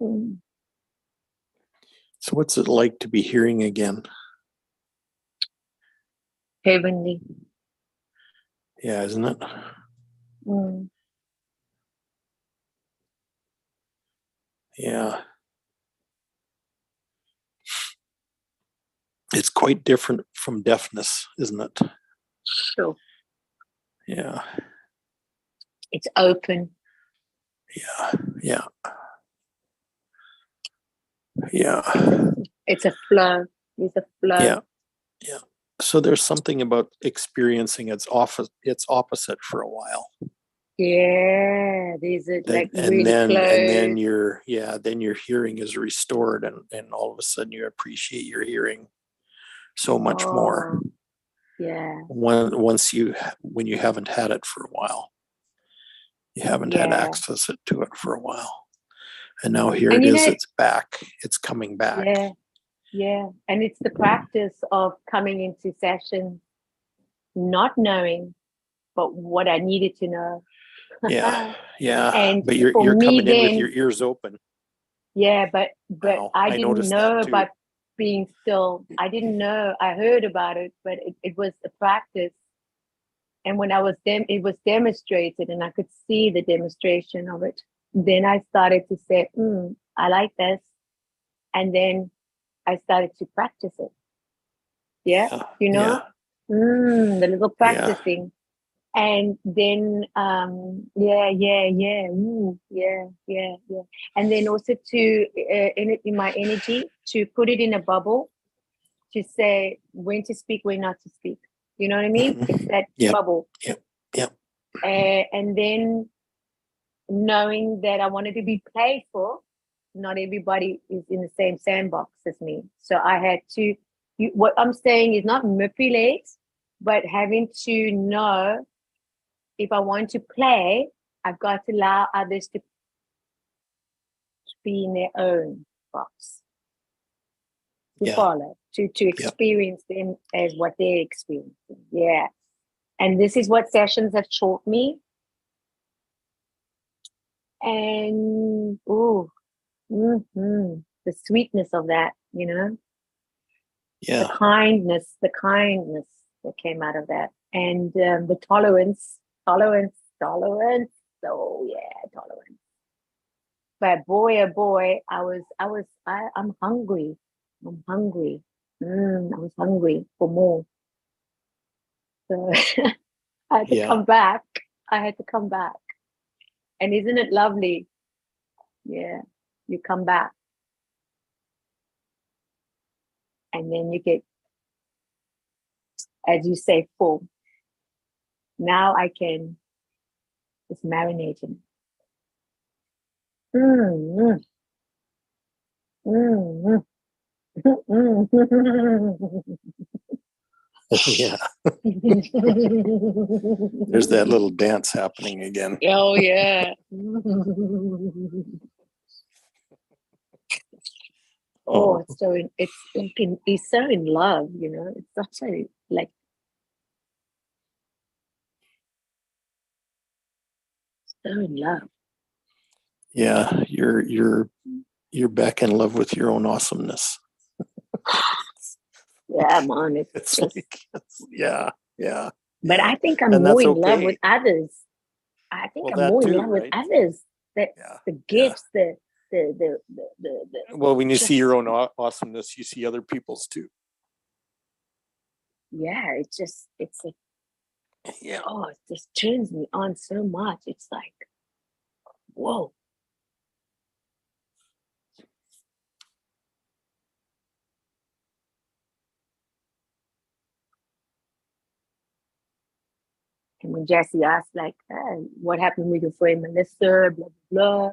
Mm. So what's it like to be hearing again? Heavenly. Yeah, isn't it? Mm. Yeah. It's quite different from deafness, isn't it? Sure. Yeah. It's open. Yeah. Yeah. Yeah. It's a flow. It's a flow. Yeah. Yeah. So there's something about experiencing its opposite for a while. Yeah, these are like really and then close. then your hearing is restored, and all of a sudden you appreciate your hearing so much more. Oh, yeah, When you haven't had it for a while, you haven't had yeah. access to it for a while, and now here And it you is. know, It's back. It's coming back. yeah, yeah. And it's the practice of coming into session, not knowing, but what I needed to know. Yeah. Yeah. And But for you're me coming in with then, your ears open yeah, but now. I I didn't noticed that know too. by being still. I didn't know. I heard about it, but it was a practice. And when it was demonstrated, and I could see the demonstration of it. Then I started to say, I like this. And then I started to practice it. Yeah, Yeah. you know, the little Yeah. practicing. And then, yeah. And then also in my energy, to put it in a bubble, to say when to speak, when not to speak. You know what I mean? Mhm. It's that Yep. bubble. Yep. Yep. And then knowing that I wanted to be playful, not everybody is in the same sandbox as me. So I had to, what I'm saying is not manipulate, but having to know if I want to play, I've got to allow others to be in their own box, to Yeah. follow, to experience them as what they're experiencing. Yeah. And this is what sessions have taught me. And the sweetness of that, the Yeah. kindness that came out of that, and the tolerance. Oh yeah, tolerance. But boy, oh boy, I'm hungry. I'm hungry. I was hungry for more. So I had to Yeah. come back. I had to come back. And isn't it lovely? Yeah, you come back, and then you get, as you say, full. Now I can just marinate in. Mm, mm, mm, mm. Yeah. There's that little dance happening again. Oh yeah. Oh, it's so he's so in love, It's such a like so in love. Yeah, you're back in love with your own awesomeness. Yeah, man. It's It's just. like, yeah. But Yeah. I think I'm And more that's in love okay. with others. I think Well, I'm that more in too, love with right? others. That Yeah. the Yeah. gifts, the Well, when you see just, your own awesomeness, you see other people's too. yeah, it's like, Yeah. oh, it just turns me on so much. It's like, whoa. And when Jesse asked, like, what happened with your friend Melissa, blah, blah, blah.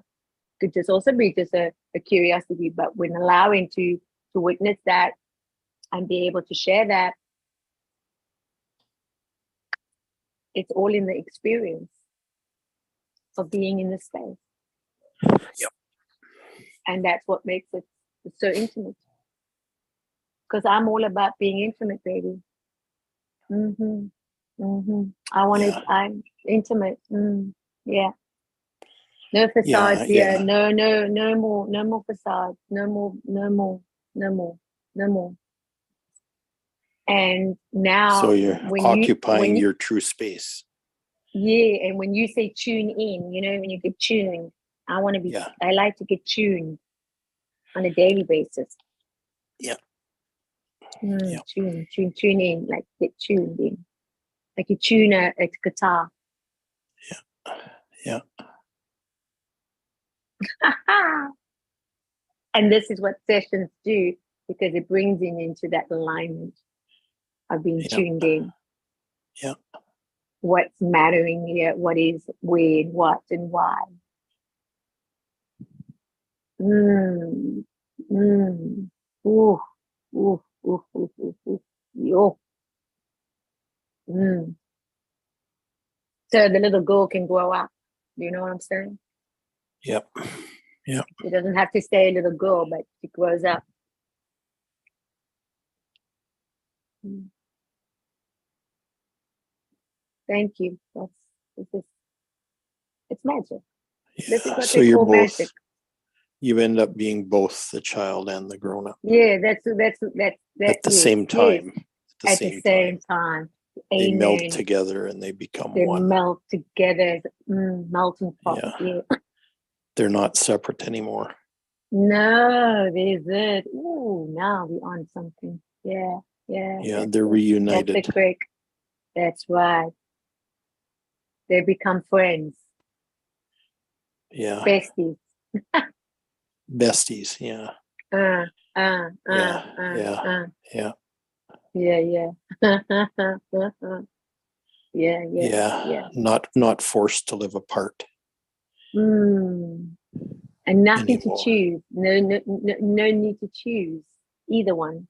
Could just also be just a curiosity, but when allowing to witness that and be able to share that, it's all in the experience of being in the space. Yep. And that's what makes it so intimate. Because I'm all about being intimate, baby. I want it. I'm intimate. Yeah. No facades here. No more facades. No more. And now, So you're occupying your true space. Yeah, and when you say tune in, you know, when you get tuned, I want to be. Yeah. I like to get tuned on a daily basis. Yeah. Tune in, like get tuned in, like you tune a guitar. Yeah. And this is what sessions do, because it brings in into that alignment of being tuned in. Yeah. What's mattering here, what is, where, what, and why. Yo. So the little girl can grow up. Do you know what I'm saying? Yep. Yep. She doesn't have to stay a little girl, but she grows up. Thank you. It's magic. This is what So they you're call both. magic. You end up being both the child and the grown-up. Yeah, that's at the same time. At the same time. They Amen. melt together and they become They one. melt together, melting pot. Yeah. They're not separate anymore. No, there's it. Ooh, now we're on something. Yeah. Yeah, they're reunited. That's the trick. That's right. They become friends. Yeah. Besties. Besties. Yeah. Yeah. Not forced to live apart. And nothing anymore. to choose. No need to choose either one.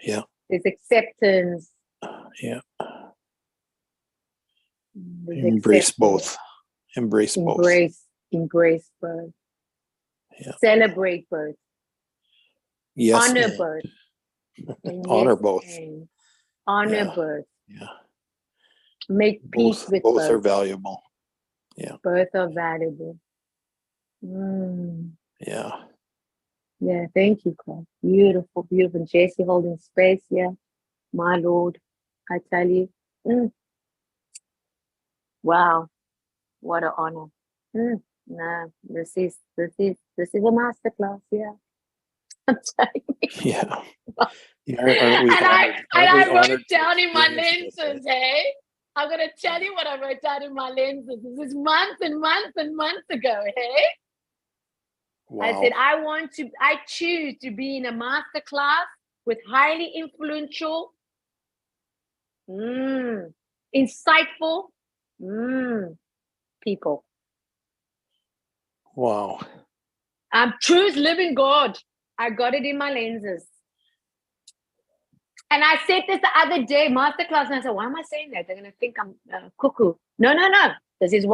Yeah. There's acceptance. Yeah. There's Embrace acceptance. both. Embrace both. Embrace both. Yeah. Celebrate both. Yes. Honor both. Honor both. Honor both. Yeah. Make peace with both. Both are valuable. Yeah. Both are valuable. Yeah. Yeah, thank you, Claire. Beautiful, beautiful. Jesse holding space, yeah. My Lord, I tell you. Wow, what an honor. Nah, this is a masterclass, yeah. I'm telling you. Yeah. Aren't we I wrote down in my lenses, hey? I'm gonna tell you what I wrote down in my lenses. This is months and months and months ago, hey? Wow. I said, I choose to be in a masterclass with highly influential, insightful people. Wow. I'm truth living God. I got it in my lenses. And I said this the other day, masterclass, and I said, why am I saying that? They're going to think I'm cuckoo. No. This is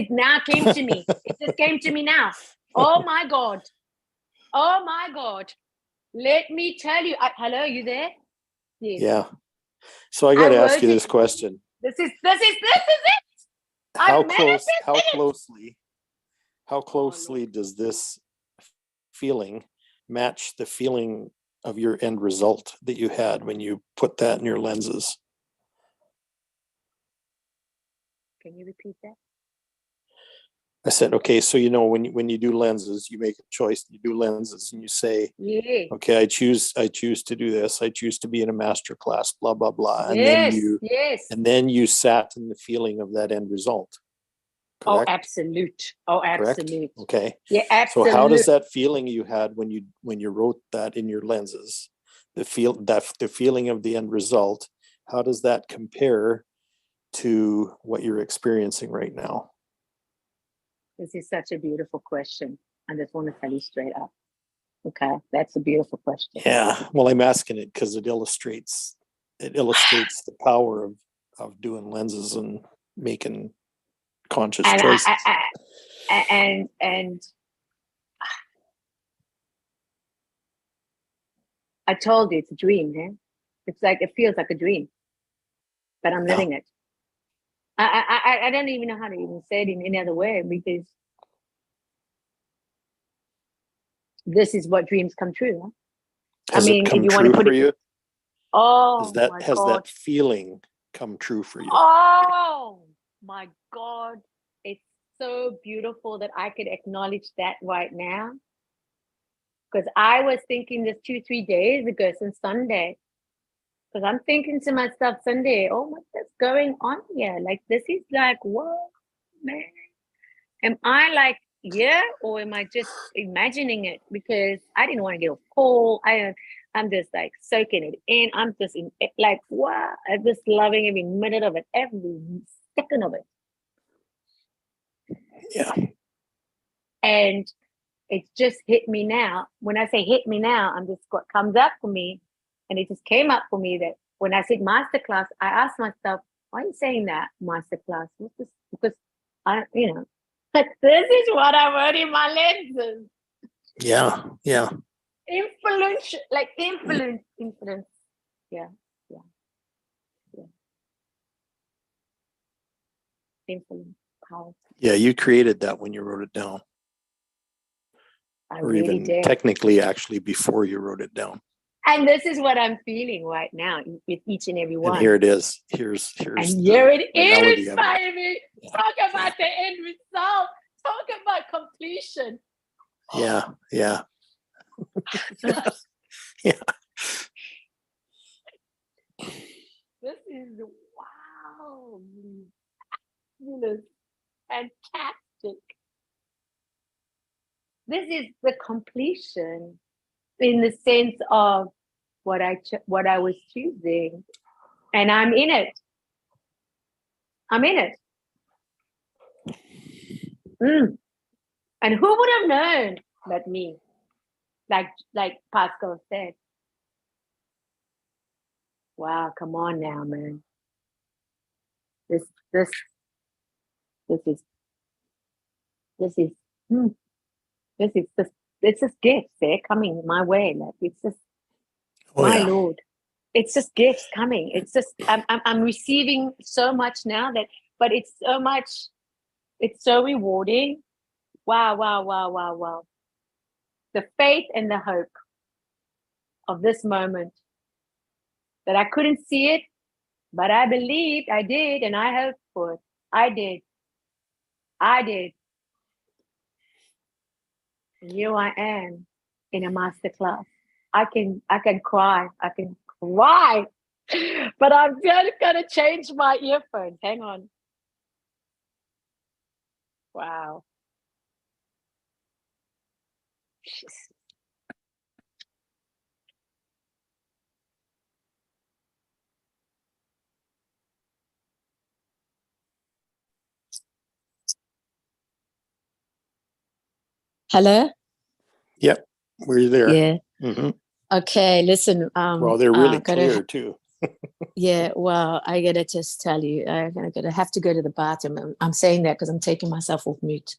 now came to me. It just came to me now. Oh my God. Let me tell you. Hello, you there? Yes. Yeah. So I got to ask you this question. This is it. How closely does this feeling match the feeling of your end result that you had when you put that in your lenses? Can you repeat that? I said, okay, so when you do lenses, you make a choice. You do lenses, and you say, okay, I choose to do this. I choose to be in a master class, blah blah blah, and then you sat in the feeling of that end result. Correct? Oh, absolute. Okay. Yeah, absolutely. So how does that feeling you had when you wrote that in your lenses, the feeling of the end result, how does that compare to what you're experiencing right now? This is such a beautiful question. I just want to tell you straight up. Okay, that's a beautiful question. Yeah, well, I'm asking it because it illustrates the power of doing lenses and making conscious And choices. and I told you it's a dream, eh? It's like it feels like a dream, but I'm living it. I don't even know how to even say it in any other way, because this is what dreams come true. Huh? Has I mean, it come if you want to true put for it, you? oh my Has God. that feeling come true for you? Oh my God. It's so beautiful that I could acknowledge that right now. Because I was thinking this 2-3 days ago since Sunday. Because I'm thinking to myself Sunday, oh, what's going on here? Like, this is like, whoa, man. Am I like, yeah, or am I just imagining it? Because I didn't want to get a call. I'm just like soaking it in. I'm just in like, wow, I'm just loving every minute of it, every second of it. Yeah. And it just hit me now. When I say hit me now, I'm just what comes up for me. And it just came up for me that when I said masterclass, I asked myself, why are you saying that masterclass? What's this? Because but this is what I wrote in my lenses. Yeah. Yeah. Influence. Yeah. Influence, power. Yeah. You created that when you wrote it down. I Or really even did. technically actually before you wrote it down. And this is what I'm feeling right now with each and every one. And here it is. Here's and here it reality is, of it. baby. Talk about the end result. Talk about completion. Yeah. Yeah. Yeah. This is wow. Fabulous. Fantastic. This is the completion in the sense of what I was choosing, and I'm in it. I'm in it. And who would have known but me? Like Pascal said. Wow, come on now, man. This it's just gifts. They're coming my way. Like it's just my Lord. It's just gifts coming. It's just I'm receiving so much now but it's so much. It's so rewarding. Wow, wow, wow, wow, wow. The faith and the hope of this moment that I couldn't see it, but I believed I did, and I hoped for it. I did. And here I am in a masterclass. I can cry. But I'm just gonna change my earphones. Hang on. Wow. Hello? Yep. Were you there? Yeah. Mm-hmm. Okay, listen. Well, they're really clear too. Yeah, well, I gotta just tell you, I'm gonna have to go to the bathroom. I'm saying that because I'm taking myself off mute.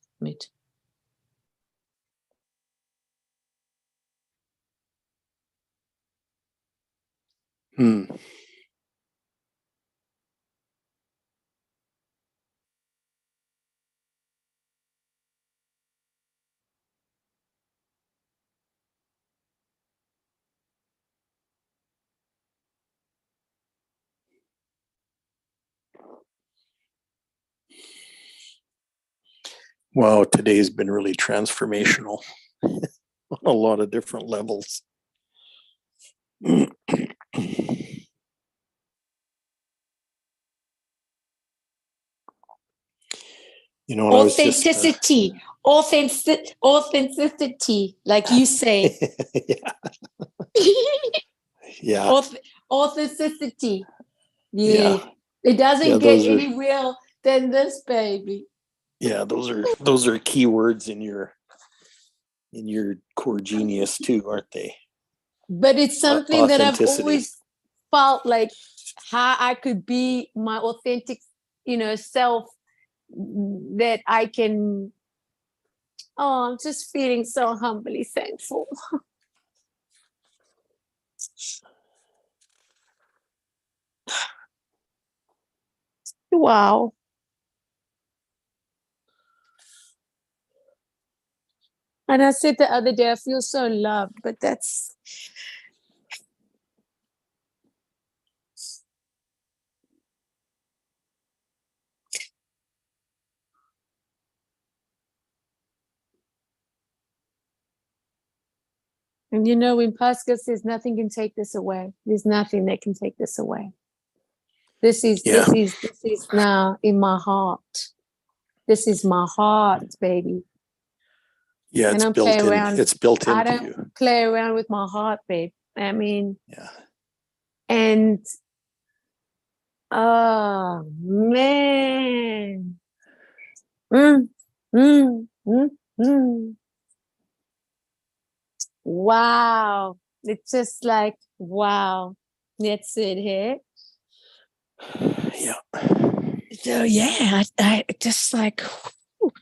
Hmm. Wow, today's been really transformational on a lot of different levels. Authenticity, authenticity, like you say. Yeah. Authenticity. Yeah. It doesn't Yeah, get those are- any real than this, baby. Yeah, those are key words in your core genius too, aren't they? But it's something that I've Authenticity. always felt like how I could be my authentic, self, that I can. Oh, I'm just feeling so humbly thankful. Wow. And I said the other day, I feel so loved, but that's. And when Pascal says nothing can take this away, there's nothing that can take this away. This is now in my heart. This is my heart, baby. Yeah, And it's I'm built playing in. around. It's built I into don't you. play around with my heart, babe. I mean, Yeah. and oh man. Mm, mm, mm, mm. Wow. It's just like, wow. That's it here. Yeah. So yeah, I just like, whew.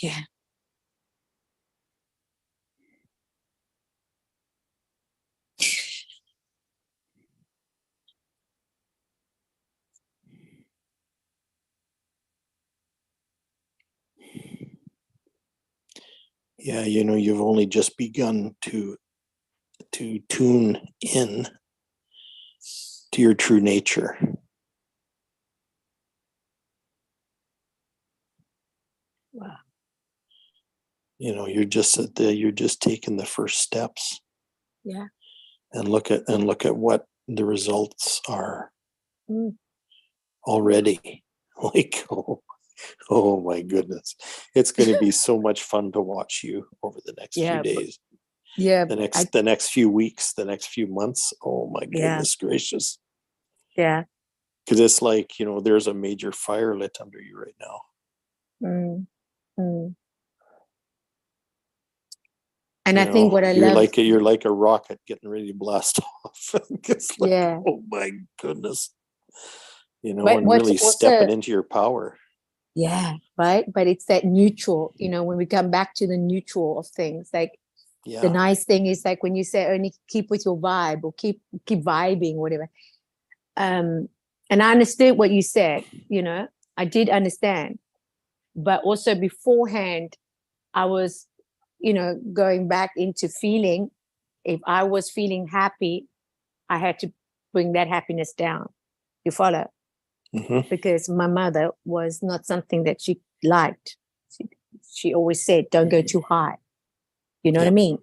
Yeah. Yeah, you've only just begun to tune in to your true nature. Wow. You're just taking the first steps. Yeah. And look at what the results are already. Like, oh my goodness. It's going to be so much fun to watch you over the next few days. Yeah. The next few weeks, the next few months. Oh my goodness gracious. Yeah. Because it's like, there's a major fire lit under you right now. And I think what I love, you're like a rocket getting ready to blast off. It's like, oh my goodness. But and really stepping into your power. Yeah, right. But it's that neutral, when we come back to the neutral of things, like the nice thing is like when you say only keep with your vibe or keep vibing, whatever. And I understood what you said, I did understand. But also beforehand, I was, going back into feeling, if I was feeling happy, I had to bring that happiness down. You follow? Mm-hmm. Because my mother was not something that she liked. She always said, don't go too high. You know what I mean?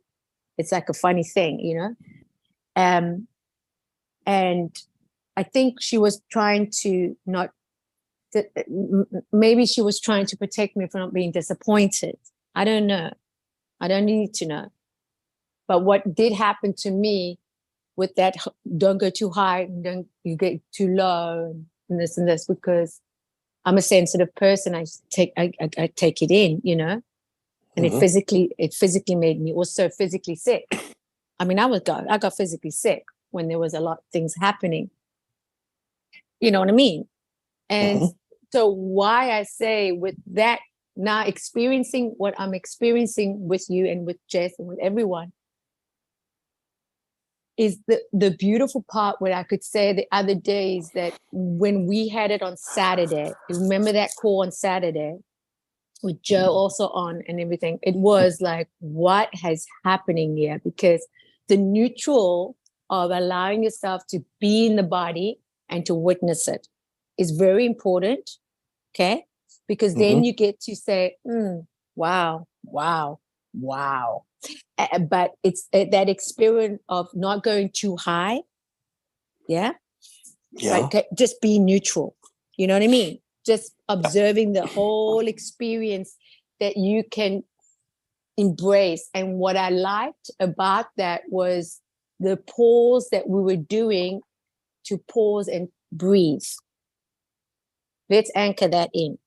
It's like a funny thing, and I think she was trying to maybe she was trying to protect me from not being disappointed. I don't know. I don't need to know. But what did happen to me with that, don't go too high, don't you get too low and this, because I'm a sensitive person. I take it in, and it physically made me also physically sick. I mean, I got physically sick when there was a lot of things happening. You know what I mean? And so why I say with that, now experiencing what I'm experiencing with you and with Jess and with everyone, is the beautiful part where I could say the other day is that when we had it on Saturday, remember that call on Saturday with Joe also on and everything, it was like, what has happening here? Because the neutral of allowing yourself to be in the body and to witness it is very important, okay? Because then you get to say, wow, wow, wow. But it's that experience of not going too high. Yeah. But just be neutral. You know what I mean? Just observing the whole experience that you can embrace. And what I liked about that was the pause that we were doing to pause and breathe. Let's anchor that in.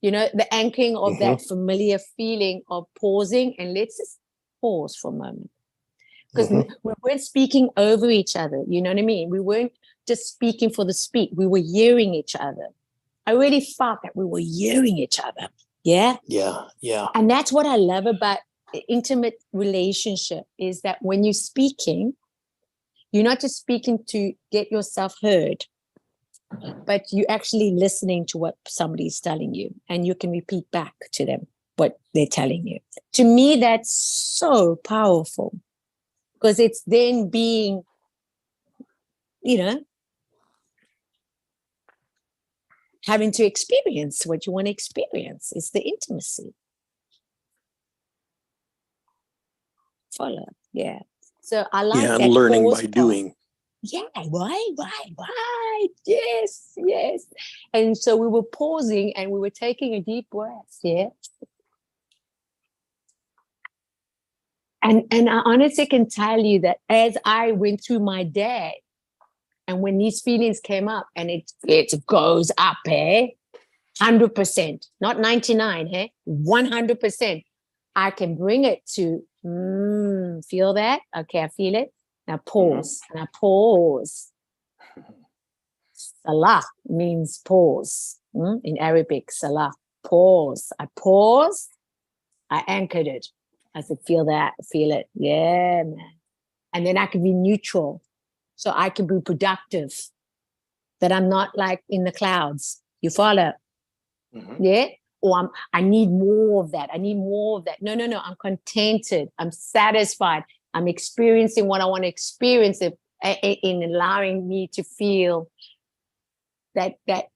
The anchoring of that familiar feeling of pausing, and let's just pause for a moment. Because we weren't speaking over each other, you know what I mean? We weren't just speaking for the speak. We were hearing each other. I really felt that we were hearing each other. Yeah? Yeah. Yeah. And that's what I love about intimate relationship, is that when you're speaking, you're not just speaking to get yourself heard, but you're actually listening to what somebody's telling you, and you can repeat back to them what they're telling you. To me, that's so powerful, because it's then being, having to experience what you want to experience. It's the intimacy. Follow. Yeah. So I like Yeah. that. And learning pause by part. doing. Yeah, right. Yes, yes. And so we were pausing and we were taking a deep breath. Yeah. And I honestly can tell you that as I went through my day, and when these feelings came up, and it goes up, 100%, not 99, 100%. I can bring it to feel that. Okay, I feel it. Now pause. And I pause. Salah means pause. In Arabic, salah, pause. I pause. I anchored it. I said, feel that, feel it. Yeah, man. And then I can be neutral. So I can be productive. That I'm not like in the clouds. You follow? Yeah? Or I need more of that. I need more of that. No. I'm contented. I'm satisfied. I'm experiencing what I want to experience in allowing me to feel that I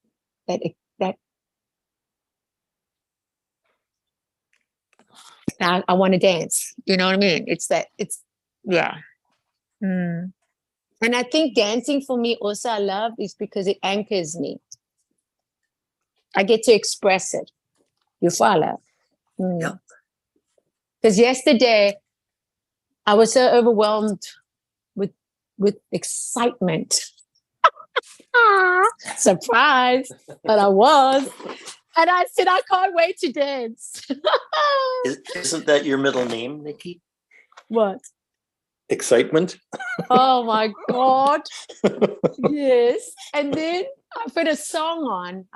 want to dance. You know what I mean? Yeah. And I think dancing for me also I love is because it anchors me. I get to express it. You follow? Yeah. Because yesterday I was so overwhelmed with excitement. Surprise. But I was. And I said, I can't wait to dance. Isn't that your middle name, Nikki? What? Excitement. Oh my God. Yes. And then I put a song on.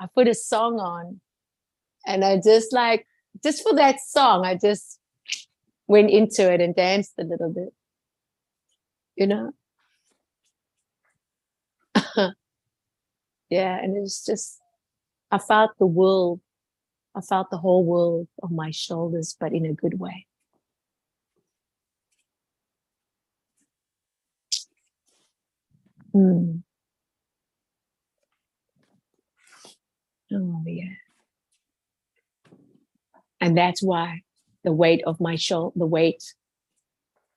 And I just for that song, I just went into it and danced a little bit. Yeah. And it's just, I felt the whole world on my shoulders, but in a good way. Oh, yeah. And that's why the weight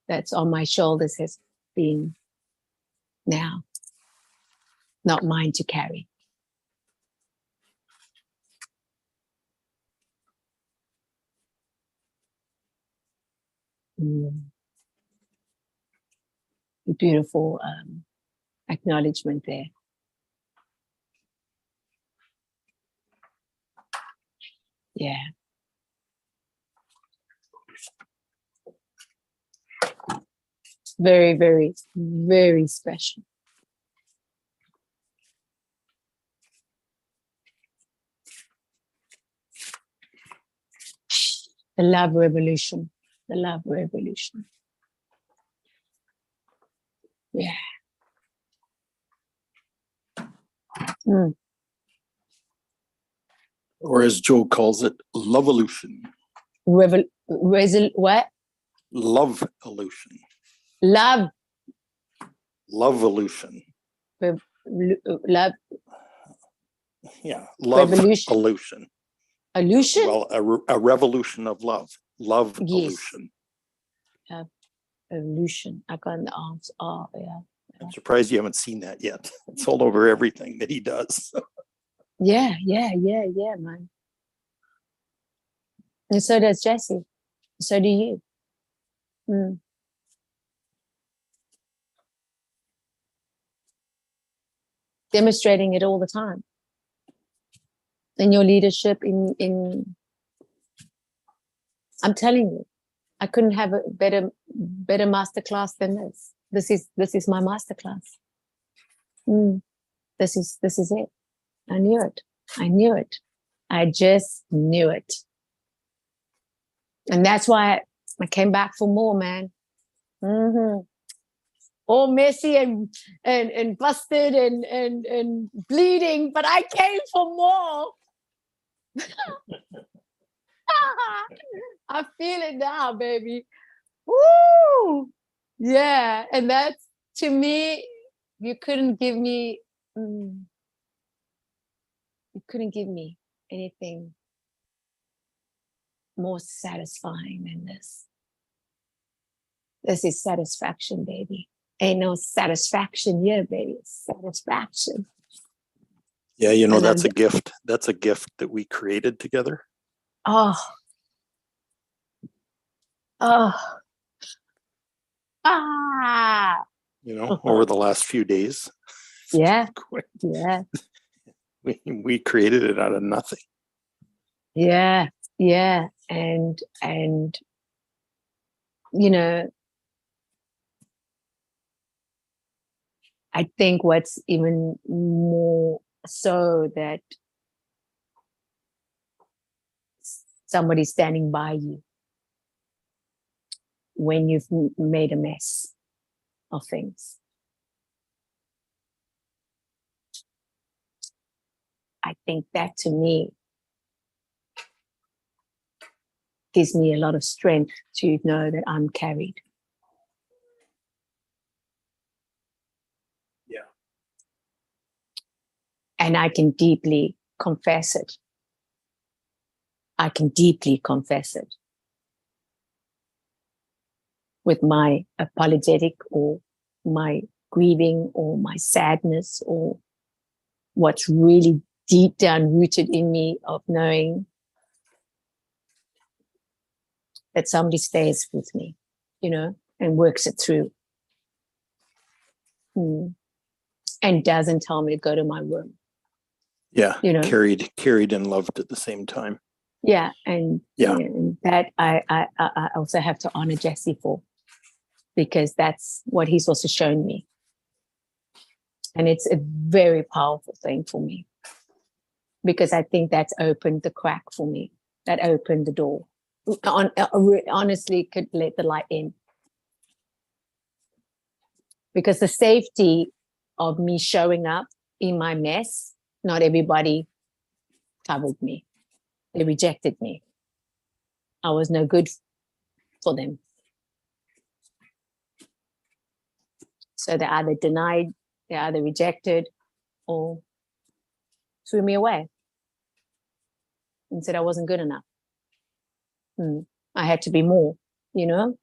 that's on my shoulders has been now not mine to carry. Beautiful acknowledgement there. Yeah. Very, very, very special. The love revolution. The love revolution. Yeah. Or as Joe calls it, love-evolution. What? Love-evolution. Love. Love-evolution. Love. Yeah. Revolution. Love-evolution. Illusion? Well, a revolution of love. Love-evolution. Yes. Illusion. I got the answer. Oh, yeah. I'm surprised you haven't seen that yet. It's all over everything that he does. Yeah, man. And so does Jesse. So do you. demonstrating it all the time. In your leadership, in I'm telling you, I couldn't have a better masterclass than this. This is my masterclass. This is it. I knew it. I knew it. I just knew it. And that's why I came back for more, man. All messy and busted and bleeding, but I came for more. I feel it now, baby. Woo! Yeah, and that's, to me, you couldn't give me anything more satisfying than this. This is satisfaction, baby. Ain't no satisfaction here, baby. It's satisfaction. Yeah, you know, And that's a gift. That's a gift that we created together. Oh. You know, over the last few days. Yeah. Yeah. We created it out of nothing. Yeah. Yeah. And you know, I think what's even more so that somebody's standing by you when you've made a mess of things. I think that, to me, gives me a lot of strength to know that I'm carried. Yeah. And I can deeply confess it. I can deeply confess it with my apologetic or my grieving or my sadness or what's really deep down rooted in me of knowing that somebody stays with me, you know, and works it through. And doesn't tell me to go to my room. Yeah, you know, carried and loved at the same time. Yeah, and Yeah. and that I also have to honor Jesse for, because that's what he's also shown me, and it's a very powerful thing for me, because I think that's opened the crack for me, that opened the door. Honestly, could let the light in, because the safety of me showing up in my mess, not everybody covered me. They rejected me. I was no good for them. So they either denied, they either rejected, or threw me away and said I wasn't good enough. I had to be more, you know?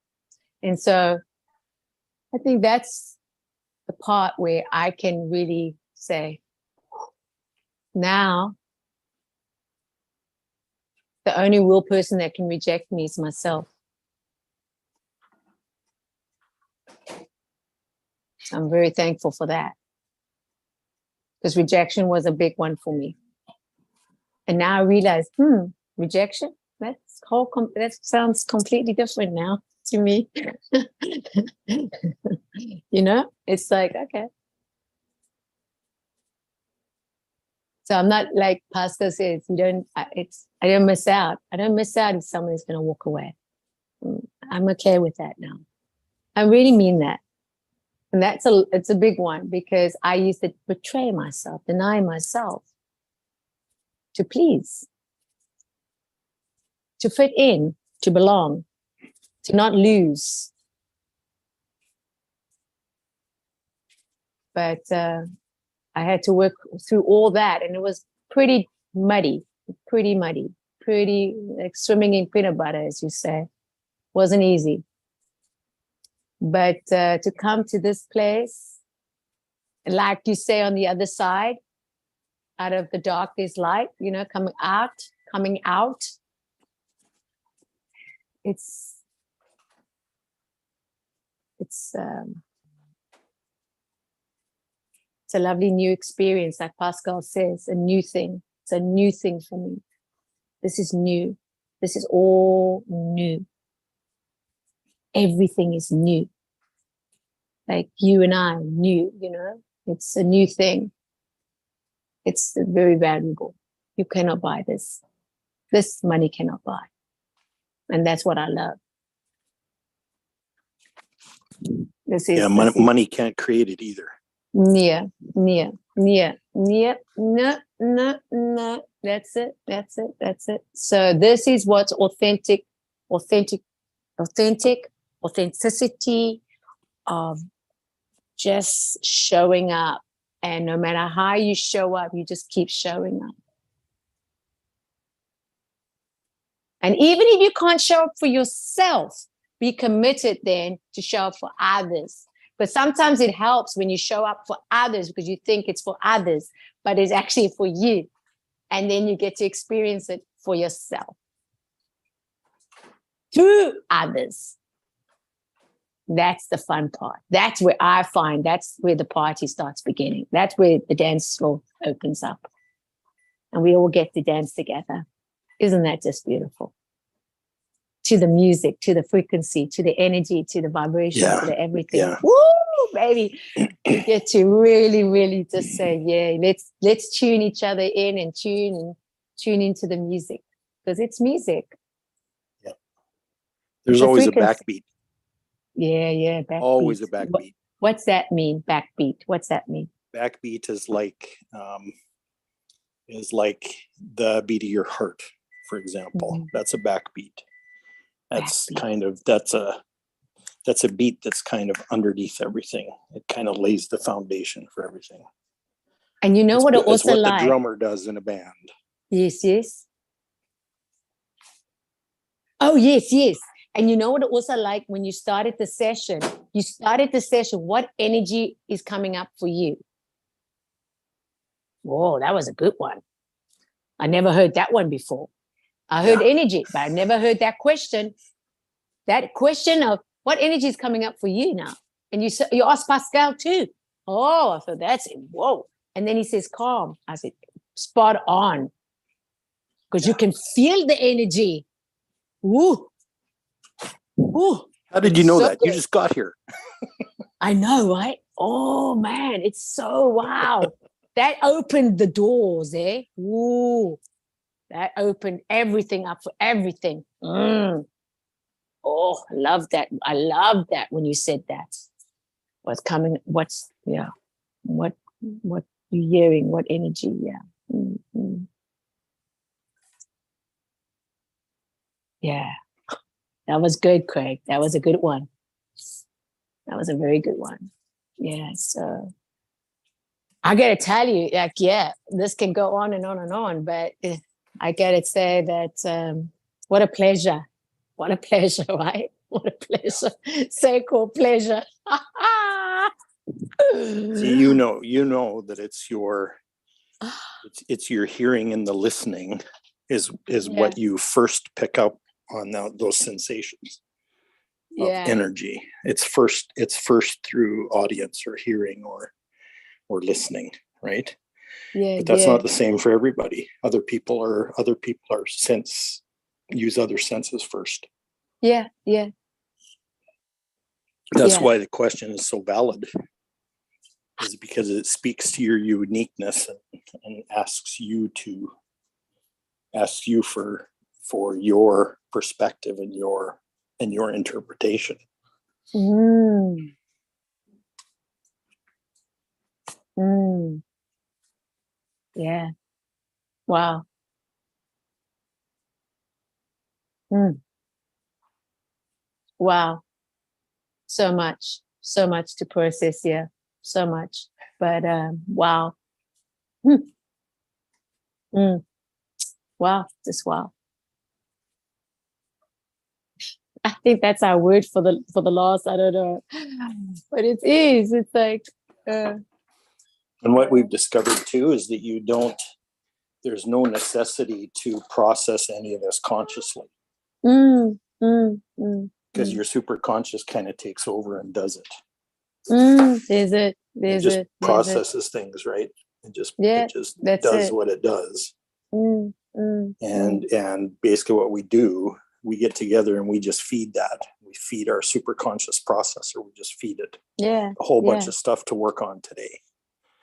And so I think that's the part where I can really say, now the only real person that can reject me is myself. I'm very thankful for that, because rejection was a big one for me. And now I realize, rejection, that sounds completely different now to me. You know, it's like, okay. So I'm not, like Pascal says, I don't miss out. I don't miss out if someone is going to walk away. I'm okay with that now. I really mean that. And it's a big one, because I used to betray myself, deny myself to please, to fit in, to belong, to not lose. But I had to work through all that, and it was pretty muddy, pretty like swimming in peanut butter, as you say. Wasn't easy. But to come to this place, like you say, on the other side, out of the dark there's light, you know, coming out. It's It's a lovely new experience, like Pascal says, a new thing. It's a new thing for me. This is new. This is all new. Everything is new. Like you and I, new, you know, it's a new thing. It's very valuable. You cannot buy this. This money cannot buy. And that's what I love. This is money can't create it either. no. That's it. So this is what's authenticity of just showing up. And no matter how you show up, you just keep showing up. And even if you can't show up for yourself, be committed then to show up for others. But sometimes it helps when you show up for others because you think it's for others, but it's actually for you. And then you get to experience it for yourself through others. That's the fun part. That's where I find that's where the party starts beginning. That's where the dance floor opens up. And we all get to dance together. Isn't that just beautiful? To the music, to the frequency, to the energy, to the vibration, to the everything. Yeah. Woo, baby. You get to really, really just say, yeah, let's tune each other in and tune into the music. Because it's music. Yeah. There's It's always a frequency. backbeat. Yeah, backbeat. Always a backbeat. What's that mean? Backbeat. What's that mean? Backbeat is like the beat of your heart, for example. Mhm. That's a backbeat. That's Backbeat. kind of that's a beat that's kind of underneath everything. It kind of lays the foundation for everything. And you know what it It's also what like? the drummer does in a band. Yes. Oh, yes. And you know what it also like when you started the session? What energy is coming up for you? Whoa, that was a good one. I never heard that one before. I heard energy, but I never heard that question. That question of what energy is coming up for you now? And you asked Pascal too. Oh, I thought that's it. Whoa. And then he says, calm. I said, spot on. Because you can feel the energy. Ooh. How did you know So that? good. You just got here. I know, right? Oh, man. It's so wow. That opened the doors, eh? Ooh. That opened everything up for everything. Oh, I love that. I love that when you said that. What you're hearing, what energy, yeah. Mm-hmm. Yeah. That was good, Craig. That was a good one. That was a very good one. Yeah, so I gotta tell you, like, yeah, this can go on and on and on, but I gotta say that what a pleasure. What a pleasure, right? What a pleasure. So-called pleasure. See, you know that it's your hearing and the listening is what you first pick up on those sensations of energy. It's first through audience or hearing or listening, right? But that's not the same for everybody. Other people use other senses first. Yeah. That's why the question is so valid, is because it speaks to your uniqueness and asks you for your perspective and your interpretation. Yeah. Wow. Wow. So much to process here. So much. But wow. Wow. Just wow. I think that's our word for the loss. I don't know. But it is. It's like and what we've discovered too is that there's no necessity to process any of this consciously. Because your super conscious kind of takes over and does it. There's it. It There's just it. There's it. processes things, right? Yeah, It just that's does it. what it does. Mm, mm, mm. And basically what we do, we get together and we just feed that. We feed our super conscious processor. We just feed it Yeah. a whole bunch Yeah. of stuff to work on today.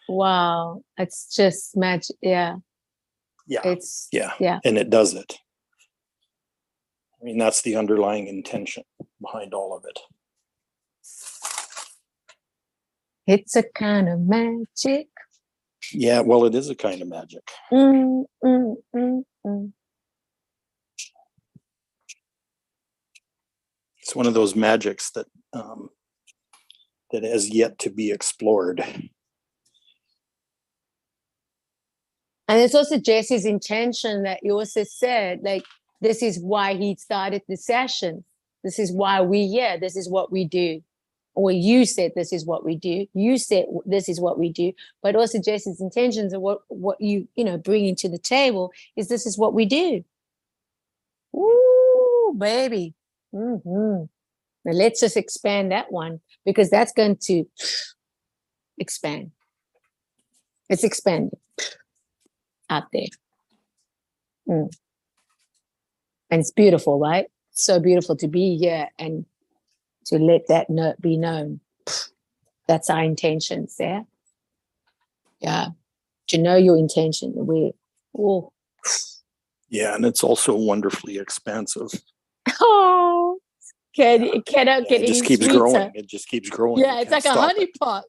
Wow. It's just magic. Yeah. Yeah. It's Yeah. And it does it. I mean, that's the underlying intention behind all of it. It's a kind of magic. Yeah, well, it is a kind of magic. Mm, mm, mm, mm. It's one of those magics that that has yet to be explored. And it's also Jesse's intention that you also said, like, this is why he started the session. This is why we're here. This is what we do. Or you said this is what we do. You said this is what we do. But also Jesse's intentions of what you bringing to the table is this is what we do. Ooh, baby. Mm-hmm. Now let's just expand that one because that's going to expand. It's expanding out there. And it's beautiful, right? So beautiful to be here and to let that be known. That's our intentions there. Yeah. To know your intention. Yeah, and it's also wonderfully expansive. Oh, it cannot get It just any keeps sweeter. growing. It just keeps growing. Yeah, You it's can't like a stop honey it. pot.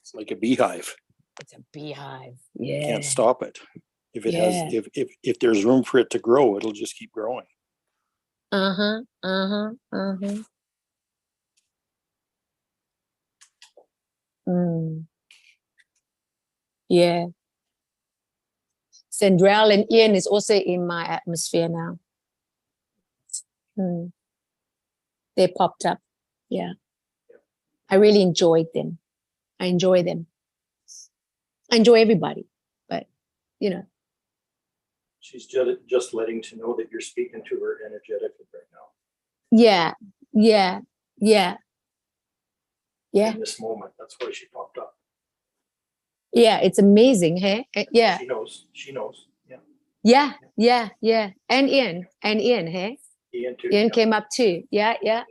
It's like a beehive. It's a beehive. You Yeah. can't stop it. If it Yeah. has, if there's room for it to grow, it'll just keep growing. Uh-huh. Uh-huh. Uh-huh. Yeah. Sandrell and Ian is also in my atmosphere now. They popped up. Yeah. I really enjoyed them. I enjoy them. I enjoy everybody, but She's just letting to know that you're speaking to her energetically right now. Yeah. In this moment, that's why she popped up. Yeah, it's amazing, hey? Yeah. She knows. Yeah. And Ian, hey? Ian too. Ian came up too. Yeah.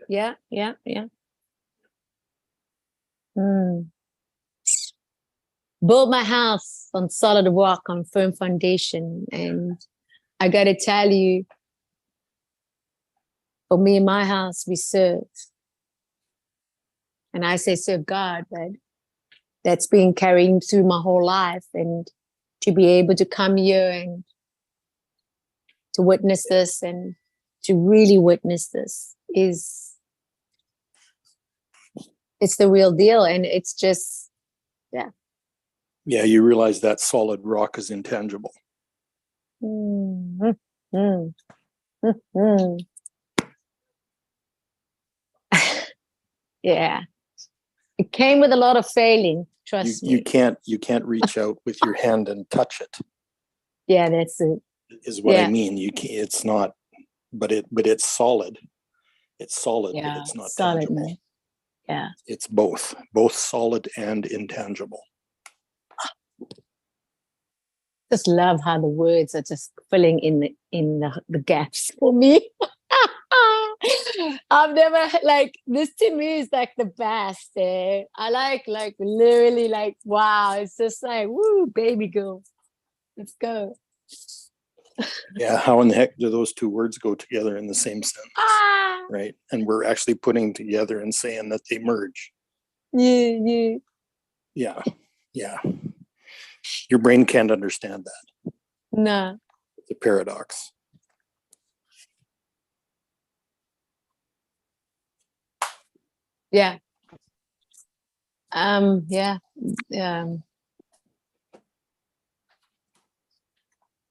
Build my house on solid rock, on firm foundation. And I got to tell you, for me and my house, we serve. And I say serve God, but that's been carrying through my whole life. And to be able to come here and to witness this and to really witness this it's the real deal. And it's just, Yeah, you realize that solid rock is intangible. Yeah. It came with a lot of failing, trust me. You can't reach out with your hand and touch it. Yeah, that's it. Is what I mean. You can't, it's not, but it's solid. It's solid, but it's not solid, tangible. man. Yeah. It's both solid and intangible. Just love how the words are just filling in the gaps for me. I've never this to me is like the best. I like literally wow. It's just like woo, baby girl, let's go. Yeah, how in the heck do those two words go together in the same sentence? Right, and we're actually putting together and saying that they merge. Yeah. Your brain can't understand that. No. It's a paradox. Yeah. Yeah.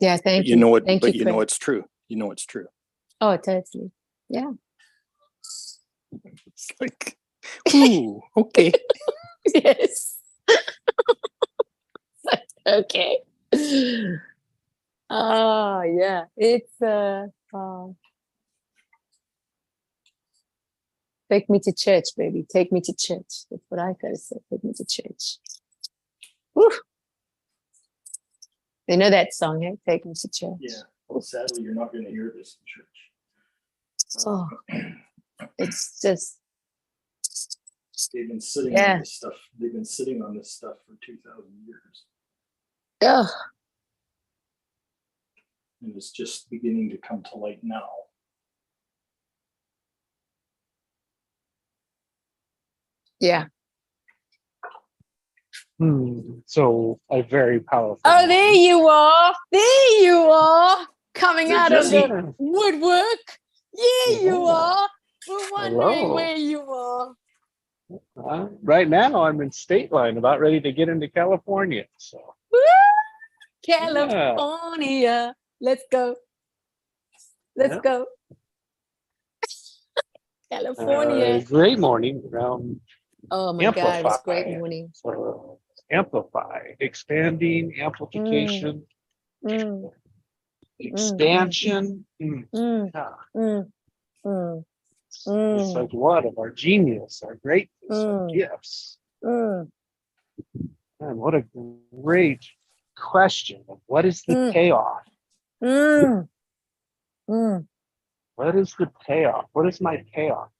Yeah, thank you. You know it, thank but you you know it's true. You know it's true. Oh, totally. Yeah. It's like, ooh, okay. Yes. Okay. Oh, yeah. It's Take me to church, baby. Take me to church. That's what I gotta say. Take me to church. Woo. You know that song, eh? Take me to church. Yeah. Well, sadly, you're not going to hear this in church. Oh, it's just, They've been sitting Yeah. on this stuff. They've been sitting on this stuff for 2,000 years, ugh. and it's just beginning to come to light now. Yeah. So a very powerful. Oh, there you are. There you are. Coming Is it out of Jesse? the woodwork. Yeah, you Yeah. are. We're wondering Hello. where you are. Right now, I'm in state line, about ready to get into California. So Woo! California. Let's go. Let's Yeah. go. California. great morning around Oh my God, it was a great Amplify. morning. Amplify, expanding, amplification, Mm, expansion. mm, Yeah. mm, mm, It's mm, like what of our genius, our greatness, our Mm. gifts. mm, Man, what a great question. What is the Mm. payoff? mm, mm, What is the payoff? What is my payoff?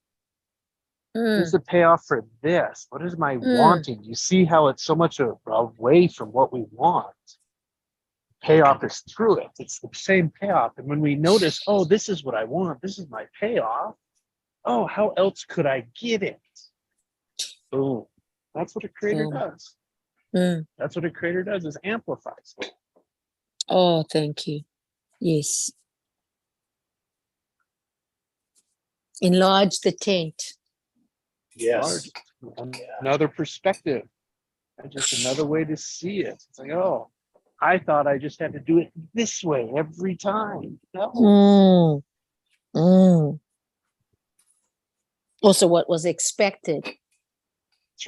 What is mm, the payoff for this? What is my Mm. wanting? You see how it's so much away from what we want. Payoff is through it. It's the same payoff. And when we notice, oh, this is what I want, this is my payoff. Oh, how else could I get it? Boom. That's what a creator Boom. does. mm. That's what a creator does, is amplifies. Oh, thank you. Yes. Enlarge the tent. Yes. Another perspective. And just another way to see it. It's like, oh, I thought I just had to do it this way every time. No. Mm, mm. Also, what was expected,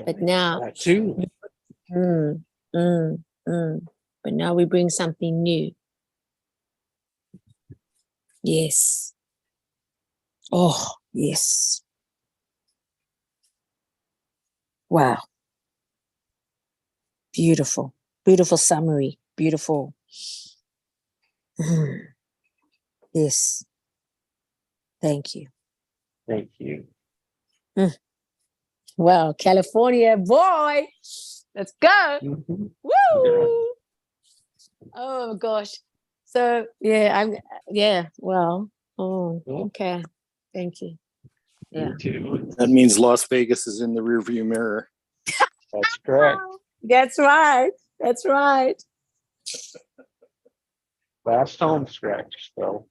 but now, That too. mm, mm, mm. But now we bring something new. Yes. Oh, yes. Wow. Beautiful. Beautiful summary. Beautiful. Mm. Yes. Thank you. Thank you. Well, California boy. Let's go. Mhm. Woo! Oh gosh. So well. Oh, Yeah. okay. Thank you. Yeah. Me too. That means Las Vegas is in the rearview mirror. That's correct. That's right. That's right. Last home stretch. So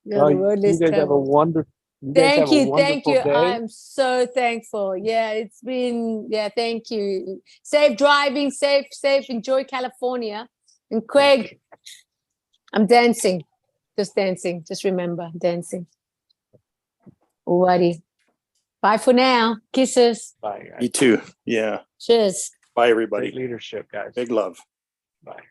No, the road you less guys have a traveled. wonderful. You guys have Thank a you. wonderful Thank you. day. I'm so thankful. Yeah, it's been, thank you. Safe driving, safe. Enjoy California. And Craig, I'm dancing. Just dancing. Just remember, dancing. Alrighty. Bye for now. Kisses. Bye, guys. You too. Yeah. Cheers. Bye, everybody. Great leadership, guys. Big love. Bye.